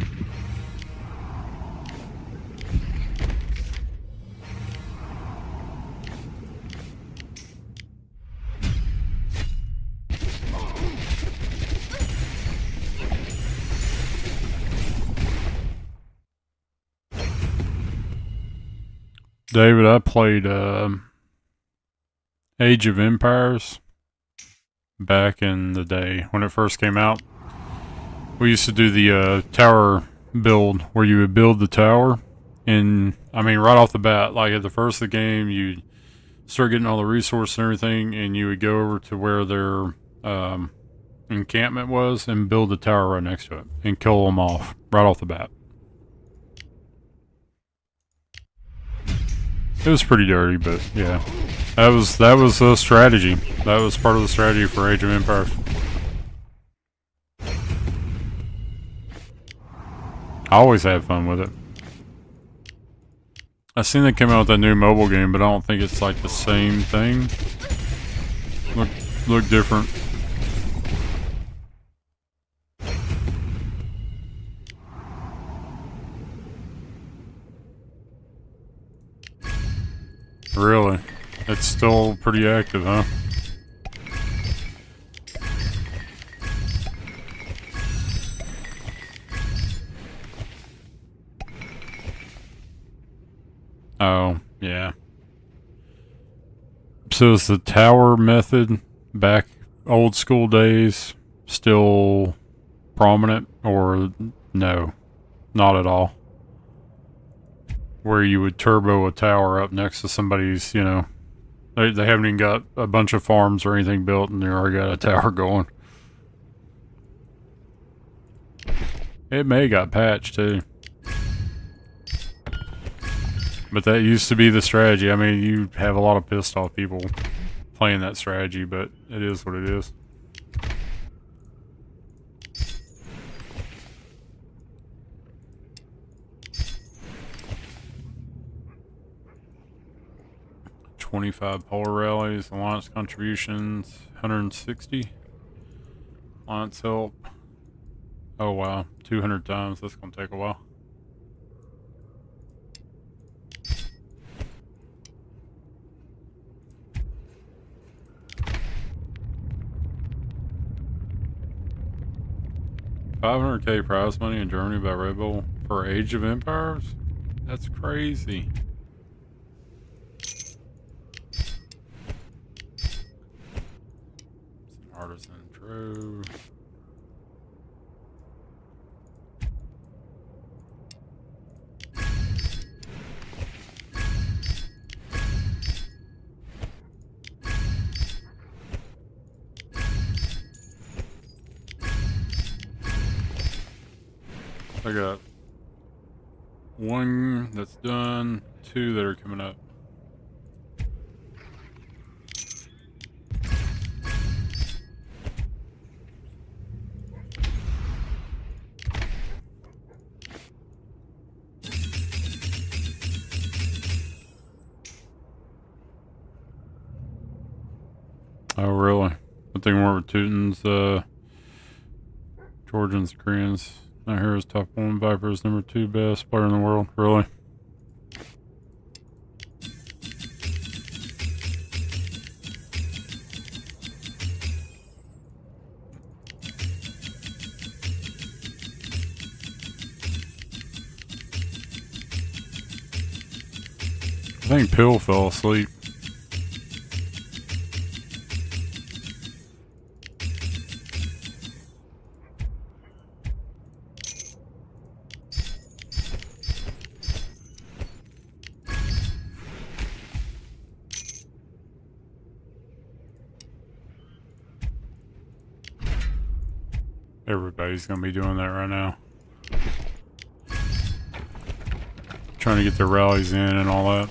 David, I played Age of Empires back in the day when it first came out. We used to do the tower build where you would build the tower, and I mean right off the bat, like at the first of the game, you start getting all the resources and everything, and you would go over to where their encampment was and build the tower right next to it and kill them off right off the bat. It was pretty dirty, but yeah, that was a strategy. That was part of the strategy for Age of Empires. I always had fun with it. I seen they came out with that new mobile game, but I don't think it's like the same thing. Look different. Really? It's still pretty active, huh? Oh, yeah. So is the tower method back old school days still prominent, or no? Not at all. Where you would turbo a tower up next to somebody's, you know, they haven't even got a bunch of farms or anything built and they already got a tower going. It may got patched too. But that used to be the strategy. I mean, you have a lot of pissed off people playing that strategy, but it is what it is. $25 polar rallies, alliance contributions, 160. Alliance help. Oh wow, 200 times. That's gonna take a while. $500K prize money in Germany by Red Bull for Age of Empires? That's crazy. Artisan Trove. I got one that's done, two that are coming up. Oh, really? I think more with Teutons, Georgians, Koreans. My hero's top 1, Viper's number 2 best player in the world. Really? I think Pill fell asleep. Everybody's gonna be doing that right now. Trying to get their rallies in and all that.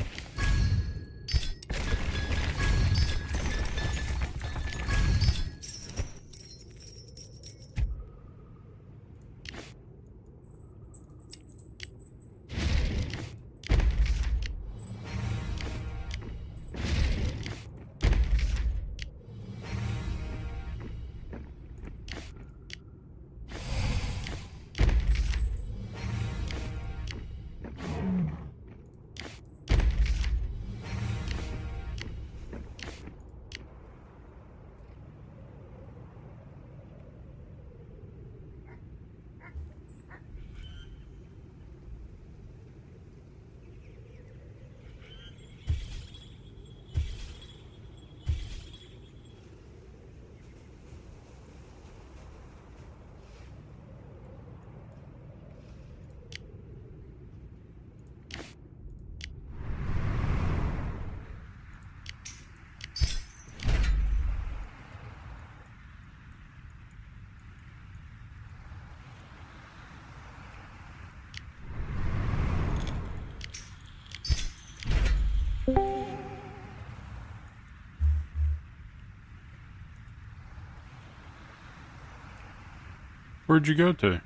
Where'd you go to?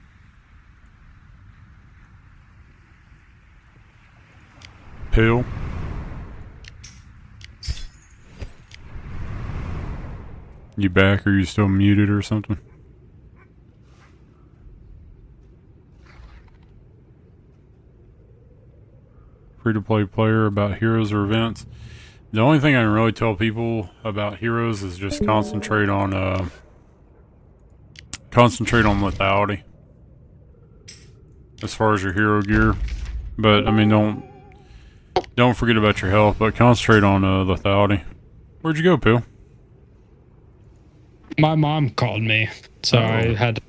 Pill? You back or you still muted or something? Free-to-play player about heroes or events. The only thing I can really tell people about heroes is just concentrate on lethality as far as your hero gear. But I mean, don't forget about your health, but concentrate on lethality. Where'd you go, Pill?
My mom called me, so I had to.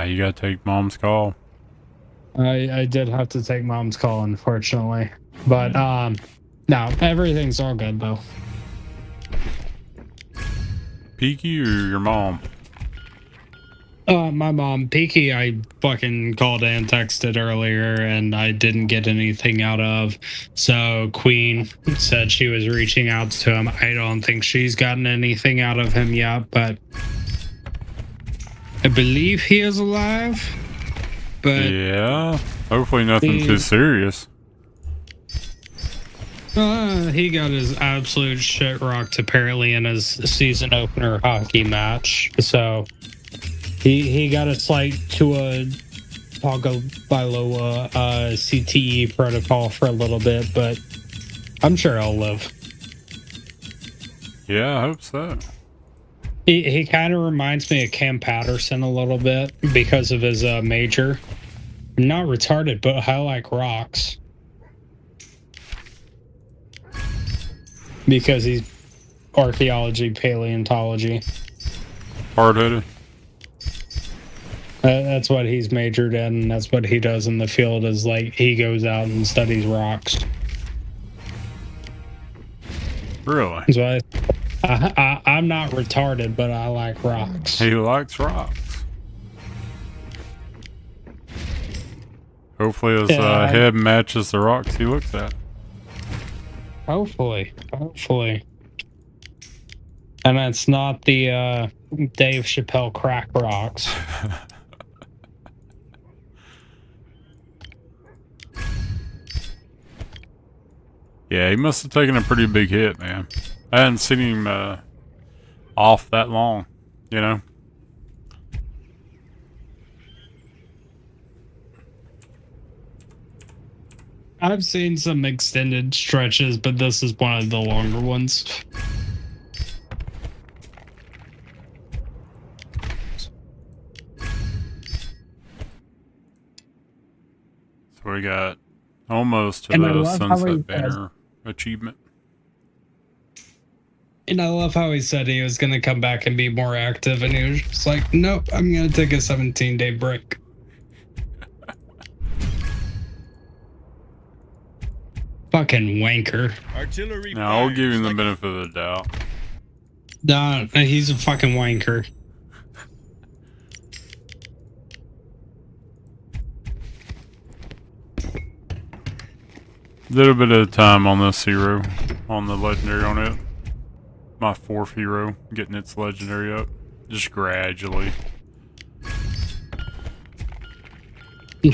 You gotta take mom's call.
I did have to take mom's call, unfortunately. But no, everything's all good though.
Peaky or your mom?
My mom, Peaky, I fucking called and texted earlier and I didn't get anything out of. So Queen said she was reaching out to him. I don't think she's gotten anything out of him yet, but I believe he is alive. But
yeah, hopefully nothing too serious.
He got his absolute shit rocked apparently in his season opener hockey match. So he got a slight to a Tagovailoa CTE protocol for a little bit, but I'm sure he'll live.
Yeah, I hope so.
He kind of reminds me of Cam Patterson a little bit because of his major. Not retarded, but I like rocks. Because he's archaeology, paleontology.
Hard-headed.
That's what he's majored in, and that's what he does in the field is like he goes out and studies rocks.
Really?
So I'm not retarded, but I like rocks.
He likes rocks. Hopefully his head matches the rocks he looks at.
Hopefully. And it's not the Dave Chappelle crack rocks.
Yeah, he must have taken a pretty big hit, man. I hadn't seen him off that long, you know?
I've seen some extended stretches, but this is one of the longer ones.
So we got almost to
And I
the
love how he
Sunset
says-
Banner achievement.
And I love how he said he was going to come back and be more active, and he was just like, nope, I'm going to take a 17-day break. Fucking wanker.
Artillery.
Now I'll
fires
give him the
like
benefit of the doubt.
Nah, he's a fucking wanker.
Little bit of time on this hero, on the legendary on it. My 4th hero, getting its legendary up, just gradually.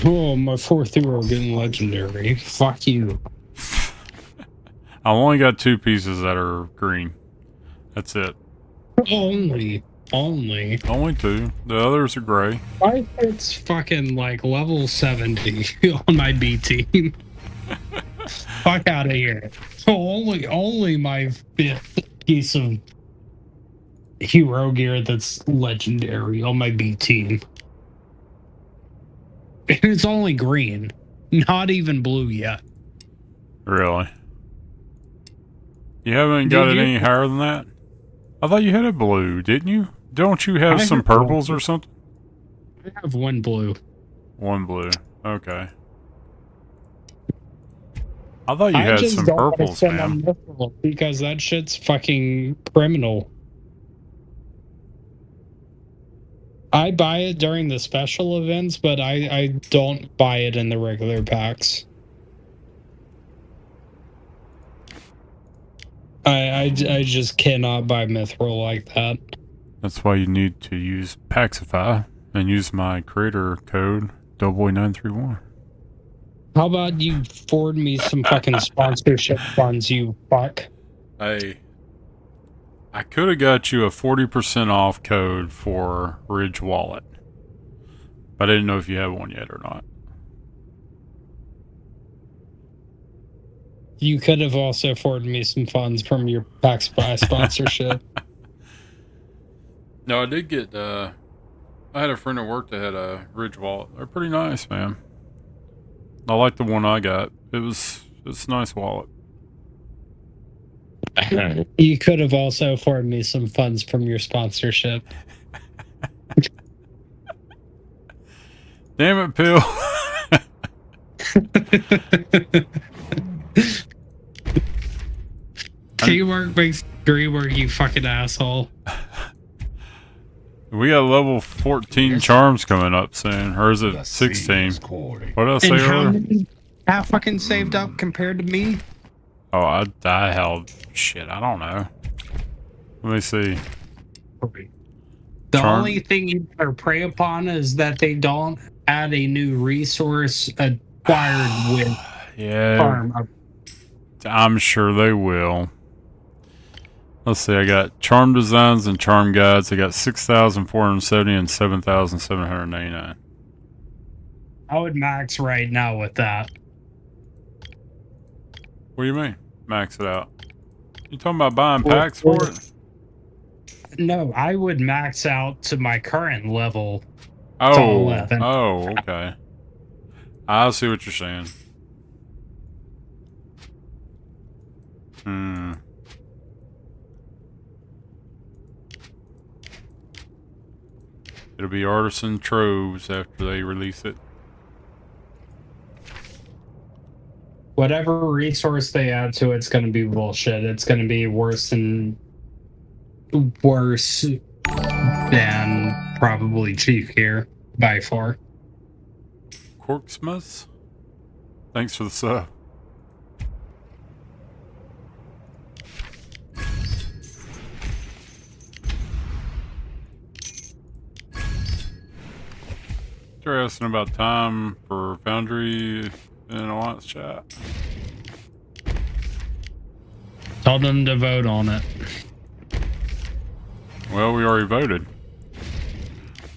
Oh, my 4th hero getting legendary. Fuck you.
I only got 2 pieces that are green. That's it.
Only.
Only 2. The others are gray.
Why it's fucking like level 70 on my B team? Fuck out of here. Only my 5th piece of hero gear that's legendary on my B team. And it's only green. Not even blue yet.
Really? You haven't got it any higher than that? I thought you had a blue, didn't you? Don't you have
I
some
have
purples
one.
or something?
I have one blue.
1 blue. Okay. I thought you
I
had
just
some
don't wanna
purples,
spend
man.
on mithril because that shit's fucking criminal. I buy it during the special events, but I don't buy it in the regular packs. I just cannot buy mithril like that.
That's why you need to use Paxify and use my creator code double931.
How about you forward me some fucking sponsorship funds, you fuck?
Hey, I could have got you a 40% off code for Ridge Wallet, but I didn't know if you have one yet or not.
You could have also forwarded me some funds from your Pax Spy sponsorship.
No, I did get, I had a friend at work that had a Ridge Wallet. They're pretty nice, man. I like the one I got. It's a nice wallet.
You could have also forwarded me some funds from your sponsorship.
Damn it, Pill.
Teamwork makes dream work, you fucking asshole.
We got level 14 charms coming up soon. Or is
The
it
sea
16?
is calling.
What did I say
And how
earlier?
many have fucking saved up compared to me?
Oh, I held shit. I don't know. Let me see.
The
Charm-
only thing you better pray upon is that they don't add a new resource acquired with
Yeah,
farm.
I'm sure they will. Let's see. I got charm designs and charm guides. I got 6,470 and 7,799.
I would max right now with that.
What do you mean? Max it out. You talking about buying packs for it?
No, I would max out to my current level.
Oh,
11.
oh, okay. I see what you're saying. Hmm. It'll be artisan troves after they release it.
Whatever resource they add to it's going to be bullshit. It's going to be worse than probably Chief here by far.
Corksmith? Thanks for the sub. They're asking about time for Foundry in Alliance chat.
Told them to vote on it.
Well, we already voted.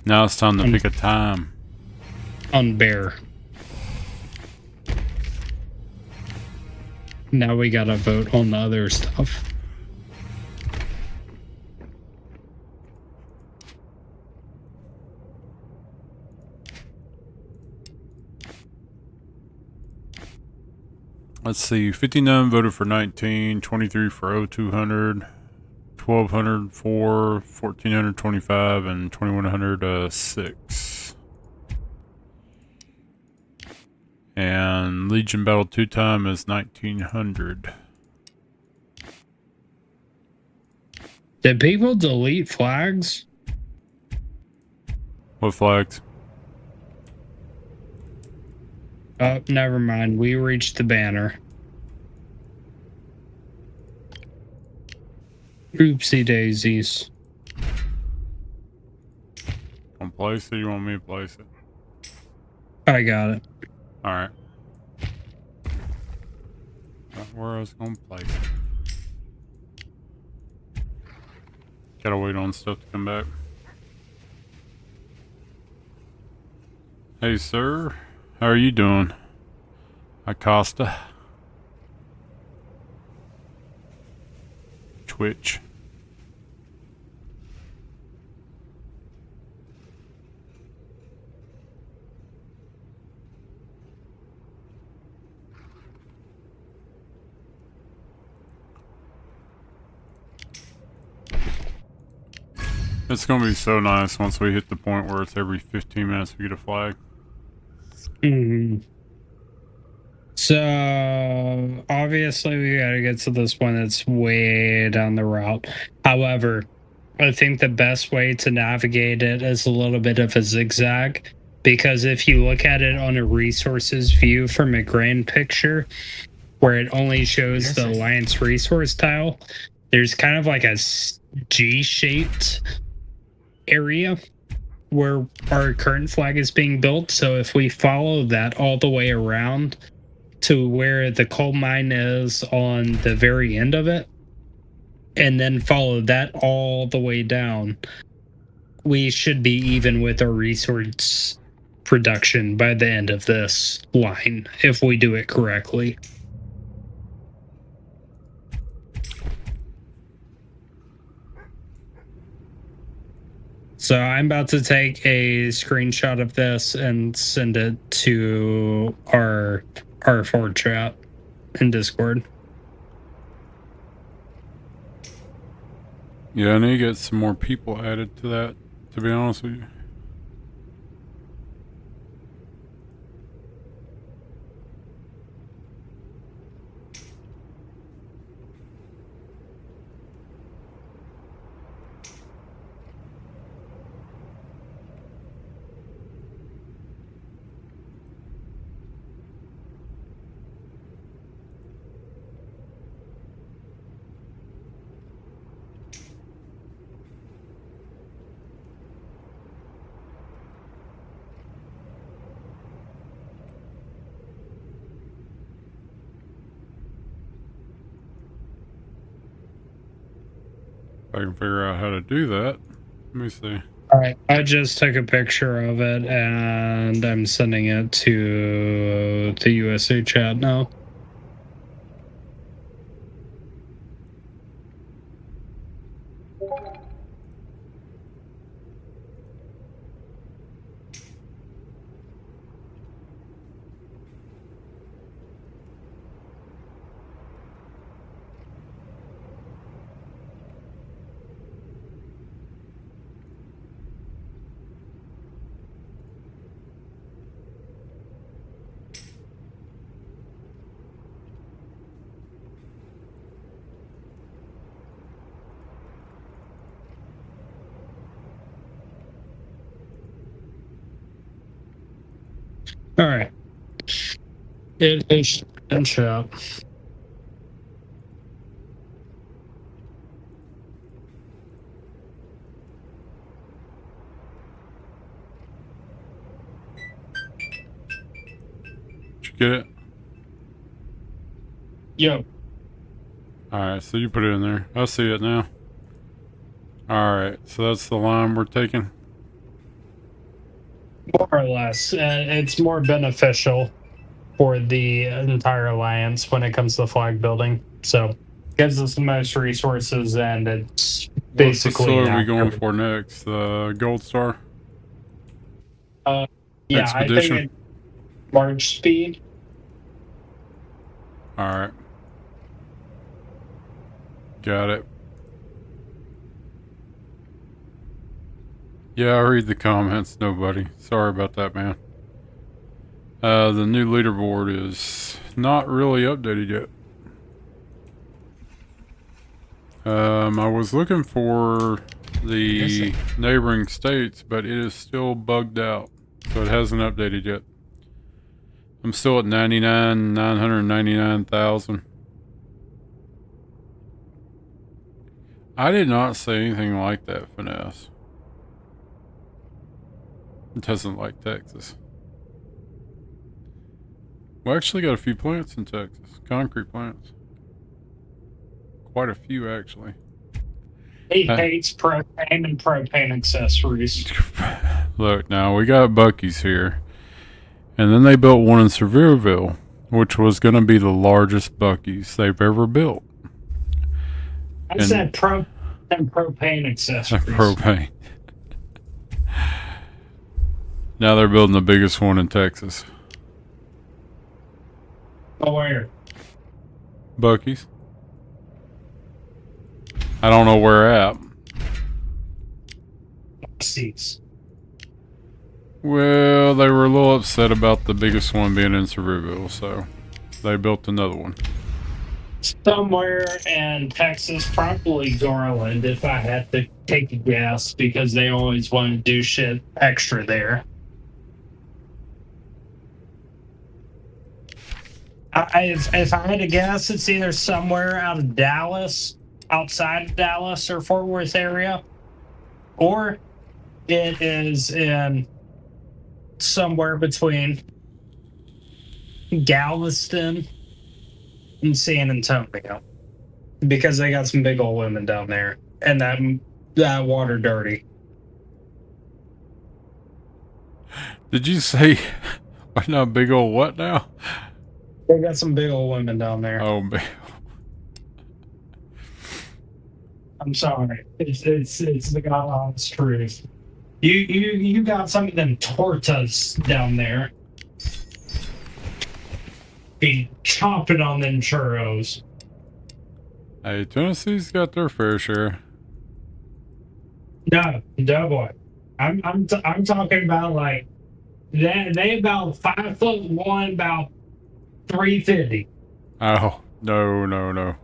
Now it's time to pick a time.
On Bear. now we gotta vote on the other stuff.
Let's see, 59 voted for 19, 23 for 0200, 1200 for 1425, and 2100 6. And Legion Battle 2 time is 1900.
Did people delete flags?
What flags?
Oh, never mind. We reached the banner. Oopsie daisies.
Want to place it? You want me to place it?
I got it.
Alright. Not where I was going to place it. Gotta wait on stuff to come back. Hey, sir. How are you doing? Acosta. Twitch. It's gonna be so nice once we hit the point where it's every 15 minutes we get a flag.
So obviously we gotta get to this one that's way down the route. However, I think the best way to navigate it is a little bit of a zigzag, because if you look at it on a resources view from a grand picture where it only shows the Alliance resource tile, there's kind of like a G-shaped area where our current flag is being built. So if we follow that all the way around to where the coal mine is on the very end of it, and then follow that all the way down, we should be even with our resource production by the end of this line if we do it correctly. So I'm about to take a screenshot of this and send it to our R4 chat in Discord.
Yeah, I need to get some more people added to that, to be honest with you. If I can figure out how to do that. Let me see.
All right, I just took a picture of it and I'm sending it to the USA chat now. All right. It is in chat.
Did you get it?
Yo.
Alright, so you put it in there. I see it now. Alright, so that's the line we're taking.
More or less. It's more beneficial for the entire alliance when it comes to flag building. So gives us the most resources, and it's
What
basically
facility are we
not
going
covered.
for next? The Gold Star
Yeah, I think
expedition.
it march speed.
All right, got it. Yeah, I read the comments. Nobody. Sorry about that, man. The new leaderboard is not really updated yet. I was looking for the neighboring states, but it is still bugged out, so it hasn't updated yet. I'm still at 999,000. I did not say anything like that, Finesse. It doesn't like Texas. We actually got a few plants in Texas. Concrete plants. Quite a few, actually.
He hates propane and propane accessories.
Look, now we got Buc-ee's here. And then they built one in Sevierville, which was going to be the largest Buc-ee's they've ever built.
I
And-
said propane and propane accessories.
Propane. Now they're building the biggest one in Texas.
Oh, where?
Buc-ee's. I don't know where at.
Seats.
Well, they were a little upset about the biggest one being in Sevierville, so they built another one.
Somewhere in Texas, probably Garland, if I had to take a guess, because they always want to do shit extra there. If I had to guess, it's either somewhere out of Dallas, outside of Dallas or Fort Worth area, or it is in somewhere between Galveston and San Antonio, because they got some big old women down there, and that water dirty.
Did you say, not big old what now?
They got some big old women down there.
Oh, man.
I'm sorry. It's the God honest truth. You got some of them tortas down there. Be chomping on them churros.
Hey, Tennessee's got their fair share.
No, boy. I'm talking about like they about 5'1", about 350.
Oh, no.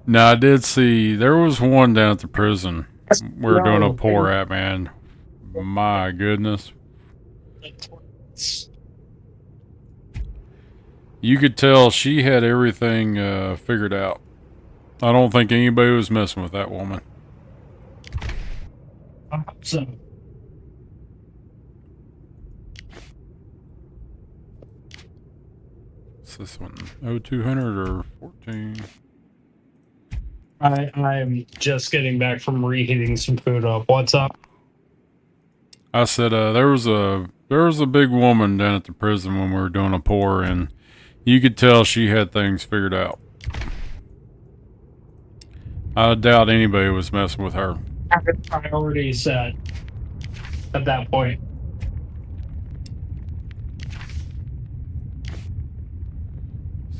Now, I did see, there was one down at the prison we were doing a pour at, man. My goodness. You could tell she had everything figured out. I don't think anybody was messing with that woman.
So
What's this one? 0200 or 14?
I'm just getting back from reheating some food up. What's up?
I said there was a big woman down at the prison when we were doing a pour, and you could tell she had things figured out. I doubt anybody was messing with her.
Priority set at that point.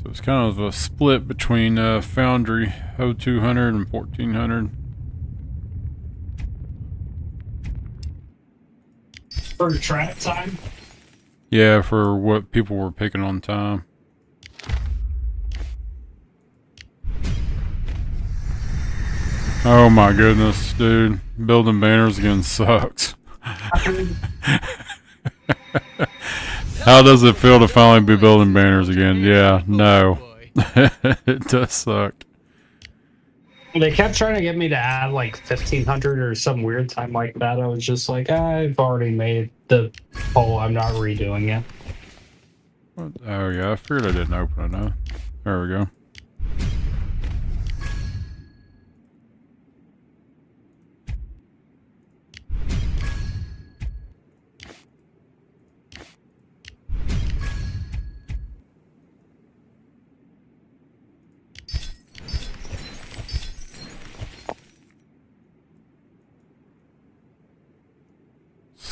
So it's kind of a split between Foundry 0200 and 1400.
For track time?
Yeah, for what people were picking on time. Oh my goodness, dude. Building banners again sucks. How does it feel to finally be building banners again? Yeah, no. It does suck.
They kept trying to get me to add like 1500 or some weird time like that. I was just like, I've already made the poll. I'm not redoing it.
What? Oh yeah, I figured I didn't open it up. There we go.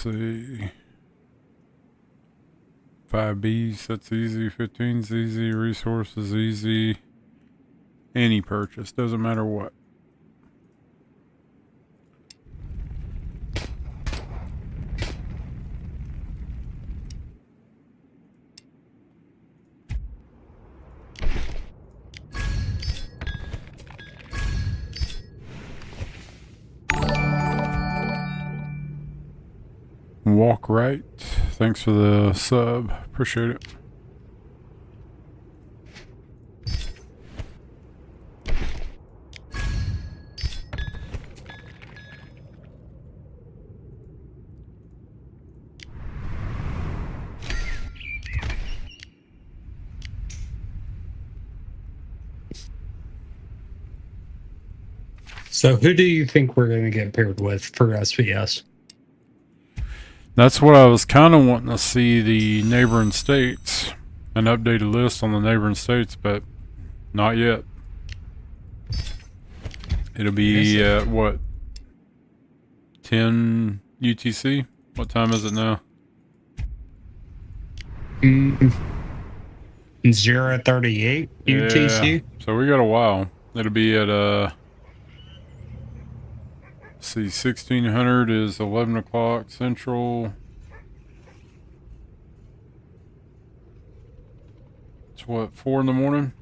see. 5Bs, that's easy. 15's easy. Resources easy. Any purchase, doesn't matter what. Walk right. Thanks for the sub. Appreciate it.
So who do you think we're going to get paired with for SPS?
That's what I was kind of wanting to see, the neighboring states. An updated list on the neighboring states, but not yet. It'll be at what? 10 UTC? What time is it now?
038 UTC.
Yeah, so we got a while. It'll be at let's see, 1600 is 11 o'clock Central. It's what, 4 in the morning?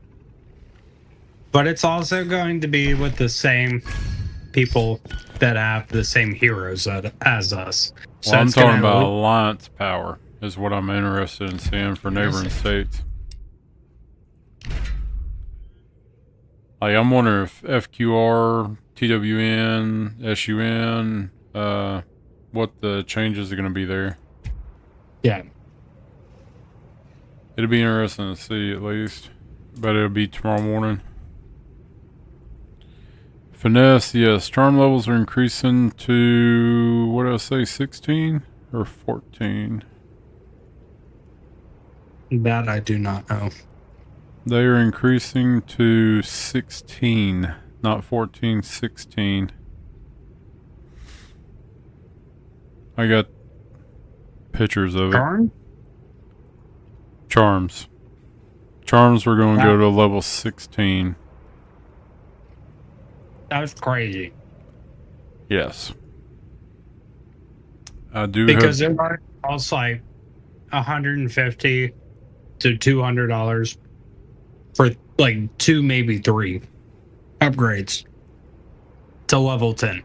But it's also going to be with the same people that have the same heroes as us. So
Well, I'm
it's gonna
talking about
have-
alliance power is what I'm interested in seeing for neighboring states. Like, I'm wondering if FQR, TWN, SUN, what the changes are going to be there.
Yeah.
It'll be interesting to see at least, but it'll be tomorrow morning. Finesse, yes. Charm levels are increasing to, what did I say, 16 or 14?
That I do not know.
They are increasing to 16, not 14, 16. I got pictures of it.
Darn.
Charms. Charms were going to go to level 16.
That was crazy.
Yes. I do
Because
have...
it costs like $150 to $200 for like 2, maybe 3 upgrades to level 10.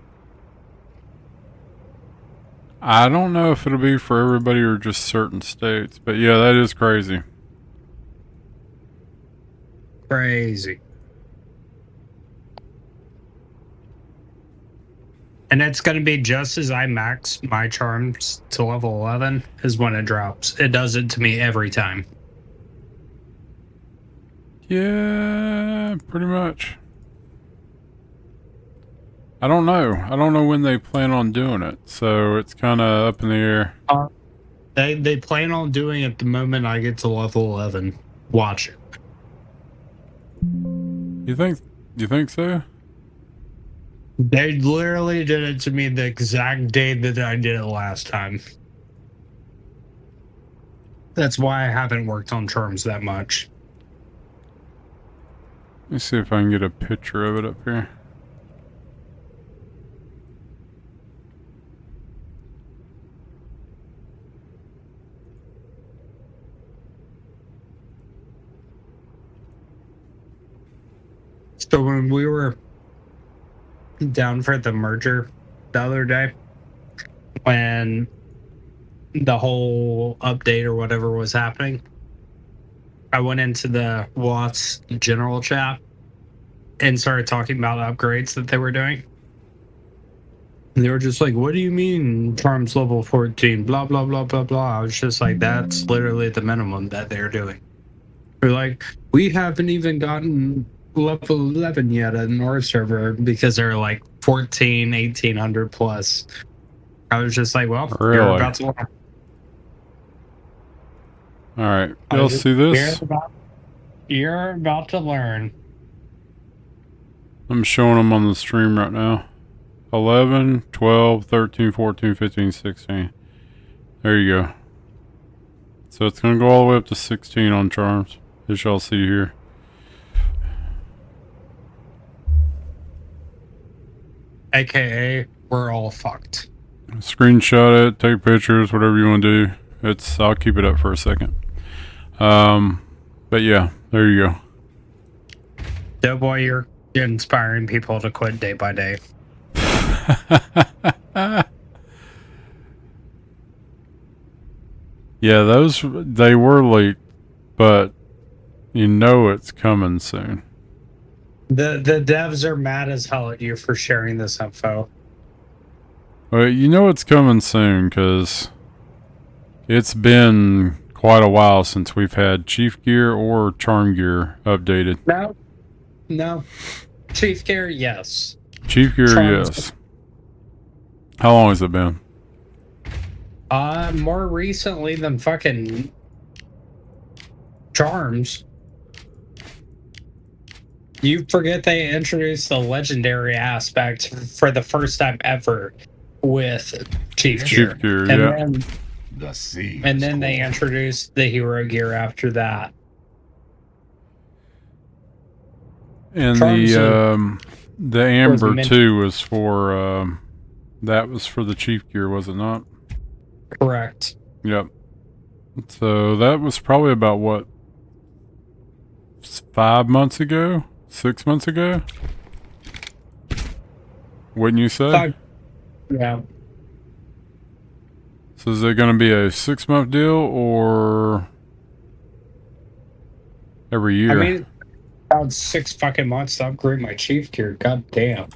I don't know if it'll be for everybody or just certain states, but yeah, that is crazy.
Crazy. And it's going to be just as I max my charms to level 11 is when it drops. It does it to me every time.
Yeah, pretty much. I don't know. I don't know when they plan on doing it, so it's kind of up in the air.
They plan on doing it the moment I get to level 11. Watch it.
You think so?
They literally did it to me the exact day that I did it last time. That's why I haven't worked on charms that much.
Let me see if I can get a picture of it up here.
So when we were down for the merger the other day, when the whole update or whatever was happening, I went into the Watts general chat and started talking about upgrades that they were doing. And they were just like, what do you mean charms level 14? Blah, blah, blah, blah, blah. I was just like, that's literally the minimum that they're doing. They're like, we haven't even gotten level 11 yet in our server because they're like 14, 1800 plus. I was just like, well,
Really?
you're about to learn.
Alright, y'all see this?
You're about to learn.
I'm showing them on the stream right now. 11, 12, 13, 14, 15, 16. There you go. So it's gonna go all the way up to 16 on charms, as y'all see here.
AKA, we're all fucked.
Screenshot it, take pictures, whatever you want to do. I'll keep it up for a second. But yeah, there you go.
Doughboy, you're inspiring people to quit day by day.
Yeah, they were late, but you know it's coming soon.
The devs are mad as hell at you for sharing this info.
Well, you know it's coming soon because it's been quite a while since we've had Chief Gear or Charm Gear updated.
No. Chief Gear, yes.
Chief Gear,
Charms.
yes. How long has it been?
More recently than fucking Charms. You forget they introduced the legendary aspect for the first time ever with Chief Gear.
Chief Gear,
And
yeah.
then,
The sea.
and then they introduced the hero gear after that.
And
Charms
the Amber
meant-
2 was for that was for the Chief Gear, was it not?
Correct.
Yep. So that was probably about what, 5 months ago? 6 months ago? Wouldn't you say?
Yeah.
So is it going to be a 6-month deal or every year?
I mean, about 6 fucking months to upgrade my Chief Gear. God damn.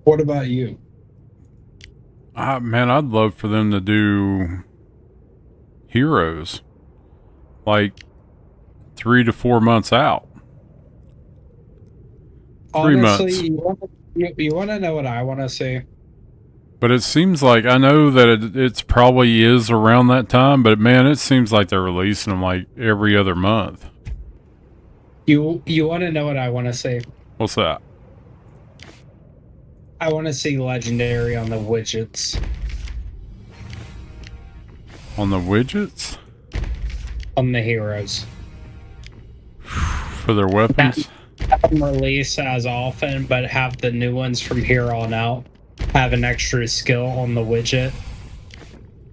What about you?
Man, I'd love for them to do heroes like 3 to 4 months out. 3 months.
Honestly, you want to know what I want to see?
But it seems like, I know that it's probably is around that time, but man, it seems like they're releasing them like every other month.
You want to know what I want to see?
What's that?
I want to see legendary on the widgets.
On the widgets?
On the heroes.
For their weapons?
Have them release as often, but have the new ones from here on out have an extra skill on the widget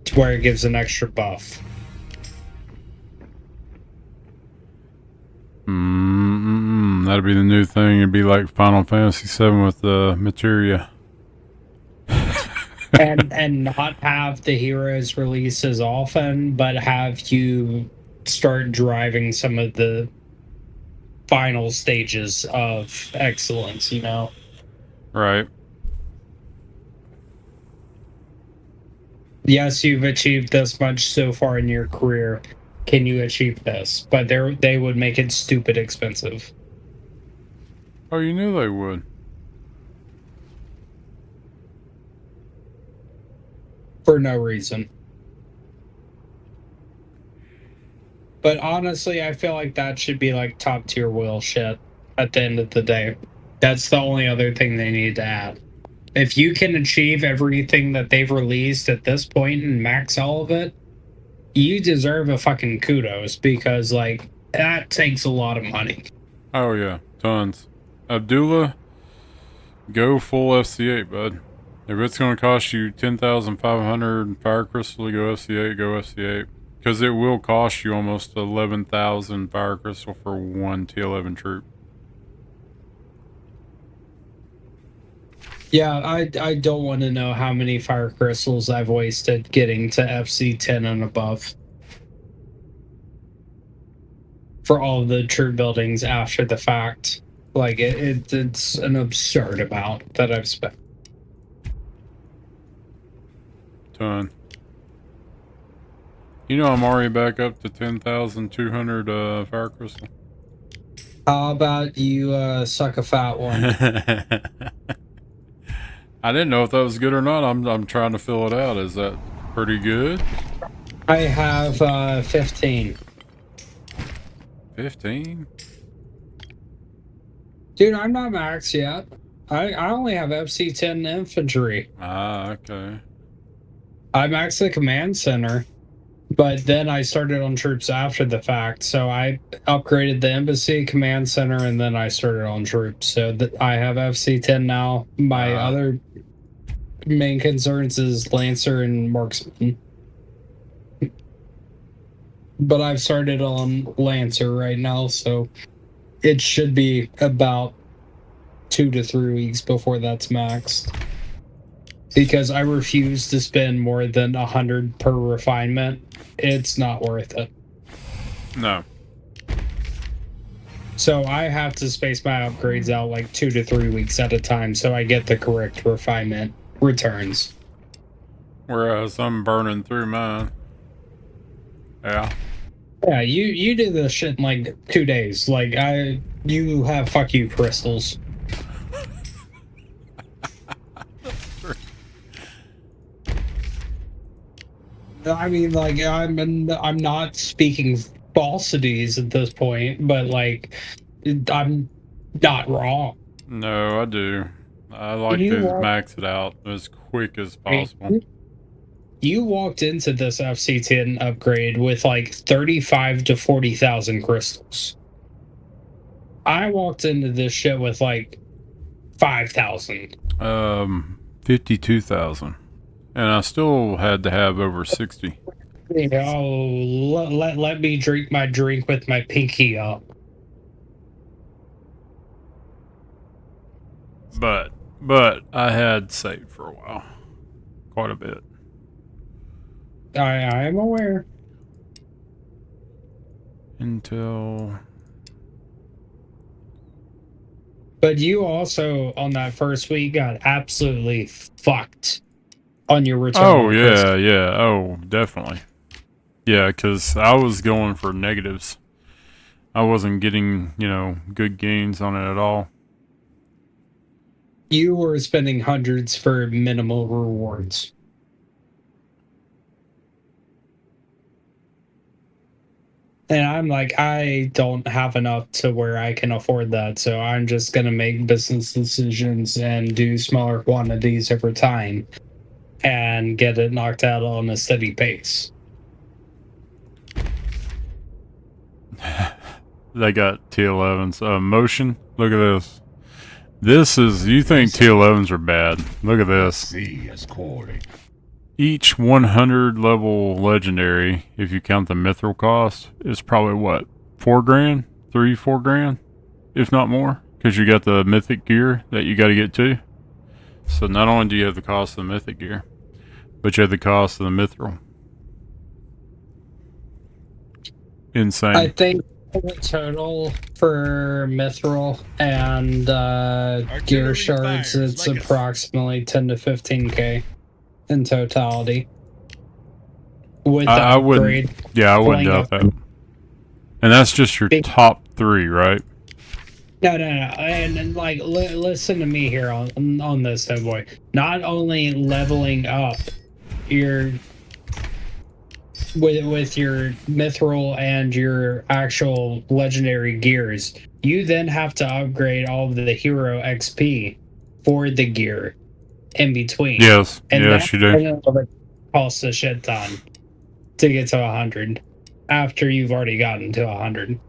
to where it gives an extra buff.
That'd be the new thing. It'd be like Final Fantasy VII with the materia.
and not have the heroes release as often, but have you start driving some of the final stages of excellence, you know?
Right.
Yes, you've achieved this much so far in your career. Can you achieve this? But they would make it stupid expensive.
Oh, you knew they would.
For no reason. But honestly, I feel like that should be like top tier whale shit at the end of the day. That's the only other thing they need to add. If you can achieve everything that they've released at this point and max all of it, you deserve a fucking kudos, because like that takes a lot of money.
Oh yeah, tons. Abdullah, go full FC8, bud. If it's going to cost you 10,500 fire crystal to go FC8, go FC8. Because it will cost you almost 11,000 fire crystal for one T11 troop.
Yeah, I don't want to know how many fire crystals I've wasted getting to FC10 and above. For all of the troop buildings after the fact. Like, it's an absurd amount that I've spent.
Ton. You know I'm already back up to 10,200 fire crystal.
How about you suck a fat one?
I didn't know if that was good or not. I'm trying to fill it out. Is that pretty good?
I have 15.
15?
Dude, I'm not max yet. I only have FC10 infantry.
Ah, okay.
I maxed the command center, but then I started on troops after the fact. So I upgraded the embassy, command center, and then I started on troops. So I have FC10 now. My other main concerns is Lancer and Marksman. But I've started on Lancer right now, so it should be about 2 to 3 weeks before that's maxed. Because I refuse to spend more than 100 per refinement. It's not worth it.
No.
So I have to space my upgrades out like 2 to 3 weeks at a time so I get the correct refinement returns.
Whereas I'm burning through mine. Yeah.
Yeah, you do this shit in like 2 days. Like you have fuck you crystals. I mean, like I'm not speaking falsities at this point, but like I'm not wrong.
No, I do. I like to max it out as quick as possible.
You walked into this FC10 upgrade with like 35 to 40,000 crystals. I walked into this shit with like 5,000.
52,000. And I still had to have over 60.
Oh, let me drink my drink with my pinky up.
But I had saved for a while. Quite a bit.
I am aware.
Until...
But you also, on that first week, got absolutely fucked on your return.
Oh, yeah, yeah. Oh, definitely. Yeah, because I was going for negatives. I wasn't getting, good gains on it at all.
You were spending hundreds for minimal rewards. And I'm like, I don't have enough to where I can afford that, so I'm just going to make business decisions and do smaller quantities over time and get it knocked out on a steady pace.
They got T11s. Motion, look at this. This is, you think T11s are bad. Look at this.
See us calling.
Each 100 level legendary, if you count the mithril cost, is probably what? 4 grand? 4 grand? If not more. Because you got the mythic gear that you got to get to. So not only do you have the cost of the mythic gear, but you have the cost of the mithril. Insane.
I think the total for mithril and gear shards, it's approximately 10 to 15k in totality. With
I wouldn't. Yeah, I wouldn't doubt that. And that's just your top 3, right?
No. And like, listen to me here on this, though, boy. Not only leveling up your with your mithril and your actual legendary gears, you then have to upgrade all of the hero XP for the gear in between.
Yes,
and
yes, you do.
Costs a shit ton to get to 100 after you've already gotten to 100.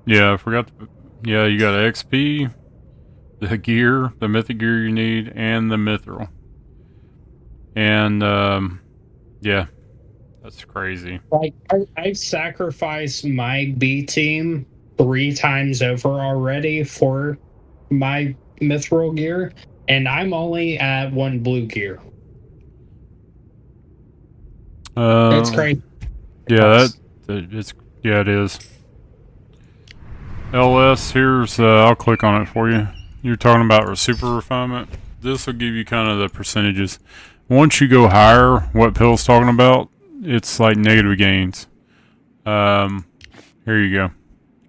Yeah, I forgot. Yeah, you got XP, the gear, the mythic gear you need, and the mithril. And yeah, that's crazy.
Like I've sacrificed my B team 3 times over already for my mithril gear, and I'm only at 1 blue gear. It's crazy.
Yeah, it is. LS, here's I'll click on it for you. You're talking about super refinement. This will give you kind of the percentages. Once you go higher, what Pill's talking about, it's like negative gains. Here you go.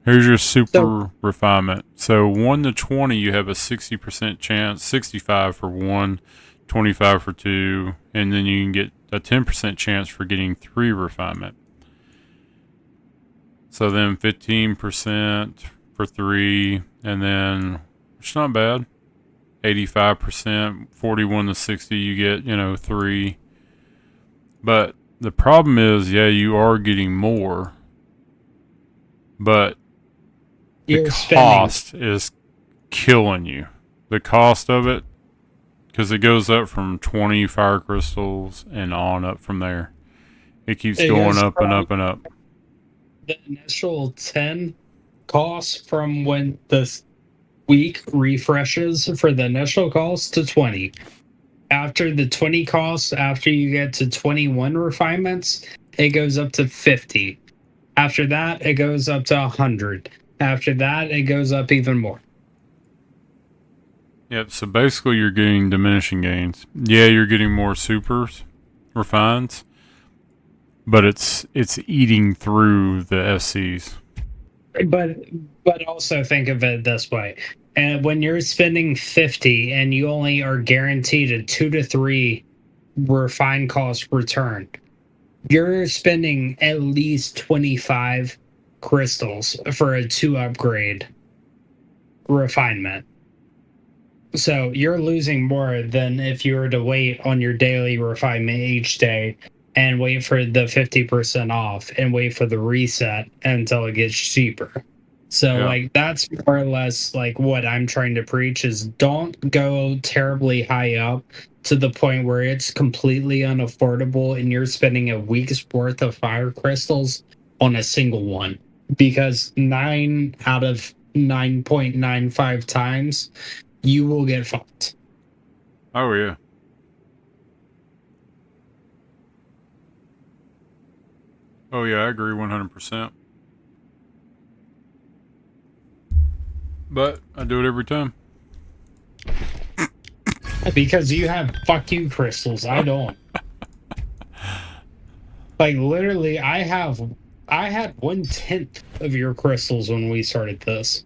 Here's your super refinement. So 1 to 20, you have a 60% chance, 65 for 1, 25 for 2, and then you can get a 10% chance for getting 3 refinement. So then 15% for 3, and then it's not bad. 85%, 41 to 60, you get 3. But the problem is, yeah, you are getting more, but the
You're spending.
cost is killing you. The cost of it, because it goes up from 20 fire crystals and on up from there. It keeps
It
going
goes
up and
from-
up and up.
The initial 10 costs from when this week refreshes for the initial cost to 20. After the 20 costs, after you get to 21 refinements, it goes up to 50. After that, it goes up to 100. After that, it goes up even more.
Yep, so basically you're getting diminishing gains. Yeah, you're getting more supers, refines, but it's eating through the SCs.
But also think of it this way. And when you're spending 50 and you only are guaranteed a 2 to 3 refine cost return, you're spending at least 25 crystals for a 2 upgrade refinement. So you're losing more than if you were to wait on your daily refinement each day and wait for the 50% off and wait for the reset until it gets cheaper. So
Yeah.
like that's more or less like what I'm trying to preach is don't go terribly high up to the point where it's completely unaffordable and you're spending a week's worth of fire crystals on a single one. Because 9 out of 9.95 times you will get fucked.
Oh, yeah. Oh, yeah, I agree 100%. But I do it every time.
Because you have fuck you crystals. I don't. Like literally, I had 1/10 of your crystals when we started this.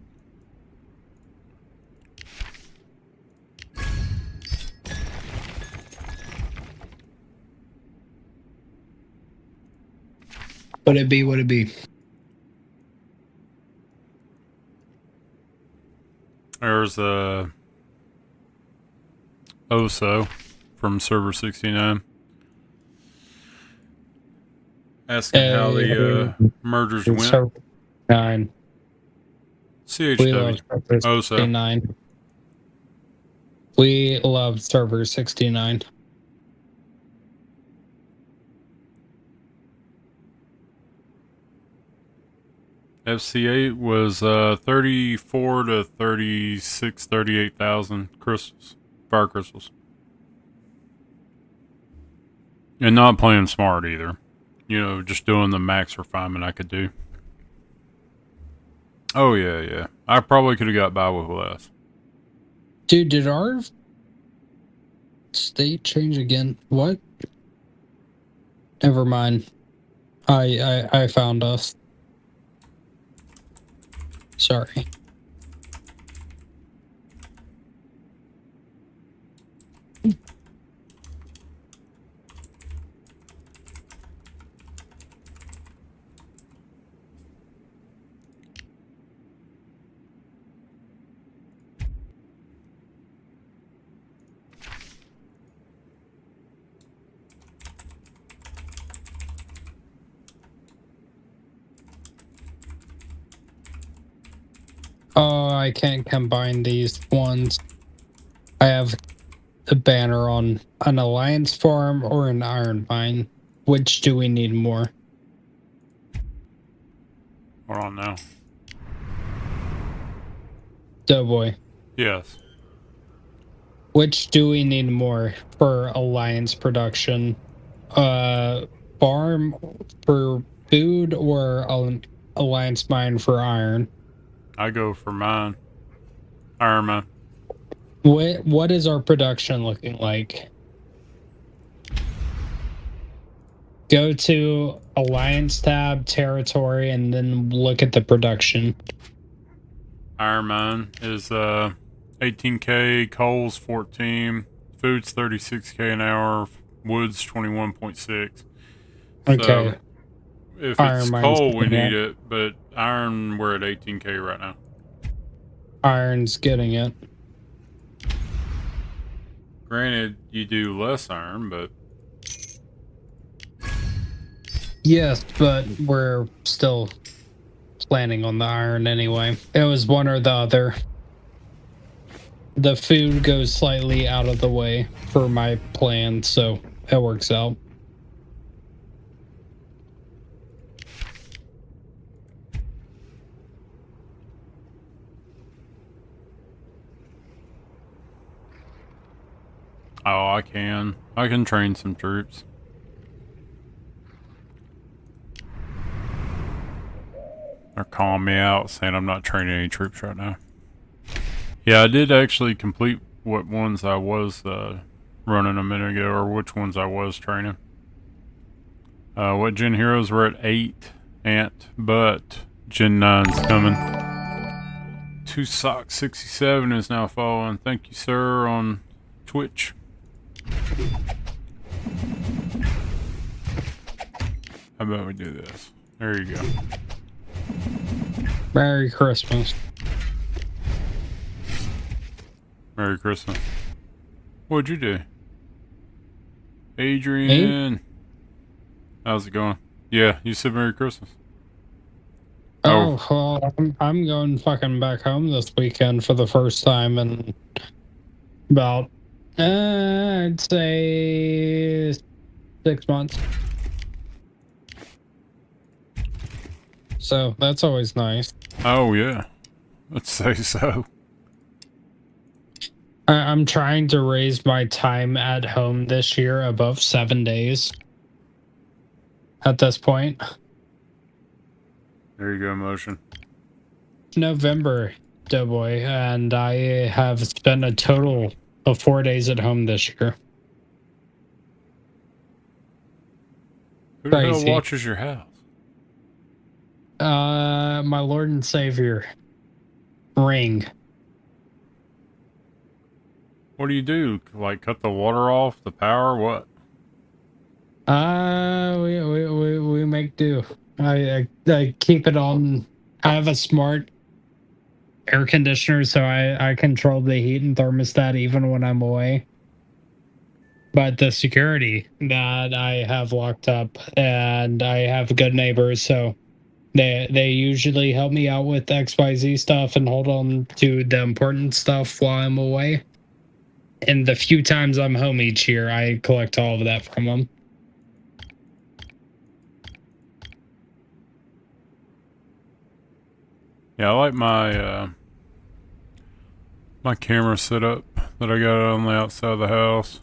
Would it be? Would it be?
There's Oso from Server 69. Asking how the mergers went.
Server 9. We love
CHW.
Server
Oso.
69. We love Server 69.
FC8 was 34 to 36, 38,000 crystals, fire crystals. And not playing smart either. Just doing the max refinement I could do. Oh, yeah. I probably could have got by with less.
Dude, did our state change again? What? Never mind. I found us. Sorry. Oh, I can't combine these ones. I have a banner on an Alliance farm or an Iron Mine. Which do we need more?
Hold on now.
Doughboy.
Yes.
Which do we need more for Alliance production? Farm for food or Alliance Mine for iron?
I go for mine. Iron Man.
What is our production looking like? Go to Alliance tab, territory, and then look at the production.
Iron Man is 18k, coal's 14, food's 36k an hour, wood's 21.6.
Okay.
So If
Iron
it's
mine's
coal, we
getting
need it, but iron, we're at 18k right now.
Iron's getting it.
Granted, you do less iron, but
Yes, but we're still planning on the iron anyway. It was one or the other. The food goes slightly out of the way for my plan, so it works out.
oh, I can train some troops. They're calling me out, saying I'm not training any troops right now. Yeah, I did actually complete what ones I was running a minute ago, or which ones I was training. What Gen Heroes were at 8 Ant, but Gen 9's coming. 2 Sock 67 is now following. Thank you, sir, on Twitch. How about we do this? There you go.
Merry Christmas.
Merry Christmas. What'd you do? Adrian. How's it going? Yeah, you said Merry Christmas.
Oh, well, I'm going fucking back home this weekend for the first time in about, I'd say 6 months. So that's always nice.
Oh, yeah. Let's say so.
I'm trying to raise my time at home this year above 7 days. At this point.
There you go, Motion.
November, Doughboy, and I have spent a total of 4 days at home this year.
Who the hell
Crazy.
watches your house?
My Lord and Savior, Ring.
What do? Like cut the water off, the power, what?
We make do. I keep it on. I have a smart air conditioner, so I control the heat and thermostat even when I'm away. But the security that I have locked up, and I have good neighbors, so they usually help me out with XYZ stuff and hold on to the important stuff while I'm away. And the few times I'm home each year, I collect all of that from them.
Yeah, I like my my camera setup that I got on the outside of the house.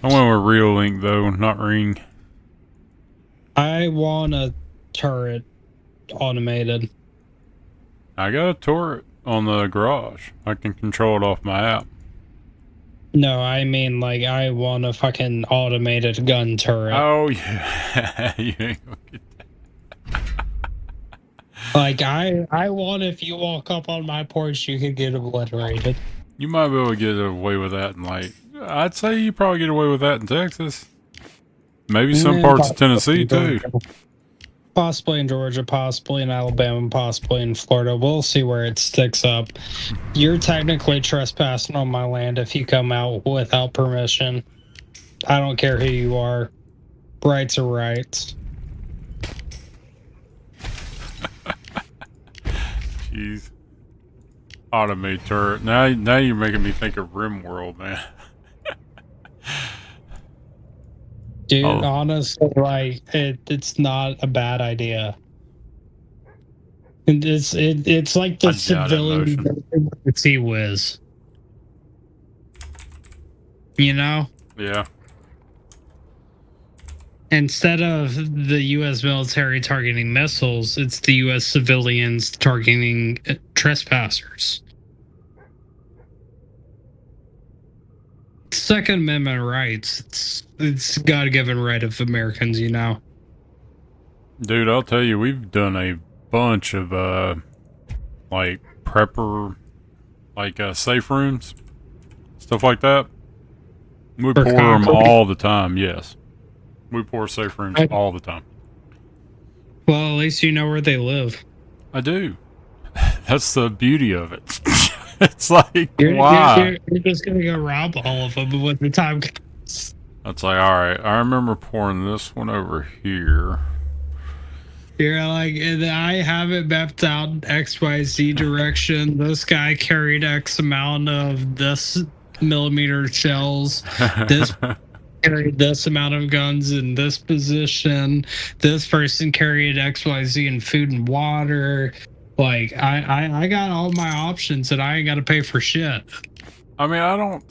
I went with Real Link though, not Ring.
I want a turret automated.
I got a turret on the garage. I can control it off my app.
No, I mean, like, I want a fucking automated gun turret.
Oh yeah, you ain't gonna get that.
Like, I want if you walk up on my porch, you could get obliterated.
You might be able to get away with that in like, I'd say you probably get away with that in Texas. Maybe some parts of Tennessee too.
Possibly in Georgia, possibly in Alabama, possibly in Florida. We'll see where it sticks up. You're technically trespassing on my land if you come out without permission. I don't care who you are. Rights are rights.
Jeez. Automated turret. Now you're making me think of RimWorld, man.
Dude, honestly, like, it's not a bad idea. It's like the civilian Sea Whiz. You know?
Yeah.
Instead of the U.S. military targeting missiles, it's the U.S. civilians targeting trespassers. Second Amendment rights. It's God-given right of Americans, you know.
Dude, I'll tell you, we've done a bunch of like prepper, like safe rooms, stuff like that. We pour them all the time. Yes, we pour safe rooms all the time.
Well, at least you know where they live.
I do. That's the beauty of it. It's like,
You're,
why?
you're just gonna go rob all of them when the time comes.
It's like, alright, I remember pouring this one over here.
You're like, I have it mapped out XYZ direction. This guy carried X amount of this millimeter shells. This carried this amount of guns in this position. This person carried XYZ in food and water. Like, I got all my options and I ain't got to pay for shit.
I mean, I don't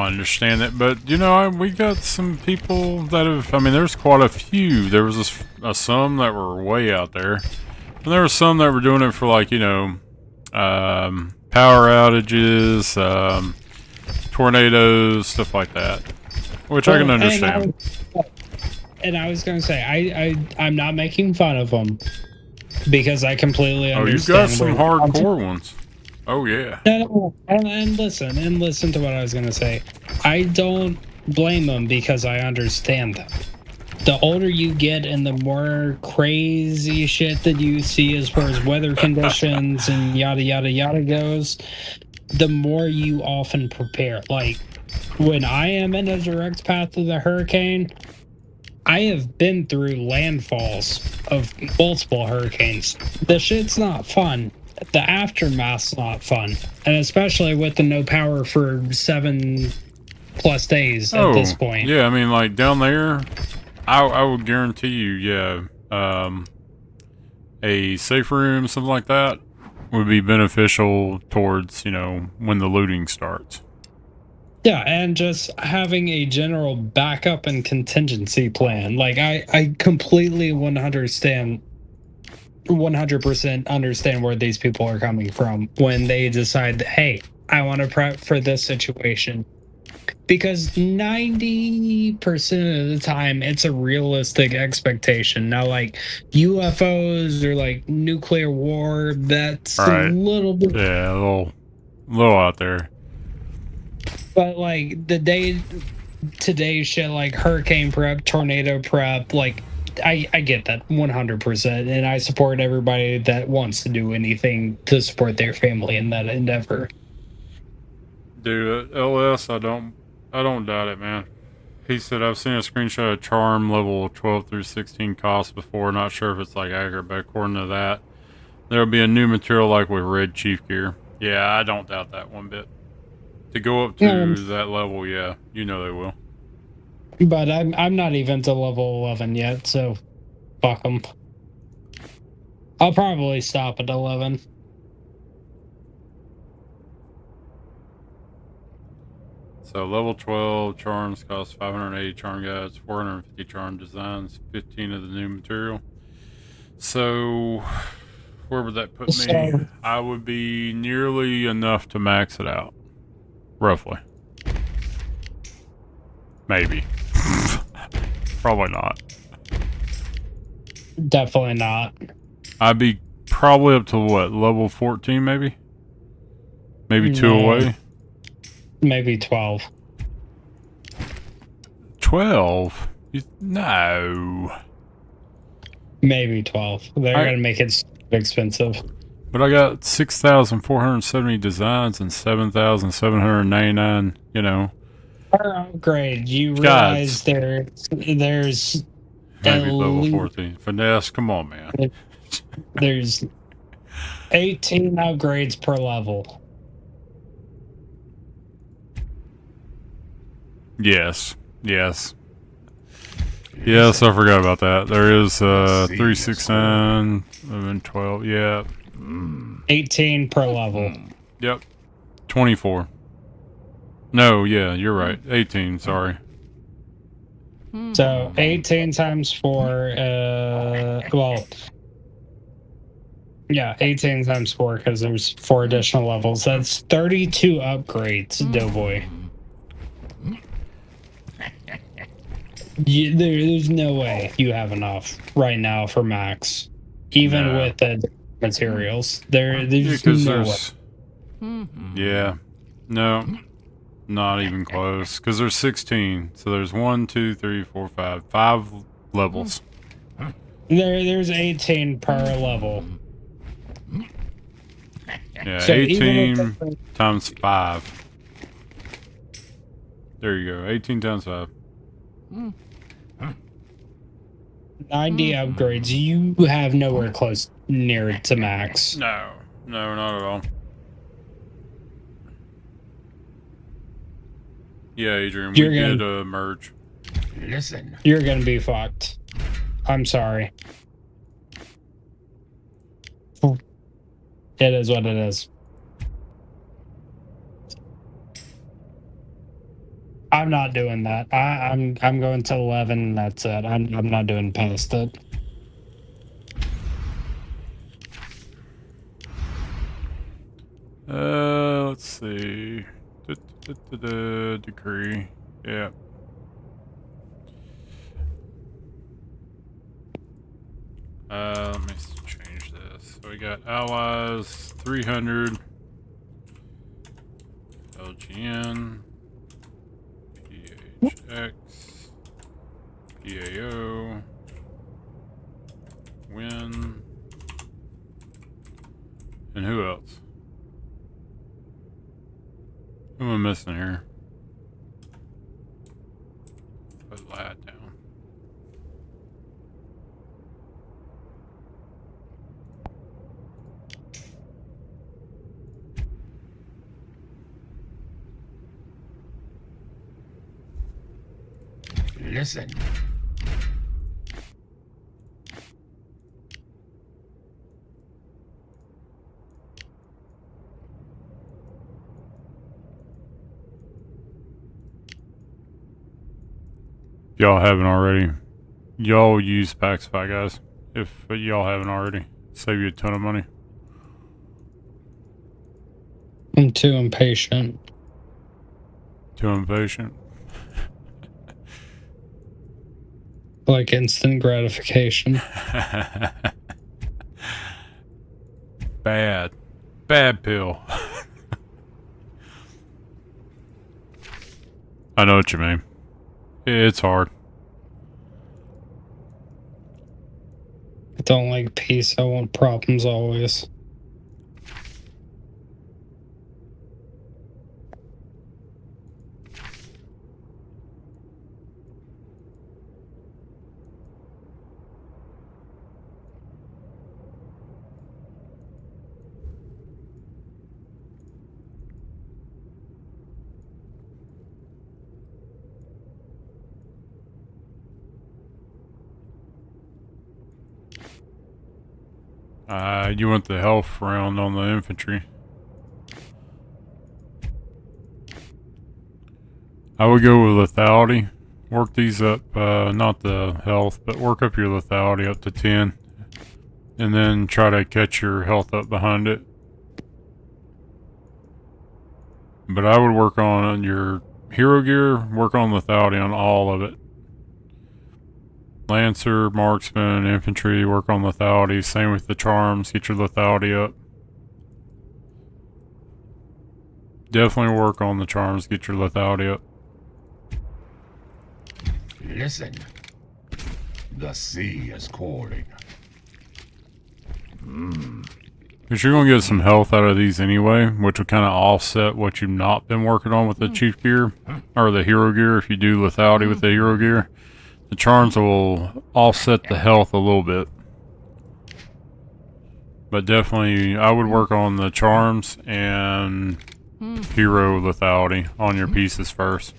understand it, but you know, we got some people that have. I mean, there's quite a few. There was some that were way out there, and there were some that were doing it for like, you know, power outages, tornadoes, stuff like that, which I can understand.
And I was gonna say, I'm not making fun of them because I completely
Oh, you
understand.
got some hardcore ones. Oh yeah.
No, and listen to what I was gonna say. I don't blame them because I understand them. The older you get and the more crazy shit that you see as far as weather conditions and yada yada yada goes, the more you often prepare. Like, when I am in a direct path of the hurricane, I have been through landfalls of multiple hurricanes. The shit's not fun. The aftermath's not fun. And especially with the no power for 7+ days at this point.
Yeah, I mean, like down there, I would guarantee you, yeah, a safe room, something like that, would be beneficial towards, you know, when the looting starts.
Yeah, and just having a general backup and contingency plan. Like, I completely 100% understand where these people are coming from when they decide, hey, I want to prep for this situation. Because 90% of the time, it's a realistic expectation. Now, like UFOs or like nuclear war, that's
Right.
a little bit.
Yeah, a little out there.
But like today's shit, like hurricane prep, tornado prep, like I get that 100%, and I support everybody that wants to do anything to support their family in that endeavor.
Dude, LS, I don't doubt it, man. He said, I've seen a screenshot of Charm level 12 through 16 costs before. Not sure if it's like accurate, but according to that, there'll be a new material like with Red Chief gear. Yeah, I don't doubt that one bit. To go up to that level, yeah, you know they will.
But I'm not even to level 11 yet, so fuck them. I'll probably stop at 11.
So level 12 charms cost 580 charm guides, 450 charm designs, 15 of the new material. So where would that put me? I would be nearly enough to max it out. Roughly. Maybe. Probably not.
Definitely not.
I'd be probably up to what, level 14 maybe? Maybe 2 away?
Maybe 12.
12? No.
Maybe 12. They're going to make it expensive.
But I got 6,470 designs and 7,799, you know.
Per upgrade, you realize there's
maybe level 14. Finesse, come on, man.
There's 18 upgrades per level.
Yes. Yes, I forgot about that. There is 369 and 12. Yeah.
18 per level.
Yep. 24. No, yeah, you're right. 18, sorry.
So 18 times 4, well, yeah, 18 times 4 because there's 4 additional levels. That's 32 upgrades, Doughboy. There's no way you have enough right now for max, even with the materials. There's no way.
Yeah, no, not even close. Because there's 16, so there's 1, 2, 3, 4, 5 5 levels.
There's 18 per level.
Yeah,
So even
18
if it's-
times 5. There you go. 18 times 5.
90 upgrades, you have nowhere close near to max.
No, not at all. Yeah, Adrian, we
You're
did
gonna-
merge.
Listen.
You're gonna be fucked. I'm sorry. It is what it is. I'm not doing that. I'm going to 11. And that's it. I'm not doing past it.
Let's see. Degree. Yeah. Let me change this. So we got allies 300, LGN, PHX, PAO, Win, and who else? Who am I missing here? Put Lad down.
Listen.
If y'all haven't already, y'all use Paxify, guys. If y'all haven't already, save you a ton of money.
I'm too impatient.
Too impatient.
Like instant gratification.
Bad pill. I know what you mean. It's hard.
I don't like peace. I want problems always.
You want the health round on the infantry. I would go with lethality. Work these up, not the health, but work up your lethality up to 10. And then try to catch your health up behind it. But I would work on your hero gear, work on lethality on all of it. Lancer, marksman, infantry, work on lethality. Same with the charms, get your lethality up. Definitely work on the charms, get your lethality up.
Listen. The sea is calling.
Because you're going to get some health out of these anyway, which will kind of offset what you've not been working on with the chief gear, or the hero gear if you do lethality with the hero gear. The charms will offset the health a little bit. But definitely, I would work on the charms and hero lethality on your pieces first.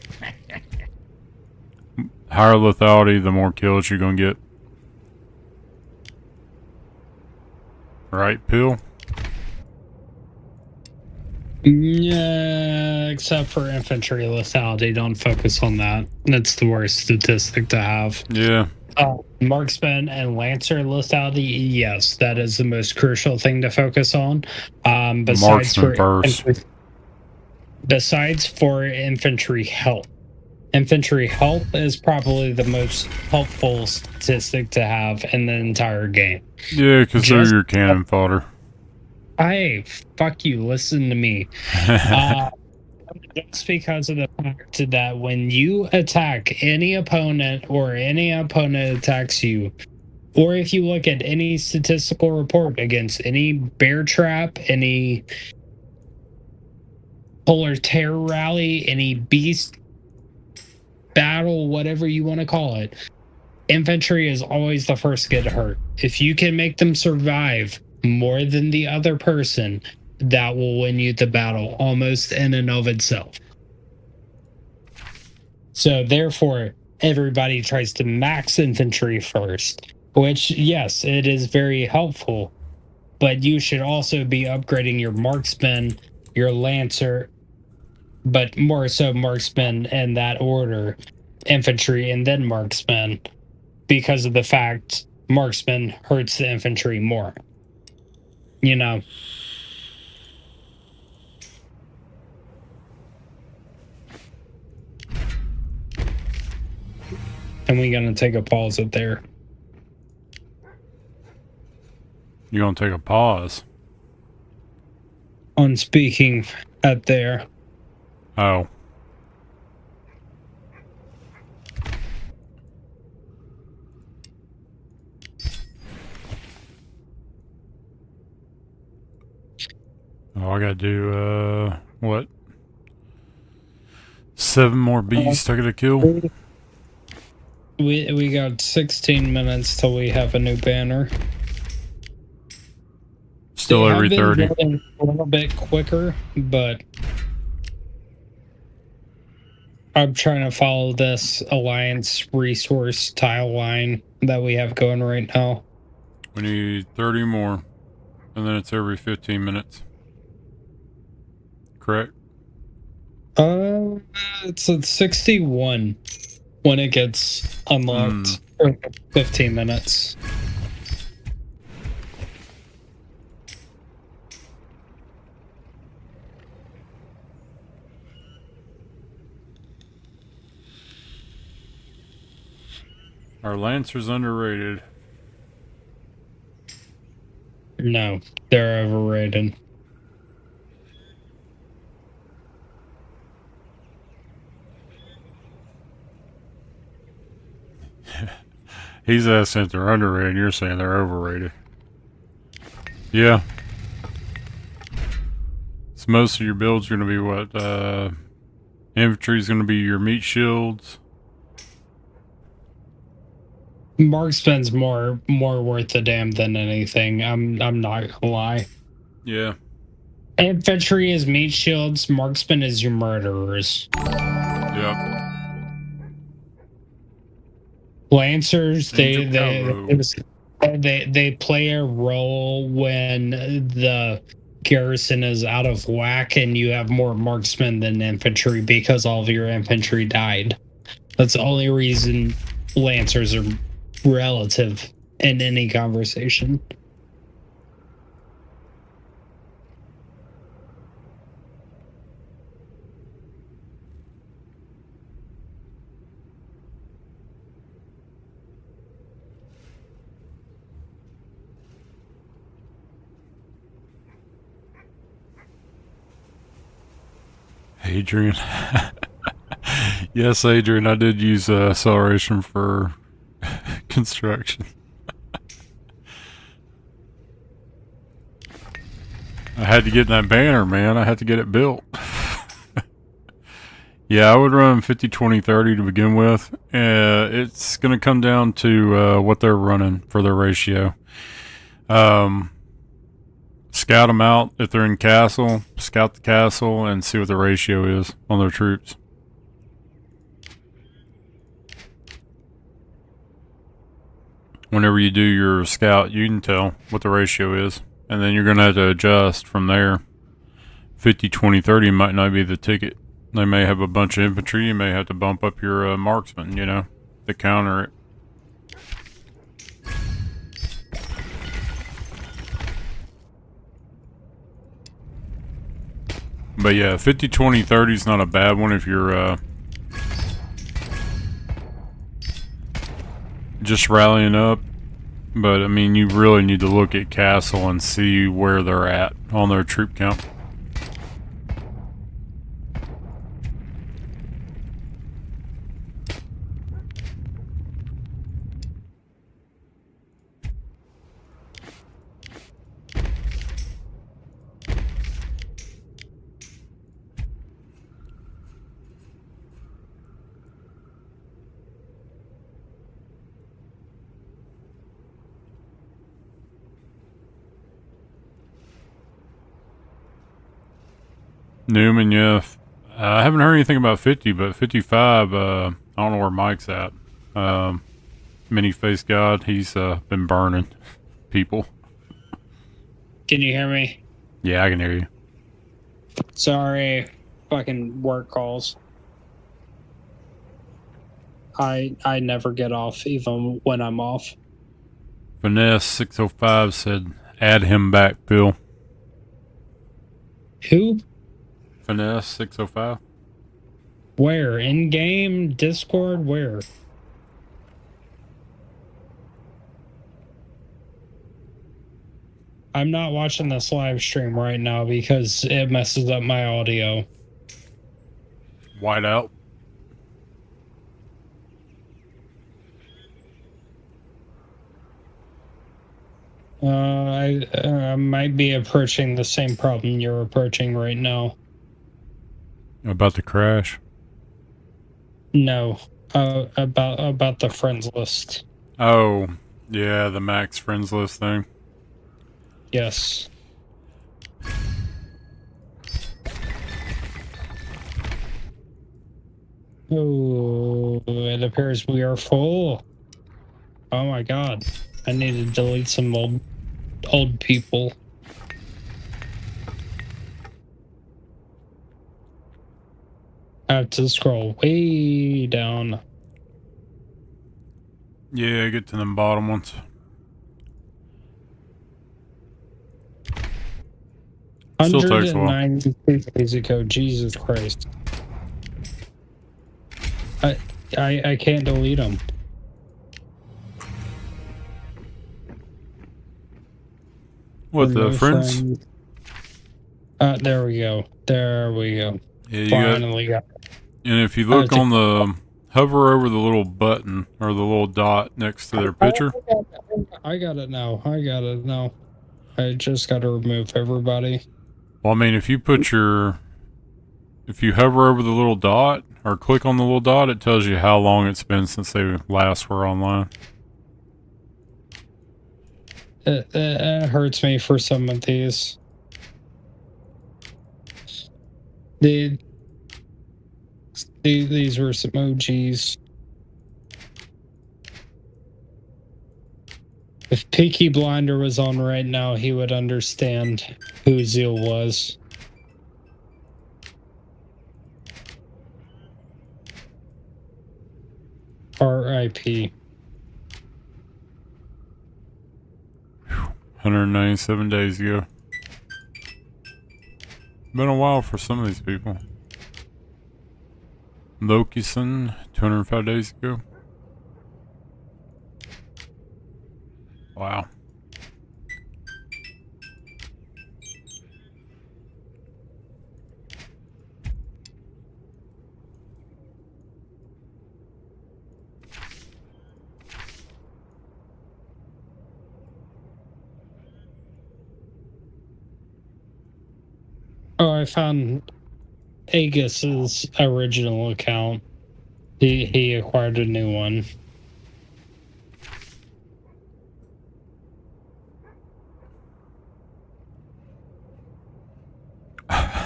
Higher lethality, the more kills you're going to get. Right, Pill?
Yeah, except for infantry lethality. Don't focus on that. That's the worst statistic to have.
Yeah.
Marksman and Lancer lethality, yes, that is the most crucial thing to focus on. Besides
Marksman
for
first.
besides for infantry health. Infantry health is probably the most helpful statistic to have in the entire game.
Yeah, because they're
Just-
your cannon fodder.
Hey, fuck you, listen to me. Just because of the fact that when you attack any opponent or any opponent attacks you, or if you look at any statistical report against any bear trap, any polar terror rally, any beast battle, whatever you want to call it, infantry is always the first to get hurt. If you can make them survive more than the other person, that will win you the battle almost in and of itself. So therefore, everybody tries to max infantry first, which, yes, it is very helpful, but you should also be upgrading your marksman, your lancer, but more so marksman in that order, infantry and then marksman, because of the fact marksman hurts the infantry more. You know. And we're gonna take a pause it there.
You're gonna take a pause.
On speaking at there.
Oh. Oh, I gotta do, what? 7 more beasts I gotta kill?
We got 16 minutes till we have a new banner.
Still
They
every
have been
30.
building a little bit quicker, but I'm trying to follow this alliance resource tile line that we have going right now.
We need 30 more. And then it's every 15 minutes. Correct?
It's at 61 when it gets unlocked for 15 minutes.
Our Lancer's underrated.
No, they're overrated.
He's asking if they're underrated, and you're saying they're overrated. Yeah. So most of your builds are going to be what? Infantry's going to be your meat shields.
Marksman's more worth the damn than anything. I'm not gonna lie.
Yeah.
Infantry is meat shields. Marksman is your murderers.
Yep.
Lancers,
Angel
they play a role when the garrison is out of whack and you have more marksmen than infantry because all of your infantry died. That's the only reason Lancers are relative in any conversation.
Adrian. Yes, Adrian, I did use acceleration for construction. I had to get that banner, man. I had to get it built. Yeah, I would run 50, 20, 30 to begin with. It's going to come down to what they're running for their ratio. Scout them out if they're in castle. Scout the castle and see what the ratio is on their troops. Whenever you do your scout, you can tell what the ratio is. And then you're going to have to adjust from there. 50, 20, 30 might not be the ticket. They may have a bunch of infantry. You may have to bump up your marksmen, you know, to counter it. But yeah, 50, 20, 30 is not a bad one if you're just rallying up. But I mean, you really need to look at castle and see where they're at on their troop count. Newman, yeah. I haven't heard anything about 50, but 55, I don't know where Mike's at. Mini Face God, he's been burning people.
Can you hear me?
Yeah, I can hear you.
Sorry, fucking work calls. I never get off even when I'm off.
Finesse 605 said, add him back, Bill.
Who?
Finesse 605.
Where? In game? Discord? Where? I'm not watching this live stream right now because it messes up my audio.
Whiteout.
I might be approaching the same problem you're approaching right now.
About the crash.
No, about the friends list.
Oh, yeah, the max friends list thing.
Yes. Oh, it appears we are full. Oh my god. I need to delete some old people. I have to scroll way down.
Yeah, get to them bottom ones. Still takes a while.
192 days ago, Jesus Christ. I can't delete them.
What, the friends?
There we go. There we go.
Yeah, you
Finally got it.
And if you look on the, hover over the little button or the little dot next to their picture.
I got it now. I got it now. I just got to remove everybody.
Well, I mean, if you hover over the little dot or click on the little dot, it tells you how long it's been since they last were online.
It hurts me for some of these. These were some OGs. If Peaky Blinder was on right now, he would understand who Zeal was. R.I.P.
197 days ago. Been a while for some of these people. Lokison, 205 days ago. Wow.
Oh, I found Agus's original account. He acquired a new one.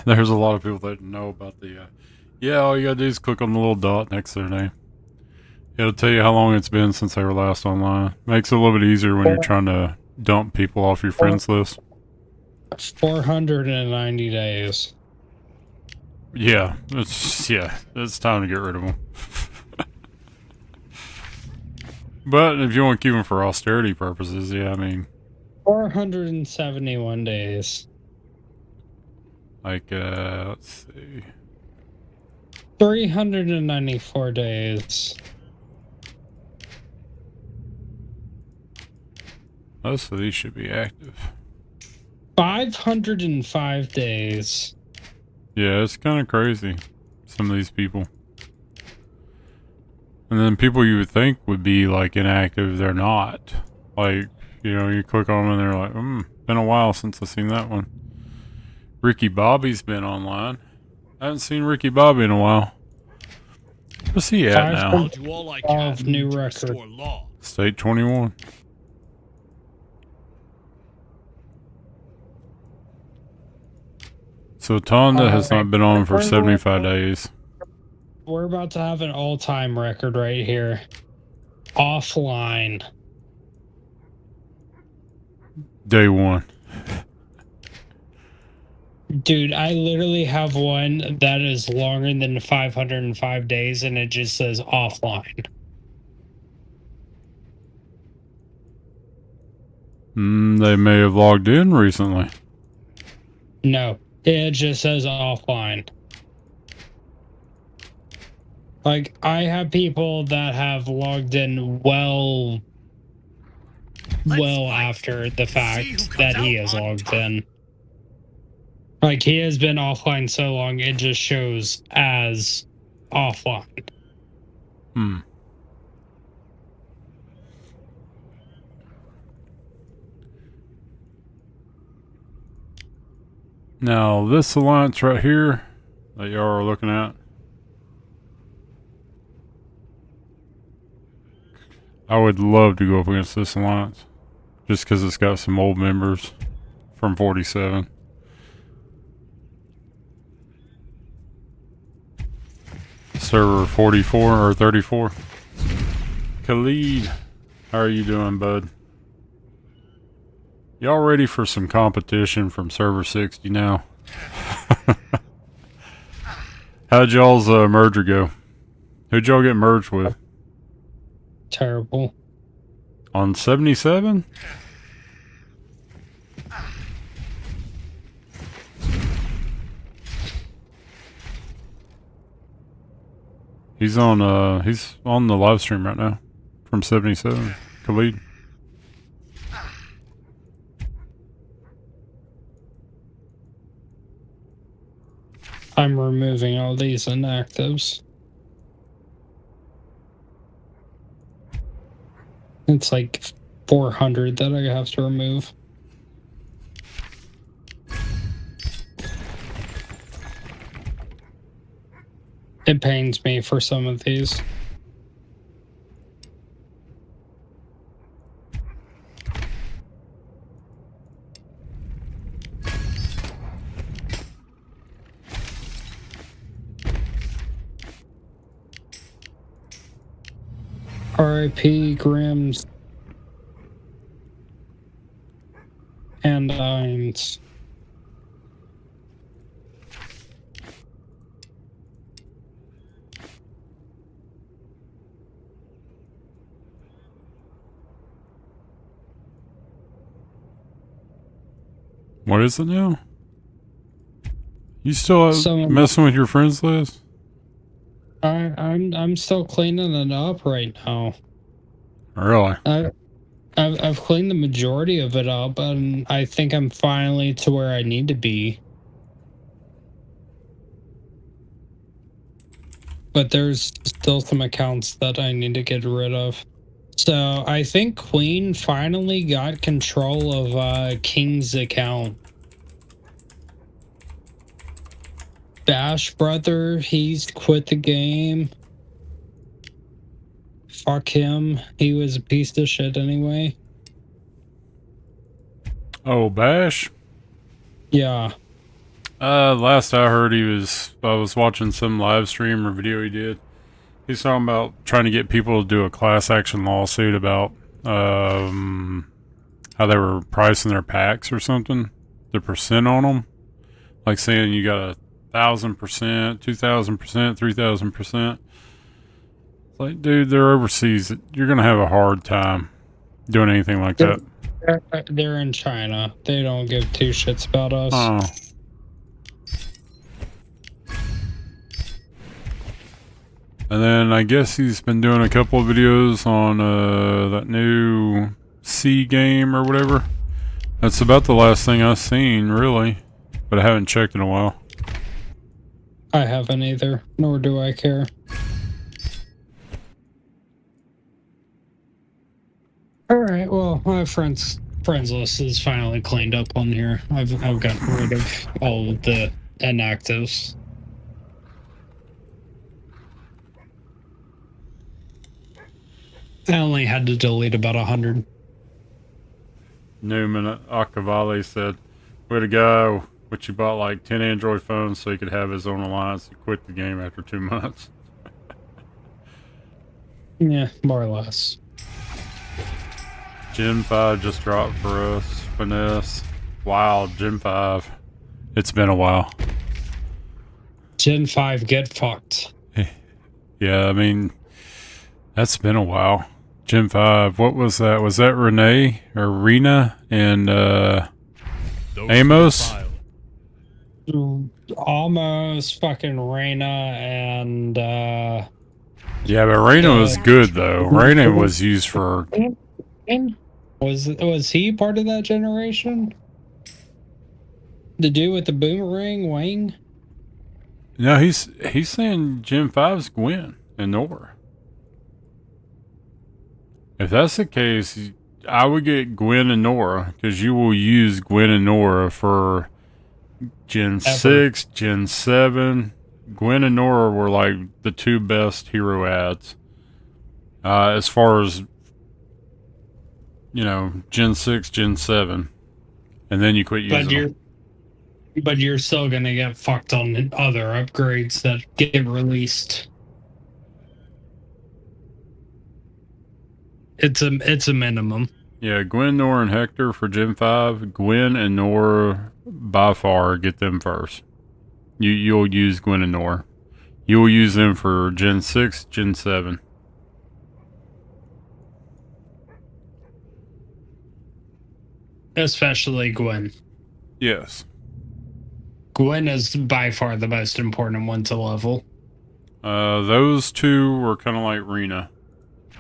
There's a lot of people that know about the, yeah, all you gotta do is click on the little dot next to their name. It'll tell you how long it's been since they were last online. Makes it a little bit easier when you're trying to dump people off your friends list.
490 days.
Yeah, it's time to get rid of them. But if you want to keep them for austerity purposes, yeah, I mean...
471 days.
Like, let's see...
394 days.
Most of these should be active.
505 days.
Yeah, it's kind of crazy. Some of these people. And then people you would think would be like inactive, they're not. Like, you know, you click on them and they're like, been a while since I've seen that one. Ricky Bobby's been online. I haven't seen Ricky Bobby in a while. Where's he at now?
I'll do all I can
New
to
record.
restore law.
State 21. So Tonda has not been on for
We're-
75 days.
We're about to have an all-time record right here. Offline.
Day one.
Dude, I literally have one that is longer than 505 days and it just says offline.
They may have logged in recently.
No, it just says offline. Like, I have people that have logged in well
fight
after the
and see
fact
who comes
that he
out
has
on
logged
top.
in. Like, he has been offline so long, it just shows as offline.
Hmm. Now, this alliance right here that y'all are looking at, I would love to go up against this alliance just because it's got some old members from 47. Server 44 or 34. Khalid, how are you doing, bud? Y'all ready for some competition from server 60 now? How'd y'all's merger go? Who'd y'all get merged with?
Terrible.
On 77? He's on the live stream right now from 77. Khalid.
I'm removing all these inactives. It's like 400 that I have to remove. It pains me for some of these. RIP Grims and Dines.
What is it now? You still messing with your friends list?
I'm still cleaning it up right now.
Really?
I've cleaned the majority of it up, and I think I'm finally to where I need to be. But there's still some accounts that I need to get rid of. So I think Queen finally got control of King's account. Bash brother, he's quit the game. Fuck him. He was a piece of shit anyway.
Oh, Bash?
Yeah.
Last I heard I was watching some live stream or video he did. He's talking about trying to get people to do a class action lawsuit about, how they were pricing their packs or something. The percent on them. Like saying you got 1,000%, 2,000%, 3,000%. Like, dude, they're overseas. You're gonna have a hard time doing anything like that.
They're in China. They don't give two shits about us.
Oh. And then I guess he's been doing a couple of videos on that new C game or whatever. That's about the last thing I've seen, really. But I haven't checked in a while.
I haven't either, nor do I care. Alright, well, my friends list is finally cleaned up on here. I've gotten rid of all of the inactives. I only had to delete about 100.
Newman at Akavali said, "Way to go. Which he bought like 10 Android phones so he could have his own alliance and quit the game after 2 months.
Yeah, more or less.
Gen 5 just dropped for us. Finesse. Wow, Gen 5. It's been a while.
Gen 5, get fucked.
Yeah, I mean, that's been a while. Gen 5, what was that? Was that Renee or Rena and Amos?
Almost fucking Reyna and
Yeah, but Reyna was good though. Reyna was used for.
was he part of that generation? The dude with the boomerang wing?
No, he's saying Gen 5's Gwen and Nora. If that's the case, I would get Gwen and Nora because you will use Gwen and Nora for Gen 6, Gen 7. Gwen and Nora were like the 2 best hero ads. As far as, you know, Gen 6, Gen 7. And then you quit using them.
But you're still gonna get fucked on other upgrades that get released. It's a minimum.
Yeah, Gwen, Nora, and Hector for Gen 5. Gwen and Nora, by far, get them first. You'll use Gwen and Nora. You'll use them for Gen 6, Gen 7.
Especially Gwen.
Yes.
Gwen is by far the most important one to level.
Those two were kind of like Rena.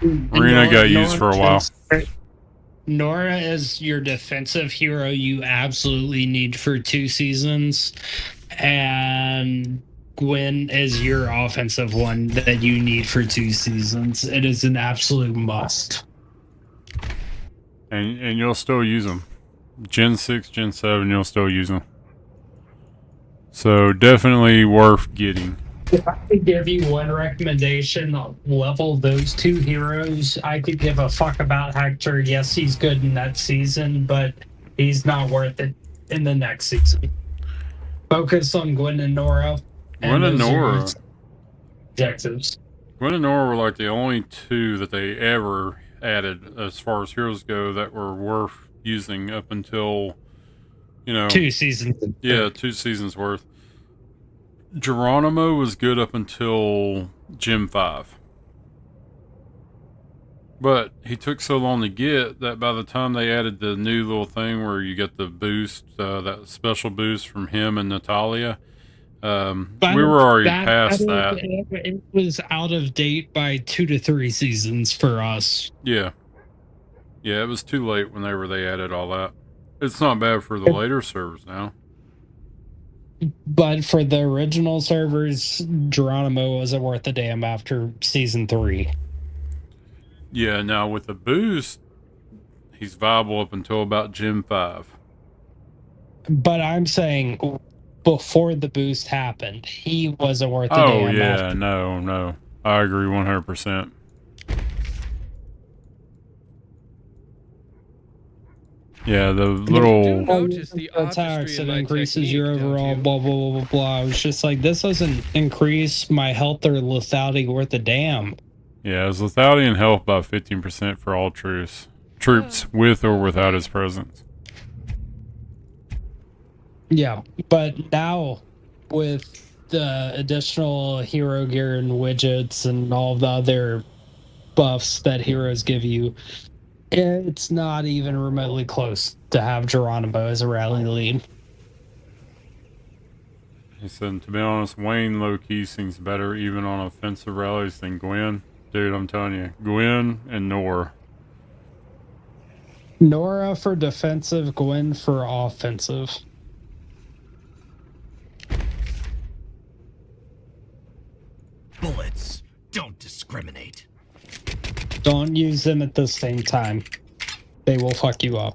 Rena got used for a while.
Nora is your defensive hero you absolutely need for 2 seasons. And Gwen is your offensive one that you need for 2 seasons. It is an absolute must.
And you'll still use them. Gen 6, Gen 7, you'll still use them. So definitely worth getting.
If I could give you one recommendation, level those 2 heroes. I could give a fuck about Hector. Yes, he's good in that season, but he's not worth it in the next season. Focus on Gwen and Nora.
Gwen and Nora.
Objectives.
Gwen and Nora were like the only 2 that they ever added as far as heroes go that were worth using up until, you know,
2 seasons.
Yeah, 2 seasons worth. Geronimo was good up until Gen 5. But he took so long to get that by the time they added the new little thing where you get the boost, that special boost from him and Natalia, we were already past that.
It was out of date by 2 to 3 seasons for us.
Yeah. Yeah, it was too late whenever they added all that. It's not bad for the later servers now.
But for the original servers, Geronimo wasn't worth a damn after season 3.
Yeah, now with the boost, he's viable up until about Gen 5.
But I'm saying before the boost happened, he wasn't worth a damn.
Oh, yeah, no. I agree 100%. Yeah, the little
attacks, it increases your overall blah blah blah blah blah. I was just like, this doesn't increase my health or lethality worth a damn.
Yeah, it's lethality and health by 15% for all troops with or without his presence.
Yeah, but now with the additional hero gear and widgets and all the other buffs that heroes give you, it's not even remotely close to have Geronimo as a rally lead.
He said, to be honest, Wayne low-key seems better even on offensive rallies than Gwen. Dude, I'm telling you, Gwen and Nora.
Nora for defensive, Gwen for offensive.
Bullets don't discriminate.
Don't use them at the same time. They will fuck you up.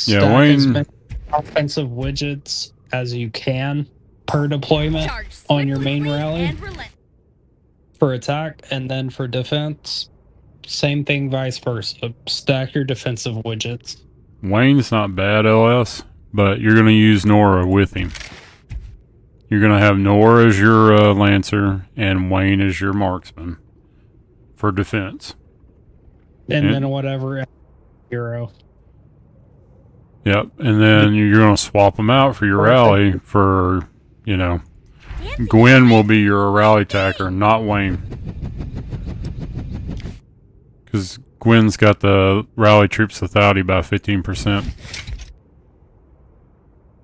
Yeah,
Stack
Wayne.
as many offensive widgets as you can per deployment on your main rally. for attack, and then for defense, same thing, vice versa. Stack your defensive widgets.
Wayne's not bad, LS, but you're going to use Nora with him. You're going to have Nora as your Lancer and Wayne as your marksman for defense.
And
Yeah.
then whatever hero.
Yep, and then you're going to swap them out for your rally for, you know, Gwen will be your rally attacker, not Wayne. Because Gwen's got the rally troops lethality by 15%.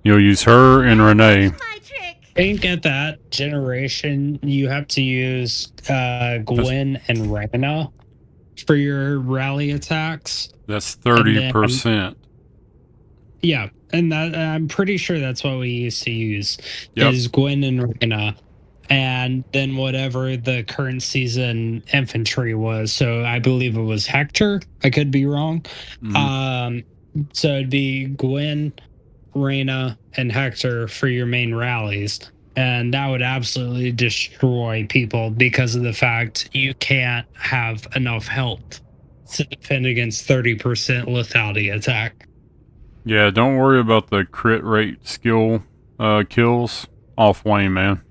You'll use her and Renee.
My trick.
I think at that generation, you have to use Gwen and Reyna for your rally attacks.
That's 30%.
Yeah, and that I'm pretty sure that's what we used to use
Yep.
is Gwen and Reyna, and then whatever the current season infantry was. So I believe it was Hector. I could be wrong.
Mhm.
So it'd be Gwen, Reyna, and Hector for your main rallies. And that would absolutely destroy people because of the fact you can't have enough health to defend against 30% lethality attack.
Yeah, don't worry about the crit rate skill kills off Wayne, man.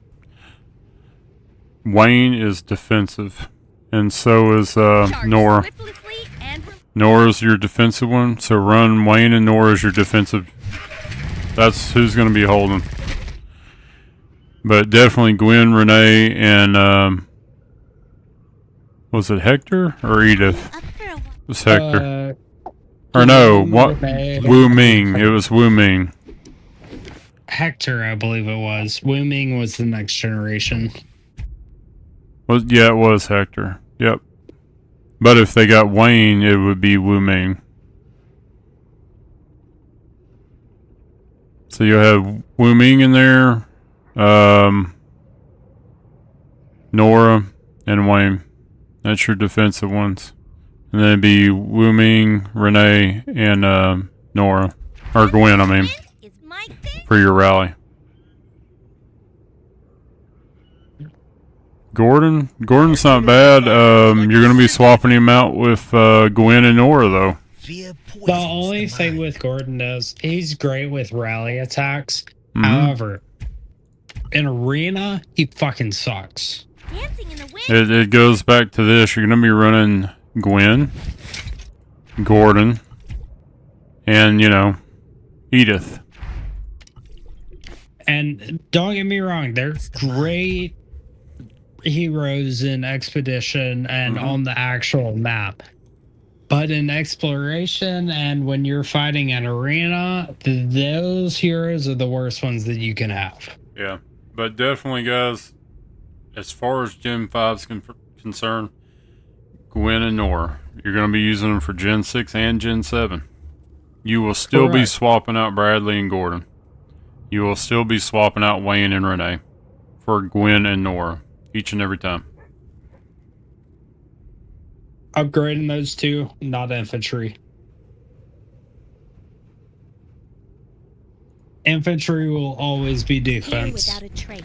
Wayne is defensive, and so is
Charge
Nora.
swiftly and
Nora's your defensive one, so run Wayne and Nora as your defensive. That's who's going to be holding. But definitely Gwen, Renee, and was it Hector or Edith?
up for a while.
It was Hector.
Uh,
Or no, what?
Renee.
Wu Ming. It was Wu Ming.
Hector, I believe it was. Wu Ming was the next generation.
Well, yeah, it was Hector. Yep. But if they got Wayne, it would be Wu Ming. So you have Wu Ming in there, Nora, and Wayne. That's your defensive ones. And then it'd be Wu Ming, Renee, and Nora. Or Gwen, I mean,
Is my thing.
for your rally. Gordon's not bad. You're going to be swapping him out with Gwen and Nora, though.
Fear poisons
The only
the
thing
mind.
with Gordon is he's great with rally attacks.
Mhm.
However, in arena, he fucking sucks.
Dancing in the wind.
It goes back to this. You're going to be running Gwen, Gordon, and, you know, Edith.
And don't get me wrong, they're great heroes in Expedition and
Mhm.
on the actual map. But in exploration and when you're fighting an arena, those heroes are the worst ones that you can have.
Yeah. But definitely, guys, as far as Gen 5's concerned, Gwen and Nora, you're going to be using them for Gen 6 and Gen 7. You will still be
Correct.
swapping out Bradley and Gordon. You will still be swapping out Wayne and Renee for Gwen and Nora each and every time.
Upgrading those two, not infantry. Infantry will always be
Here
defense.
without a trace.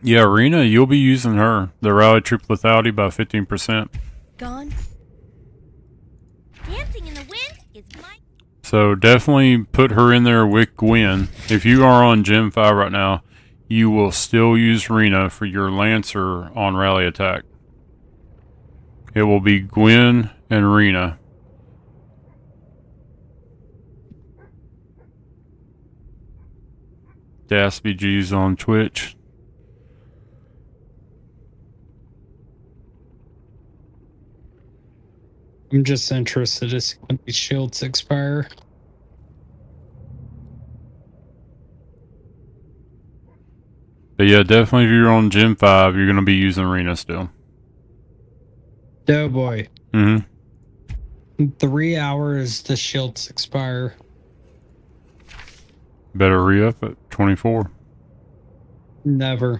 Yeah, Rena, you'll be using her. The rally troop lethality by 15%.
Gone. Dancing in the wind is my.
So definitely put her in there with Gwen. If you are on Gen 5 right now, you will still use Rena for your Lancer on rally attack. It will be Gwen and Rena. DasBG's on Twitch.
I'm just interested to see when these shields expire.
But yeah, definitely if you're on Gen 5, you're going to be using Rena still.
Oh boy.
Mm-hmm.
3 hours the shields expire.
Better re-up at 24.
Never.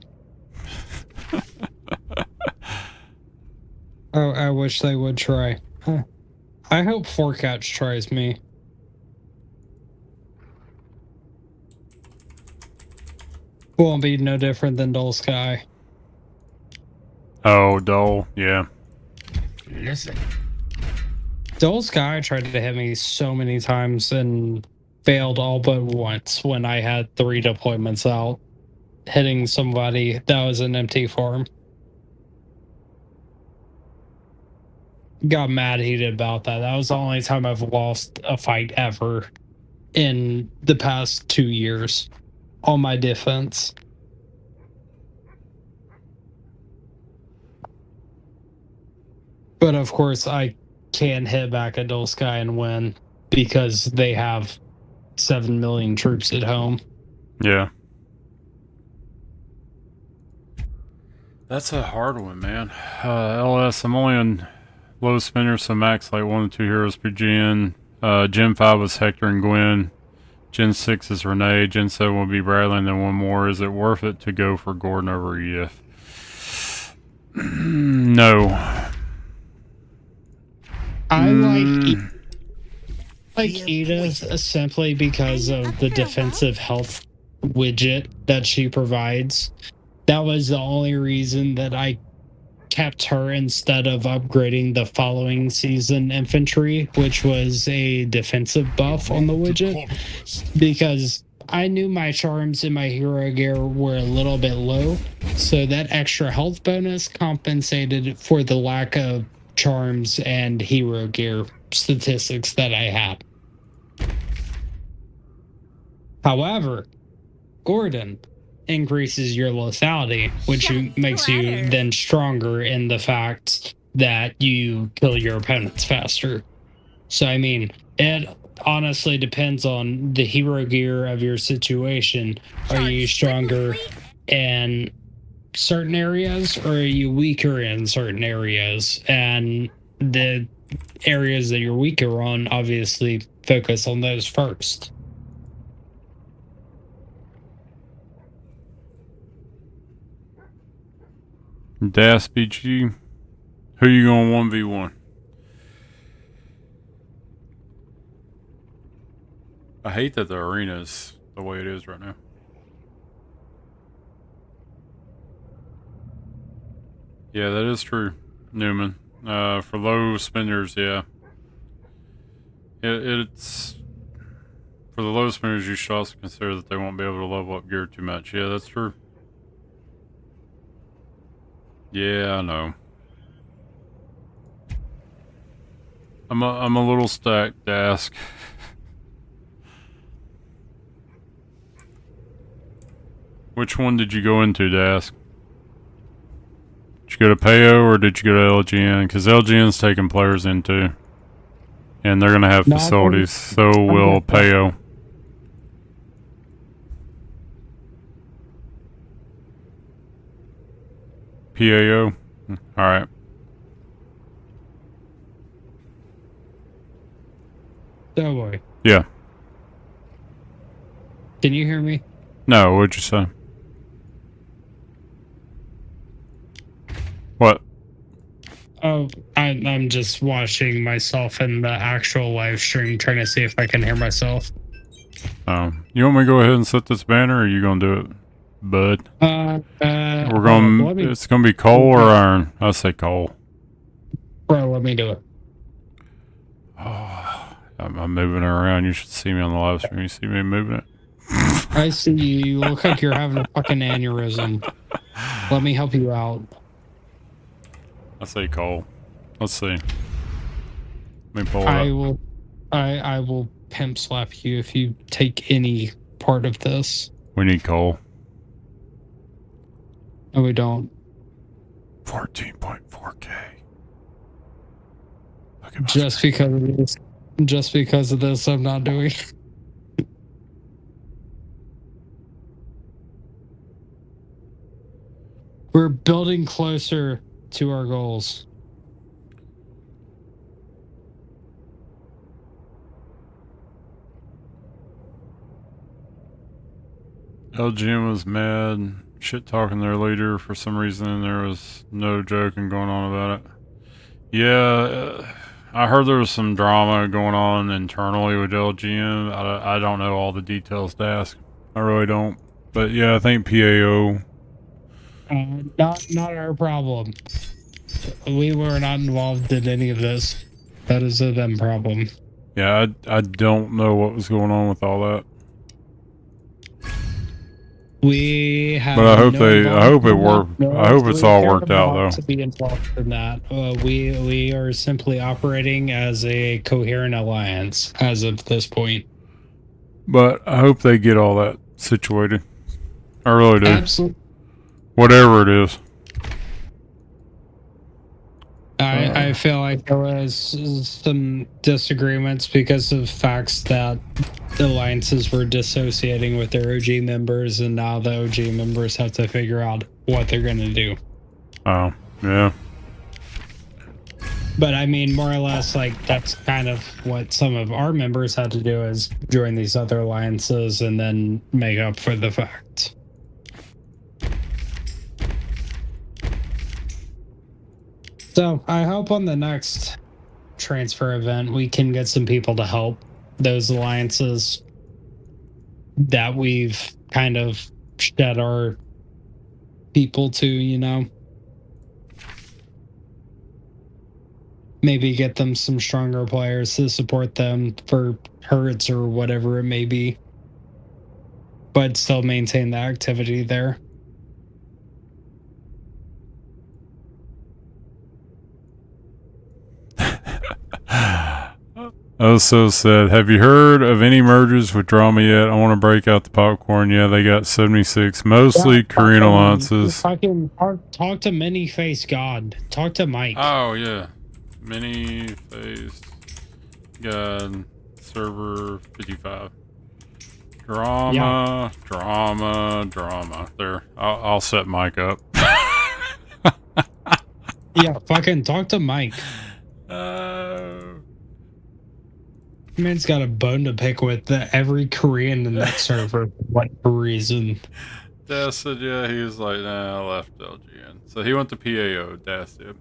Oh, I wish they would try. Huh. I hope Forecatch tries me. Won't be no different than Dull Sky.
Oh, Dole. Yeah.
Listen.
Dull Sky tried to hit me so many times and failed all but once when I had 3 deployments out, hitting somebody that was an empty farm. Got mad heated about that. That was the only time I've lost a fight ever in the past 2 years on my defense. But of course, I can hit back at Dull Sky and win because they have 7 million troops at home.
Yeah. That's a hard one, man. LS, I'm only on low spinner, so max like 1 to 2 heroes per gen. Gen 5 was Hector and Gwen. Gen 6 is Renee. Gen 7 will be Bradley, and then one more. Is it worth it to go for Gordon over EF? No.
I like Edith simply because of the defensive health widget that she provides. That was the only reason that I kept her instead of upgrading the following season infantry, which was a defensive buff on the widget,
Conquest.
because I knew my charms and my hero gear were a little bit low, so that extra health bonus compensated for the lack of charms and hero gear statistics that I had. However, Gordon increases your lethality, which
Shots
makes you
fired.
then stronger in the fact that you kill your opponents faster. So, I mean, it honestly depends on the hero gear of your situation. Are you stronger in certain areas or are you weaker in certain areas? And the areas that you're weaker on, obviously focus on those first.
Das BG. Who you going 1v1? I hate that the arena is the way it is right now. Yeah, that is true, Newman. For low spenders, yeah. It's for the low spenders. You should also consider that they won't be able to level up gear too much. Yeah, that's true. Yeah, I know. I'm a little stacked, Dask. Which one did you go into, Dask? Did you go to Payo or did you go to LGN? Because LGN's taking players in too. And they're going to have
No,
facilities. So will Payo. PAO? Alright.
Oh boy.
Yeah.
Can you hear me?
No, what'd you say? What?
Oh, I'm just watching myself in the actual live stream, trying to see if I can hear myself.
You want me to go ahead and set this banner, or are you gonna do it, bud? We're going.
let me,
It's gonna be coal or iron. I say coal.
bro, let me do it.
I'm moving it around. You should see me on the live stream. You see me moving it.
I see you. You look like you're having a fucking aneurysm. Let me help you out.
I say coal. Let's see. Let me pull it
I
up.
will. I will pimp slap you if you take any part of this.
We need coal.
No, we don't.
14.4K. Look at my
Just
screen.
because of this. Just because of this, I'm not doing it. We're building closer to our goals.
LGM was mad, shit talking their leader for some reason, and there was no joking going on about it. Yeah, I heard there was some drama going on internally with LGM. I don't know all the details to ask. I really don't. But yeah, I think PAO
Not our problem. We were not involved in any of this. That is a them problem.
Yeah, I don't know what was going on with all that.
We have.
But I hope
no
it
involvement
worked.
in that.
I hope it's all
care
worked out,
about
though.
To be involved in that, we are simply operating as a coherent alliance as of this point.
But I hope they get all that situated. I really do.
Absolutely.
Whatever it is.
I feel like there was some disagreements because of facts that alliances were dissociating with their OG members, and now the OG members have to figure out what they're going to do.
Oh, yeah.
But I mean, more or less, like, that's kind of what some of our members had to do, is join these other alliances and then make up for the fact. So I hope on the next transfer event we can get some people to help those alliances that we've kind of shed our people to, you know. Maybe get them some stronger players to support them for hurts or whatever it may be, but still maintain the activity there.
Also said, have you heard of any mergers with drama yet? I want to break out the popcorn. Yeah, they got 76, mostly Korean alliances.
Fucking talk to Many Face God. Talk to Mike.
Oh, yeah. Many Face God server 55. Drama. There. I'll set Mike up.
Yeah, fucking talk to Mike. Man's got a bone to pick with every Korean in that server for whatever reason.
Das said, yeah, he was like, nah, I left LGN. So he went to PAO, Das did.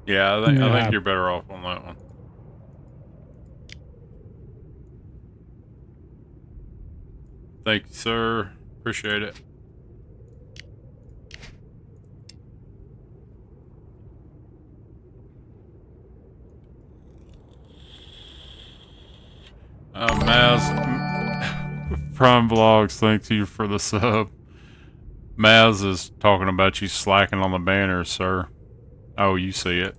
Yeah, I think you're better off on that one. Thank you, sir. Appreciate it. Maz, Prime Vlogs, thank you for the sub. Maz is talking about you slacking on the banners, sir. Oh, you see it.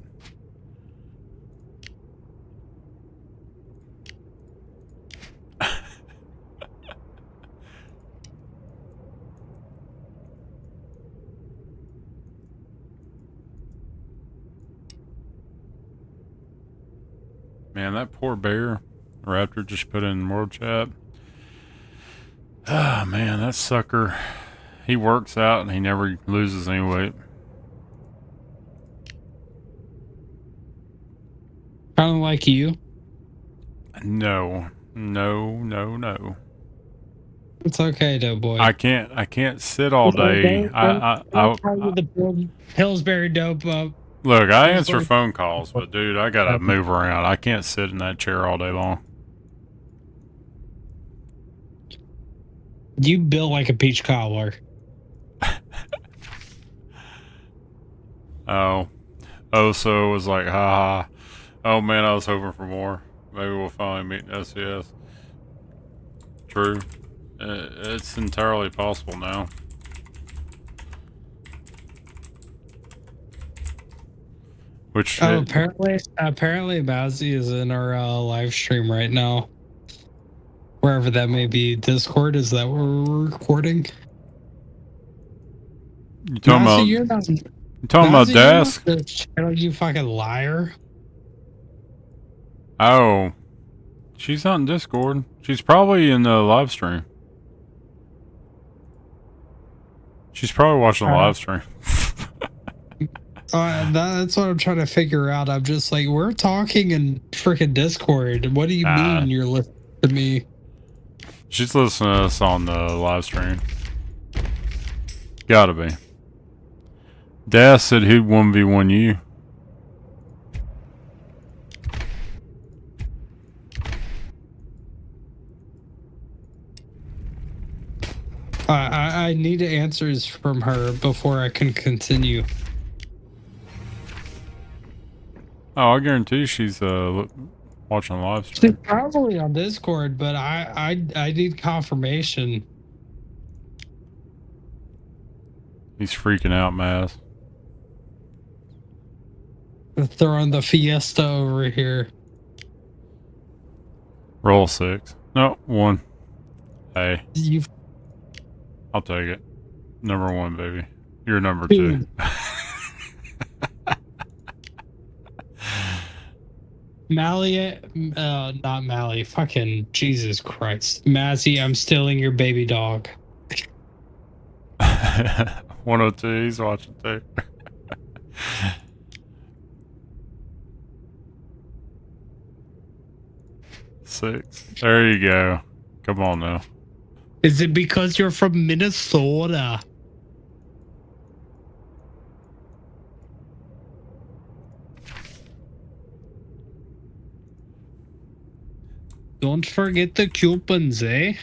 Man, that poor bear. Raptor just put in world chat. Ah, man, that sucker. He works out and he never loses any weight.
Kind of like you.
No.
It's okay, though, boy.
I can't sit all day.
The Pillsbury dope up.
Look, I answer phone calls, but dude, I gotta move around. I can't sit in that chair all day long.
You built like a peach cobbler.
Oh, so it was like, haha. Oh man, I was hoping for more. Maybe we'll finally meet in SCS. True. It's entirely possible now. Which
apparently Bazzi is in our live stream right now. Wherever that may be. Discord, is that where we're recording?
You talking
Bazzi,
about?
you're not,
You talking about
Bazzi, you're not
desk?
the channel, you fucking liar.
Oh, she's not in Discord. She's probably in the live stream. She's probably watching the live stream.
That's what I'm trying to figure out. I'm just like, we're talking in freaking Discord. What do you mean you're listening to me?
She's listening to us on the live stream. Gotta be. Das said he'd 1v1 you.
I need answers from her before I can continue.
Oh, I guarantee she's watching a live
She's
stream.
probably on Discord, but I need confirmation.
He's freaking out, Maz.
Throwing the fiesta over here.
Roll 6. No, 1. Hey,
You
I'll take it. Number 1, baby. You're number 2.
Mally, not Mally. Fucking Jesus Christ, Mazzy, I'm stealing your baby dog.
102, he's watching too. Six. There you go. Come on now.
Is it because you're from Minnesota? Don't forget the coupons, eh?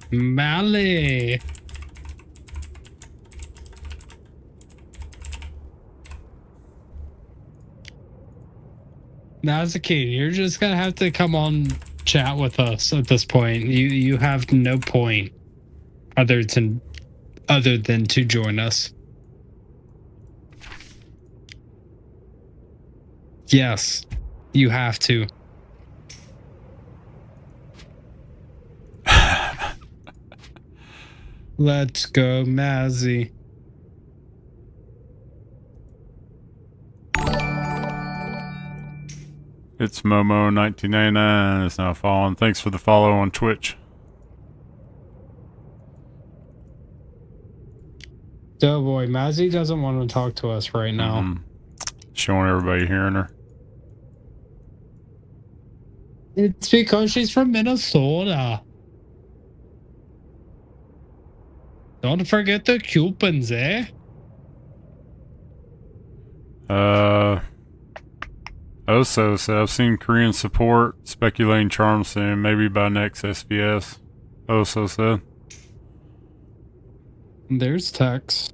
Mally. Nazaki, you're just gonna have to come on chat with us at this point. You have no point other than to join us. Yes, you have to. Let's go, Mazzy.
It's Momo1999 is now following. Thanks for the follow on Twitch.
Oh boy, Mazzy doesn't want to talk to us right now.
Showing everybody hearing her.
It's because she's from Minnesota. Don't forget the coupons, eh?
Oso said, I've seen Korean support speculating charm soon, maybe by next SBS. Oso said.
There's Tex.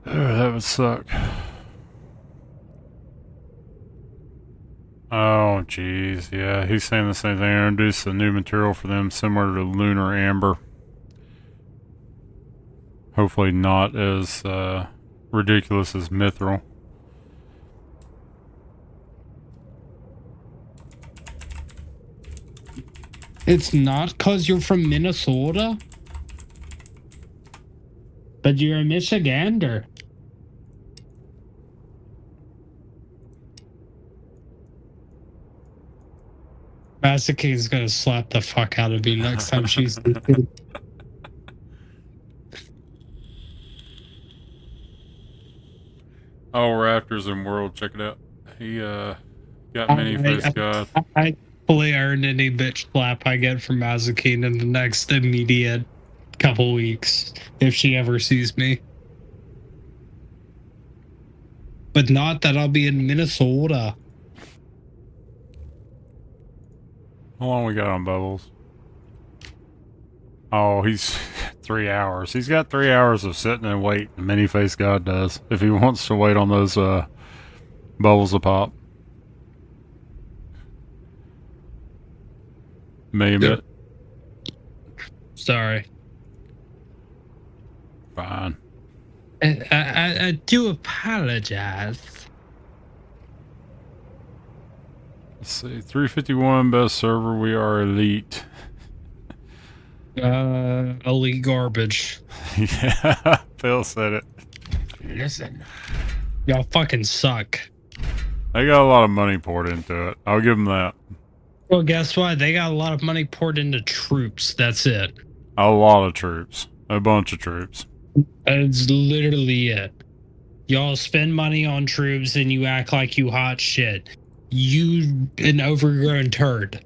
Oh, that would suck. Oh, jeez. Yeah, he's saying the same thing. Introduce a new material for them similar to Lunar Amber. Hopefully not as ridiculous as Mithril.
It's not because you're from Minnesota? But you're a Michigander. Masaka's gonna slap the fuck out of me next time she's...
Oh, Raptors in World, check it out. He got many face God.
I fully earned any bitch slap I get from Mazakine in the next immediate couple weeks, if she ever sees me. But not that I'll be in Minnesota.
How long we got on Bubbles? Oh, he's 3 hours. He's got 3 hours of sitting and waiting. Many face God does. If he wants to wait on those bubbles to pop. Maybe.
Sorry.
Fine.
I do apologize.
Let's see. 351 best server. We are elite.
Elite garbage.
Yeah, Phil said it.
Listen.
Y'all fucking suck.
They got a lot of money poured into it. I'll give them that.
Well, guess what? They got a lot of money poured into troops. That's it.
A lot of troops. A bunch of troops.
That's literally it. Y'all spend money on troops and you act like you hot shit. You an overgrown turd.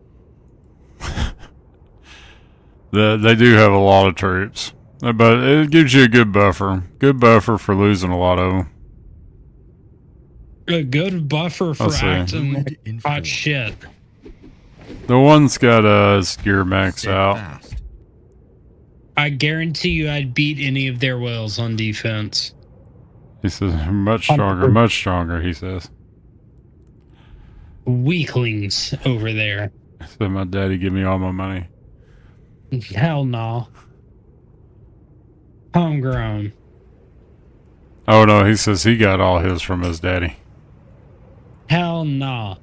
They do have a lot of troops. But it gives you a good buffer. Good buffer for losing a lot of them.
A good buffer for
I'll see.
acting like hot shit.
The one's got his gear maxed
Stay
out.
fast.
I guarantee you I'd beat any of their whales on defense.
He says, much stronger, he says.
Weaklings over there.
He said, my daddy give me all my money.
Hell no. Homegrown.
Oh no, he says he got all his from his daddy.
Hell no.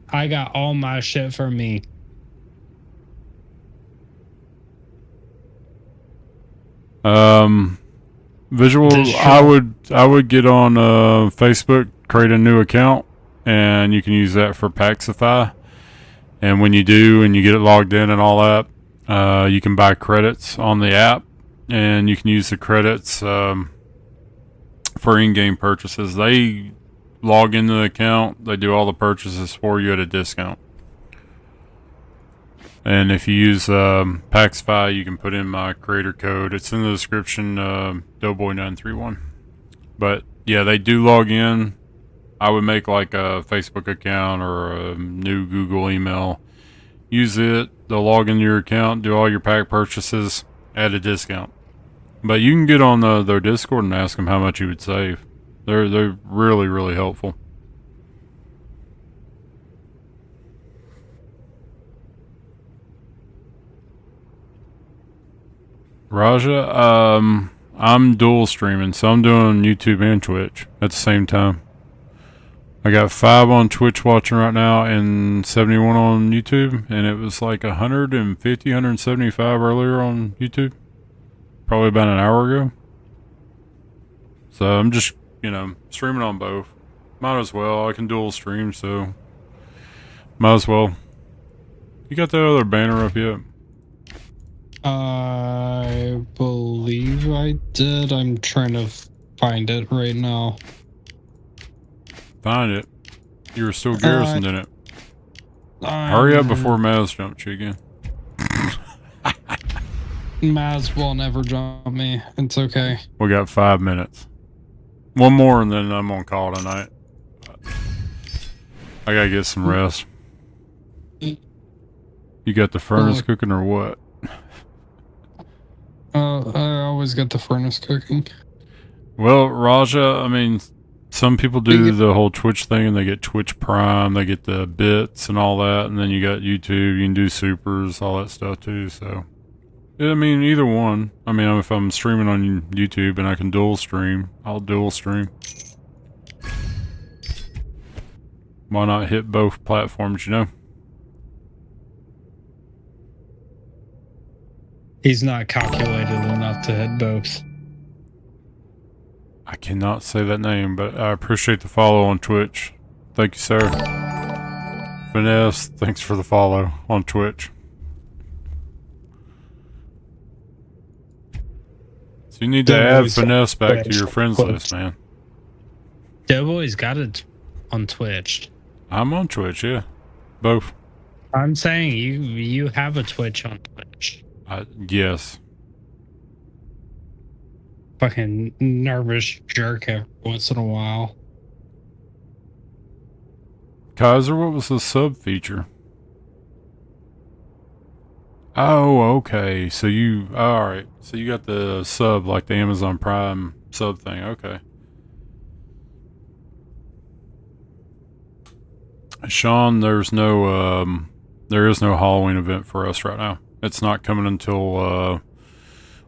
I got all my shit from me.
Visual, I would get on Facebook, create a new account, and you can use that for Paxify. And when you do, and you get it logged in and all that, you can buy credits on the app, and you can use the credits for in-game purchases. They log into the account, they do all the purchases for you at a discount. And if you use Paxify, you can put in my creator code. It's in the description, Doughboy931. But yeah, they do log in. I would make like a Facebook account or a new Google email. Use it. They'll log into your account, do all your pack purchases at a discount. But you can get on their Discord and ask them how much you would save. They're really, really helpful. Raja, I'm dual streaming, so I'm doing YouTube and Twitch at the same time. I got 5 on Twitch watching right now and 71 on YouTube, and it was like 150, 175 earlier on YouTube. Probably about an hour ago. So I'm just, streaming on both. Might as well. I can dual stream, so might as well. You got that other banner up yet?
I believe I did. I'm trying to find it right now.
Find it. You were still garrisoned in it. Hurry up before Maz jumps you again.
Maz will never jump me. It's okay.
We got 5 minutes. One more and then I'm on call tonight. I gotta get some rest. You got the furnace cooking or what?
I always get the furnace cooking.
Well, Raja, I mean, some people do the whole Twitch thing and they get Twitch Prime, they get the bits and all that, and then you got YouTube, you can do supers, all that stuff too, so. I mean, either one. I mean, if I'm streaming on YouTube and I can dual stream, I'll dual stream. Why not hit both platforms,
He's not calculated enough to hit both.
I cannot say that name, but I appreciate the follow on Twitch. Thank you, sir. Finesse, thanks for the follow on Twitch. So you need to add Finesse back to your friends list, man.
Doughboy's got it on Twitch.
I'm on Twitch, yeah. Both.
I'm saying you have a Twitch on Twitch.
Yes.
Fucking nervous jerk every once in a while.
Kaiser, what was the sub feature? Oh, okay. So alright. So you got the sub, like the Amazon Prime sub thing. Okay. Sean, there is no Halloween event for us right now. It's not coming until,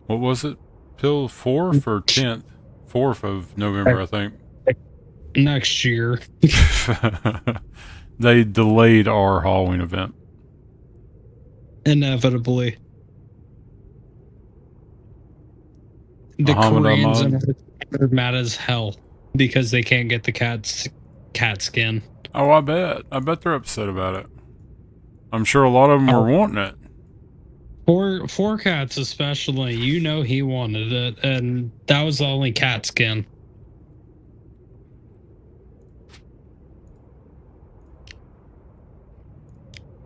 what was it? Till 4th or 10th? 4th of November, I think.
Next year.
They delayed our Halloween event.
Inevitably. The
Muhammad
Koreans
Ahmad.
are mad as hell because they can't get the cat skin.
Oh, I bet they're upset about it. I'm sure a lot of them were wanting it.
For cats especially, he wanted it, and that was the only cat skin.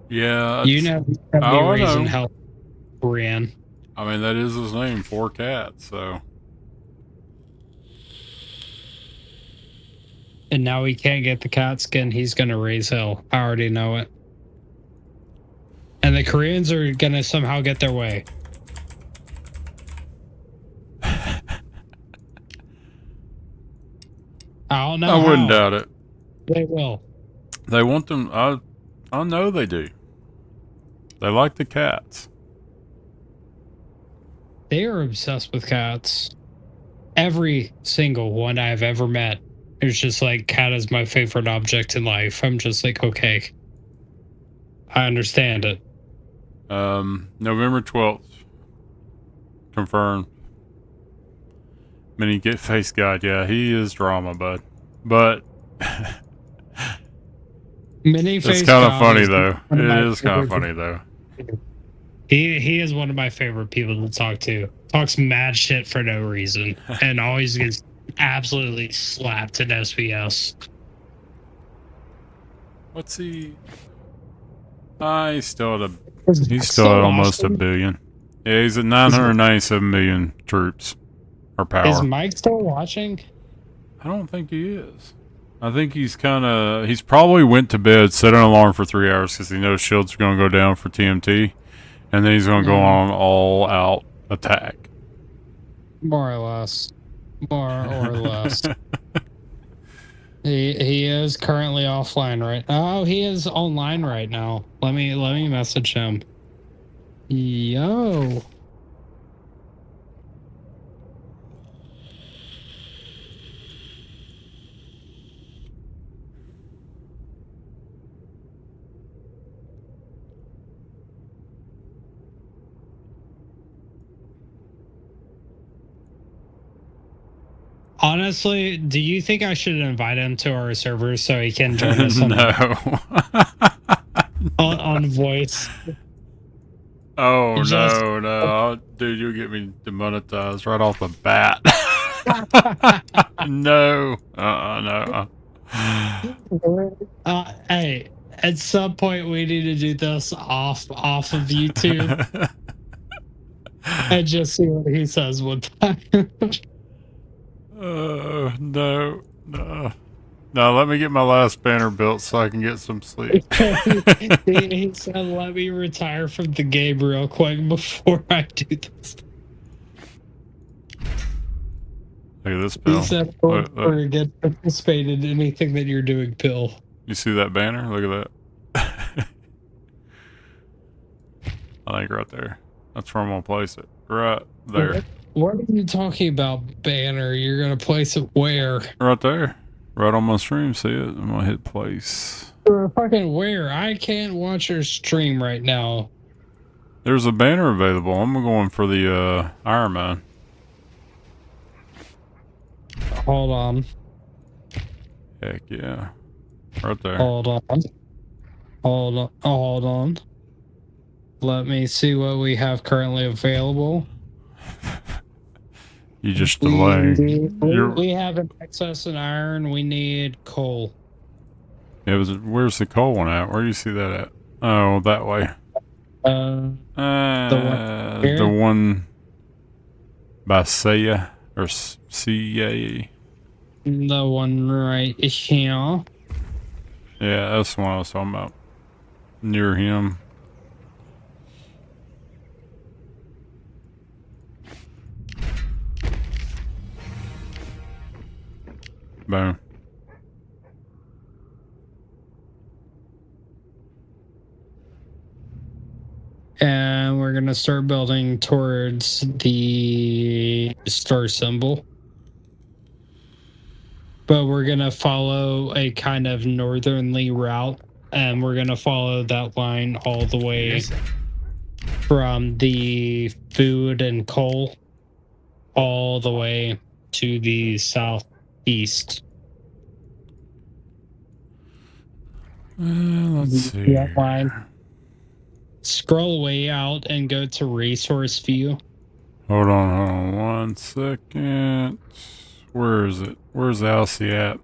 Yeah.
No reason hell Korean.
I mean, that is his name, 4Cat, so.
And now he can't get the cat skin, he's gonna raise hell. I already know it. the Koreans are gonna somehow get their way. I don't know.
I wouldn't
how.
doubt it.
They will.
They want them. I know they do. They like the cats.
They are obsessed with cats. Every single one I've ever met is just like, cat is my favorite object in life. I'm just like, okay. I understand it.
November 12th. Confirmed. Mini Get Face Guide. Yeah, he is drama, bud. But
Mini face.
it's kind of
God
funny,
is
though.
one of my
It is kind of
favorite-
funny, though.
He is one of my favorite people to talk to. Talks mad shit for no reason and always gets absolutely slapped in SBS.
What's he? He's still at almost a billion. Yeah, he's at 997 million troops or power.
Is Mike still watching?
I don't think he is. I think he's probably went to bed, set an alarm for 3 hours because he knows shields are going to go down for TMT, and then he's going to go on all out attack.
More or less. He is currently offline right. Oh, he is online right now. Let me message him. Yo. Honestly, do you think I should invite him to our server so he can join us
No.
on voice?
Oh,
Just-
no. Dude, you'll get me demonetized right off the bat. No. No.
Hey, at some point we need to do this off of YouTube and just see what he says one time.
No. No, let me get my last banner built so I can get some sleep.
he said, "Let me retire from the game real quick before I do this."
Look at this,
He
Bill.
said,
Look.
"Or get participate in anything that you're doing, Bill."
You see that banner? Look at that. I think right there. That's where I'm going to place it. Right there.
What are you talking about, banner? You're gonna place it where?
Right there. Right on my stream. See it? I'm going to hit place.
Fucking where? I can't watch your stream right now.
There's a banner available. I'm going for the Iron Man.
Hold on.
Heck yeah. Right there.
Hold on. Let me see what we have currently available.
You just delaying.
We have an excess in iron. We need coal.
Where's the coal one at? Where do you see that at? Oh, that way.
here?
The one by Saya or CA.
The one right here.
Yeah, that's the one I was talking about. Near him. Boom.
And we're gonna start building towards the star symbol. But we're gonna follow a kind of northerly route, and we're gonna follow that line all the way
Listen.
from the food and coal all the way to the southeast.
Let's see.
That line. Scroll way out and go to resource view.
Hold on 1 second. Where is it? Where's Alcy at?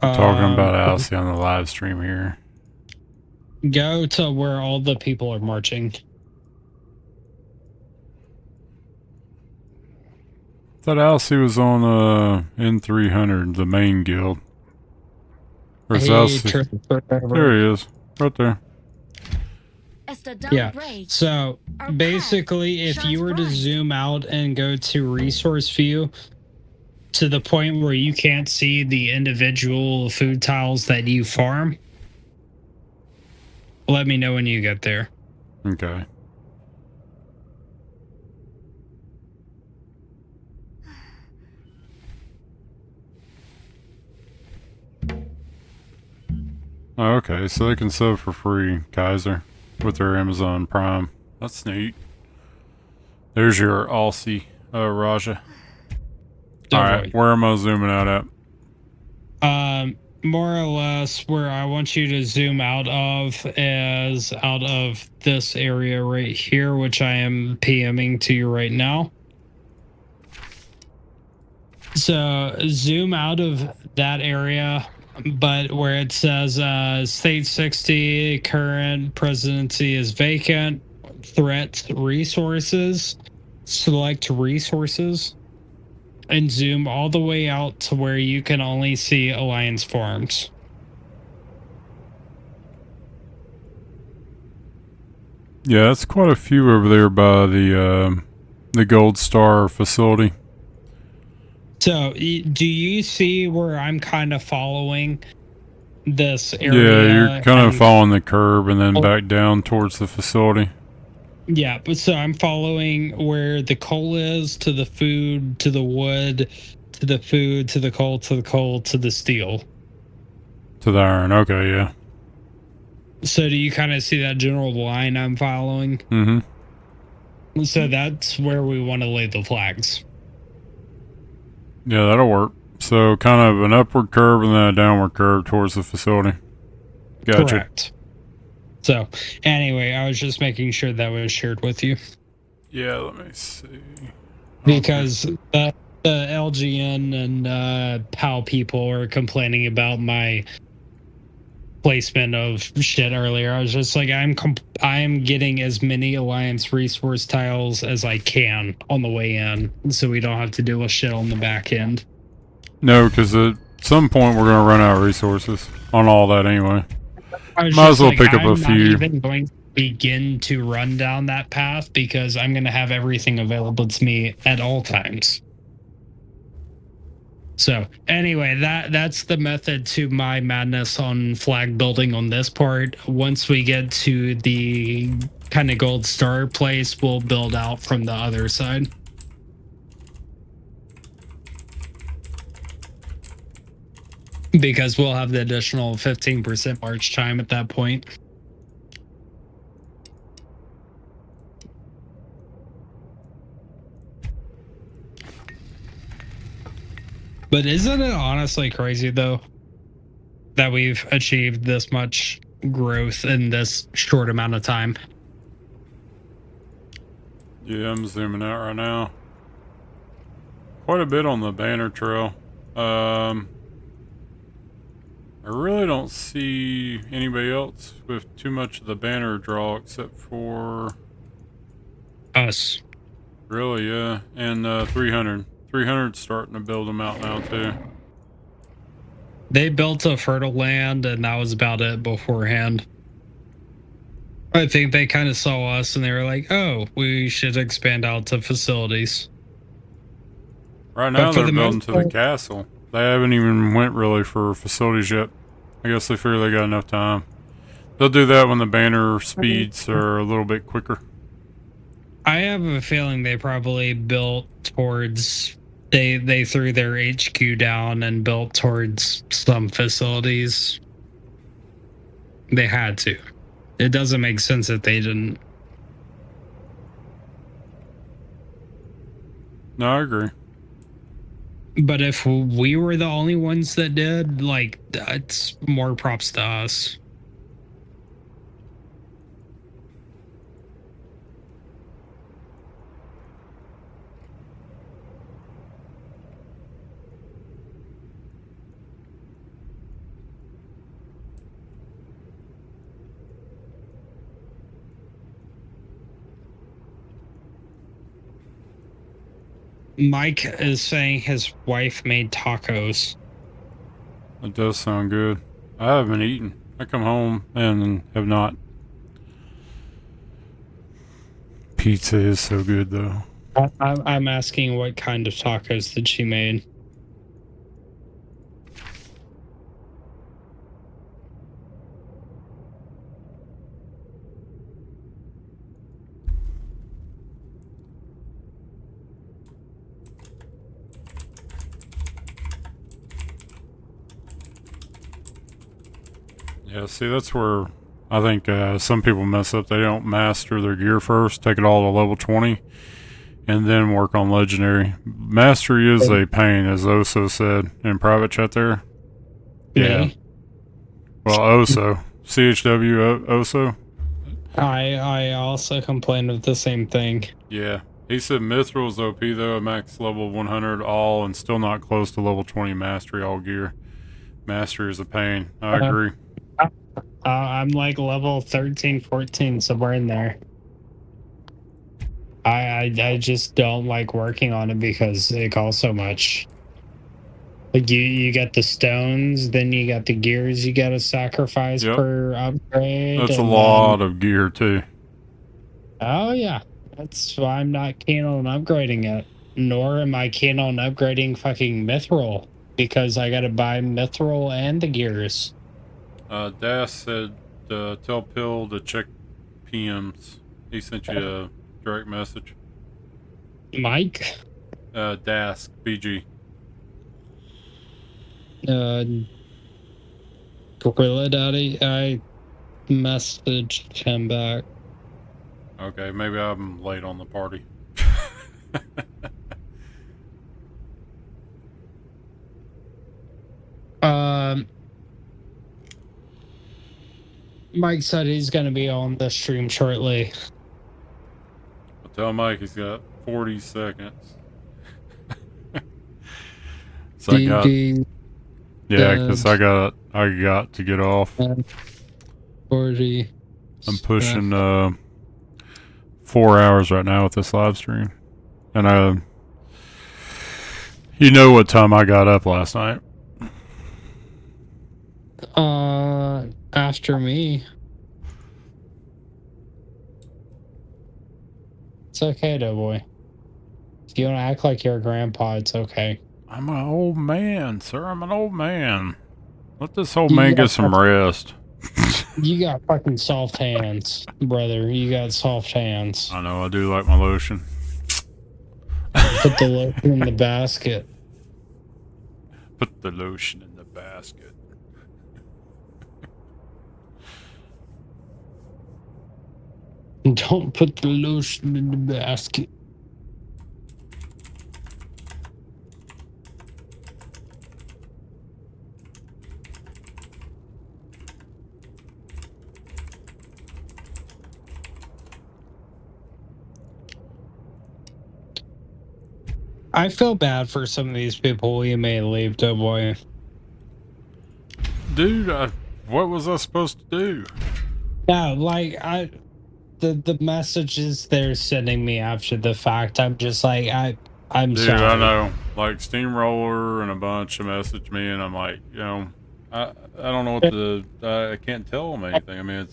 I'm talking about Alcy on the live stream here.
Go to where all the people are marching.
Thought Alcy was on N300, the main guild. Where's
Hey,
Alcy?
Trevor.
There he is. Right there.
just a dumb
Yeah.
break.
So
Our path
basically, if you
shines
were to
bright.
zoom out and go to resource view to the point where you can't see the individual food tiles that you farm, let me know when you get there.
Okay. Oh, okay, so they can sub for free, Kaiser, with their Amazon Prime. That's neat. There's your Aussie, Raja. Alright, where am I zooming out at?
More or less where I want you to zoom out of is out of this area right here, which I am PMing to you right now. So zoom out of that area, but where it says state 60, current presidency is vacant, threats, resources, select resources, and zoom all the way out to where you can only see Alliance farms.
Yeah, that's quite a few over there by the Gold Star facility.
So, do you see where I'm kind of following this area?
Yeah, you're kind of
and-
following the curb and then back down towards the facility.
Yeah, but so I'm following where the coal is to the food, to the wood, to the food, to the coal, to the coal, to the steel.
To the iron, okay, yeah.
So do you kind of see that general line I'm following?
Mm-hmm.
So that's where we want to lay the flags.
Yeah, that'll work. So kind of an upward curve and then a downward curve towards the facility. Gotcha.
Correct. So anyway, I was just making sure that was shared with you.
Yeah, let me see.
Because the LGN and PAL people are complaining about my placement of shit earlier. I was just like, I'm getting as many Alliance resource tiles as I can on the way in, so we don't have to deal with shit on the back end.
No, because at some point we're going to run out of resources on all that anyway.
I was
Might
just
as well pick up
I'm
a
not
few.
even going to begin to run down that path because I'm going to have everything available to me at all times. So anyway, that's the method to my madness on flag building on this part. Once we get to the kind of gold star place, we'll build out from the other side. Because we'll have the additional 15% march time at that point. But isn't it honestly crazy, though, that we've achieved this much growth in this short amount of time?
Yeah, I'm zooming out right now. Quite a bit on the banner trail. I really don't see anybody else with too much of the banner draw except for
Us.
really, yeah, and 300. 300's starting to build them out now too.
They built a fertile land, and that was about it beforehand. I think they kind of saw us, and they were like, "Oh, we should expand out to facilities."
Right now
for
they're
the
building
most
to the
part-
castle. They haven't even went really for facilities yet. I guess they figure they got enough time. They'll do that when the banner speeds are a little bit quicker.
I have a feeling they probably built towards. They threw their HQ down and built towards some facilities. They had to. It doesn't make sense that they didn't.
No, I agree.
But if we were the only ones that did, like, that's more props to us. Mike is saying his wife made tacos.
It does sound good. I haven't eaten. I come home and have not. pizza is so good though.
I'm asking what kind of tacos that she made.
Yeah, see, that's where I think some people mess up. They don't master their gear first, take it all to level 20, and then work on legendary. Mastery is a pain, as Oso said in private chat there. Yeah.
Me?
Well, Oso. CHW Oso.
I also complained of the same thing.
Yeah. He said Mithril's OP though, at max level 100 all, and still not close to level 20 mastery all gear. Mastery is a pain. I agree.
I'm like level 13, 14, somewhere in there. I just don't like working on it because it costs so much. Like you get the stones, then you got the gears you gotta sacrifice per upgrade.
That's a lot of gear too.
Oh yeah. That's why I'm not keen on upgrading it. Nor am I keen on upgrading fucking Mithril. Because I gotta buy Mithril and the gears.
Das said, tell Pill to check PMs. He sent you a direct message.
Mike?
Das, BG.
Gorilla Daddy, I messaged him back.
Okay, maybe I'm late on the party.
Mike said he's going to be on the stream shortly.
I'll tell Mike he's got 40 seconds. So I got, yeah, because I got to get off.
40.
I'm pushing 4 hours right now with this live stream, and you know what time I got up last night?
After me. It's okay, Doughboy. If you want to act like you're a grandpa, it's okay.
I'm an old man, sir. I'm an old man. Let this old man get some rest.
You got fucking soft hands, brother. You got soft hands.
I know, I do like my lotion.
Put the lotion in the basket.
Put the lotion in the basket.
Don't put the lotion in the basket. I feel bad for some of these people we may leave, Doughboy.
Dude, what was I supposed to do?
Yeah, like the messages they're sending me after the fact, I'm just like I'm
Dude,
sorry.
I know. Like Steamroller and a bunch of message me, and I'm like, you know, I don't know what to. I can't tell them anything. I mean,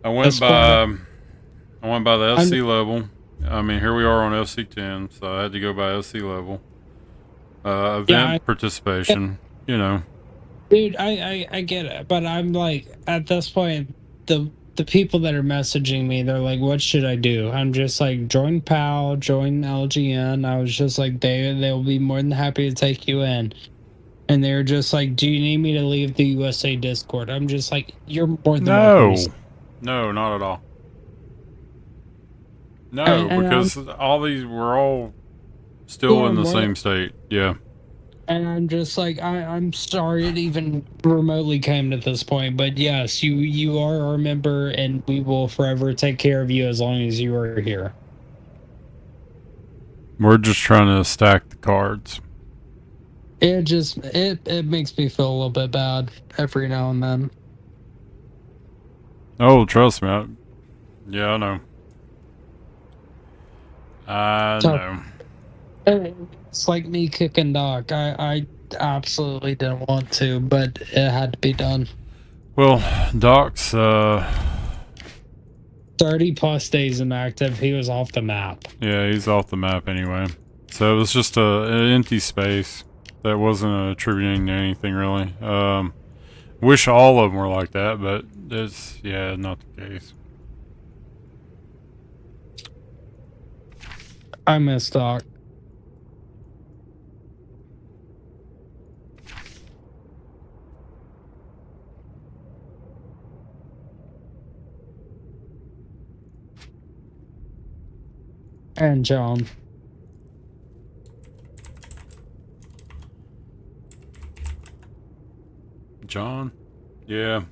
I went by the SC level. I mean, here we are on FC 10, so I had to go by SC level. Event participation, you know.
Dude, I get it, but I'm like, at this point, the people that are messaging me, they're like, what should I do? I'm just like, join PAL, join LGN. I was just like, they'll be more than happy to take you in. And they're just like, do you need me to leave the USA Discord? I'm just like, you're more than welcome.
No, not at all. No, because all these, we're all still in the same state. Yeah.
And I'm just like, I'm sorry it even remotely came to this point, but yes, you are our member, and we will forever take care of you as long as you are here.
We're just trying to stack the cards.
It makes me feel a little bit bad every now and then.
Oh, trust me. I know. I know.
It's like me kicking Doc. I absolutely didn't want to, but it had to be done.
Well, Doc's
+30 days inactive. He was off the map.
Yeah, he's off the map anyway. So it was just an empty space that wasn't attributing to anything really. Wish all of them were like that, but it's, yeah, not the case.
I miss Doc. And John.
John? Yeah.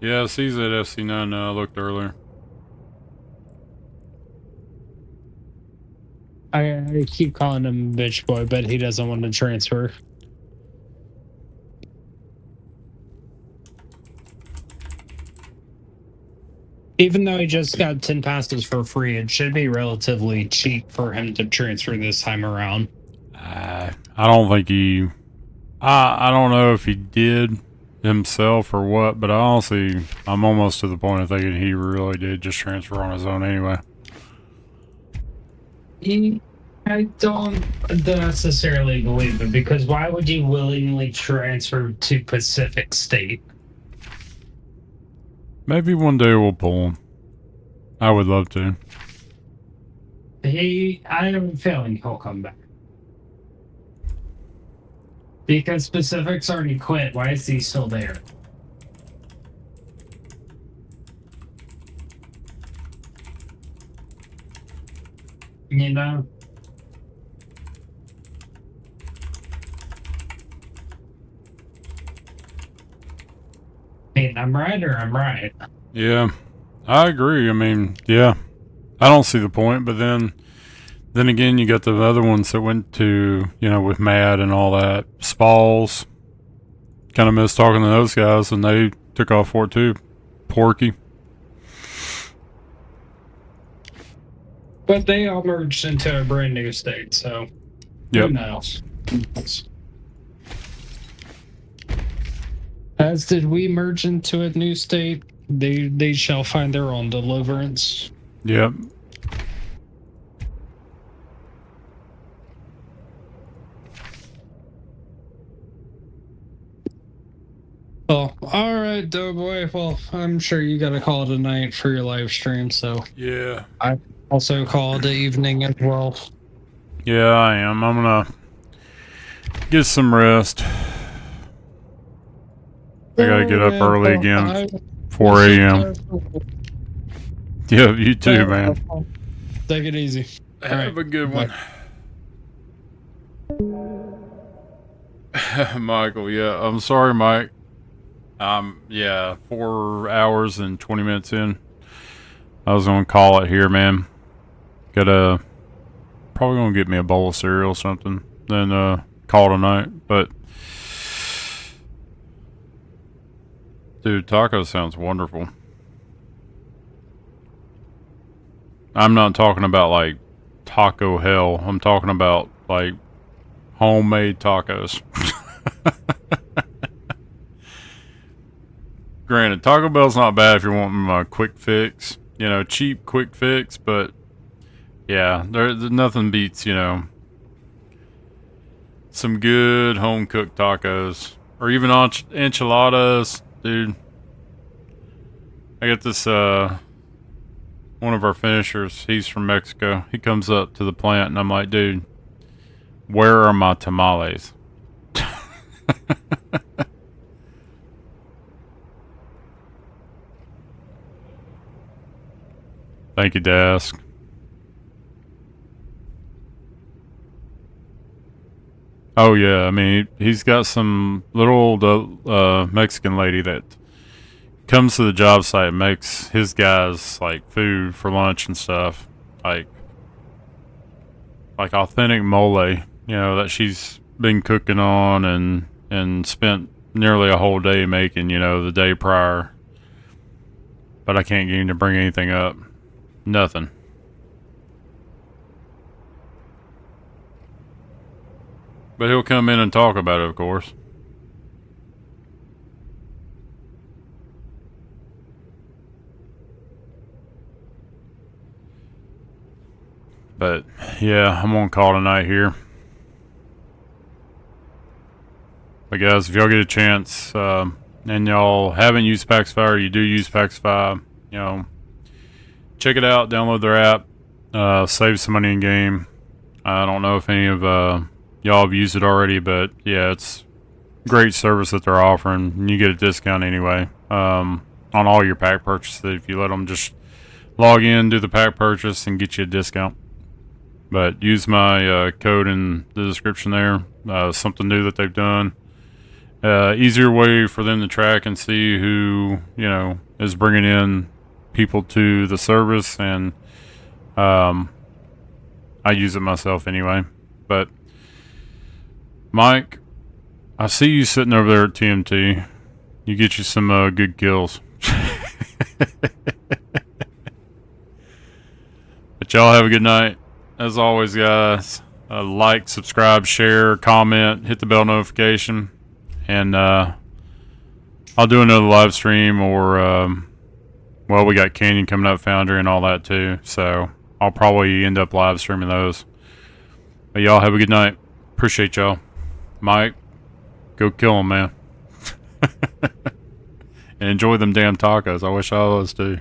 Yeah, he's at FC9 now. I looked earlier.
I keep calling him bitch boy, but he doesn't want to transfer. Even though he just got 10 passes for free, it should be relatively cheap for him to transfer this time around.
I don't think he... I don't know if he did himself or what, but honestly, I'm almost to the point of thinking he really did just transfer on his own anyway.
I don't necessarily believe it, because why would you willingly transfer to Pacific State?
Maybe one day we'll pull him. I would love to.
I have a feeling he'll come back. Because Pacific's already quit, why is he still there? You know? I mean, I'm right or I'm right.
Yeah, I agree. I mean, yeah, I don't see the point, but then again, you got the other ones that went to, you know, with Mad and all that. Spalls. Kind of miss talking to those guys, and they took off for it too. Porky.
But they all merged into a brand new state, so
Yep.
who knows? As did we merge into a new state, they shall find their own deliverance.
Yep.
Well, alright, Doughboy. Well, I'm sure you gotta call it a night for your live stream, so
Yeah.
I also call it the evening as well.
Yeah, I am. I'm gonna get some rest. I gotta get up early again. 4 a.m. Yeah, you too, man.
Take it easy.
Have a good one. Michael, yeah. I'm sorry, Mike. Yeah, 4 hours and 20 minutes in. I was gonna call it here, man. Gotta probably gonna get me a bowl of cereal or something, then call tonight. But dude, taco sounds wonderful. I'm not talking about like taco hell. I'm talking about like homemade tacos. Granted, Taco Bell's not bad if you're wanting a quick fix. You know, cheap, quick fix, but yeah, there's nothing beats, you know, some good home-cooked tacos. Or even enchiladas, dude. I got this, one of our finishers, he's from Mexico. He comes up to the plant and I'm like, dude, where are my tamales? Thank you, Dask. Oh yeah, I mean, he's got some little old Mexican lady that comes to the job site and makes his guys like food for lunch and stuff, like authentic mole, you know, that she's been cooking on and spent nearly a whole day making, you know, the day prior. But I can't get him to bring anything up. Nothing. But he'll come in and talk about it, of course. But yeah, I'm gonna call tonight here. But guys, if y'all get a chance, and y'all haven't used Paxify or you do use Paxify, you know, check it out, download their app, save some money in game. I don't know if any of y'all have used it already, but yeah, it's great service that they're offering, and you get a discount anyway on all your pack purchases if you let them just log in, do the pack purchase, and get you a discount. But use my code in the description there. Something new that they've done. Easier way for them to track and see who, you know, is bringing in people to the service, and I use it myself anyway. But Mike, I see you sitting over there at TMT. You get you some good kills. But y'all have a good night. As always, guys, like, subscribe, share, comment, hit the bell notification, and I'll do another live stream, or well, we got Canyon coming up, Foundry, and all that too, so I'll probably end up live streaming those. But y'all have a good night. Appreciate y'all. Mike, go kill them, man. And enjoy them damn tacos. I wish I was too.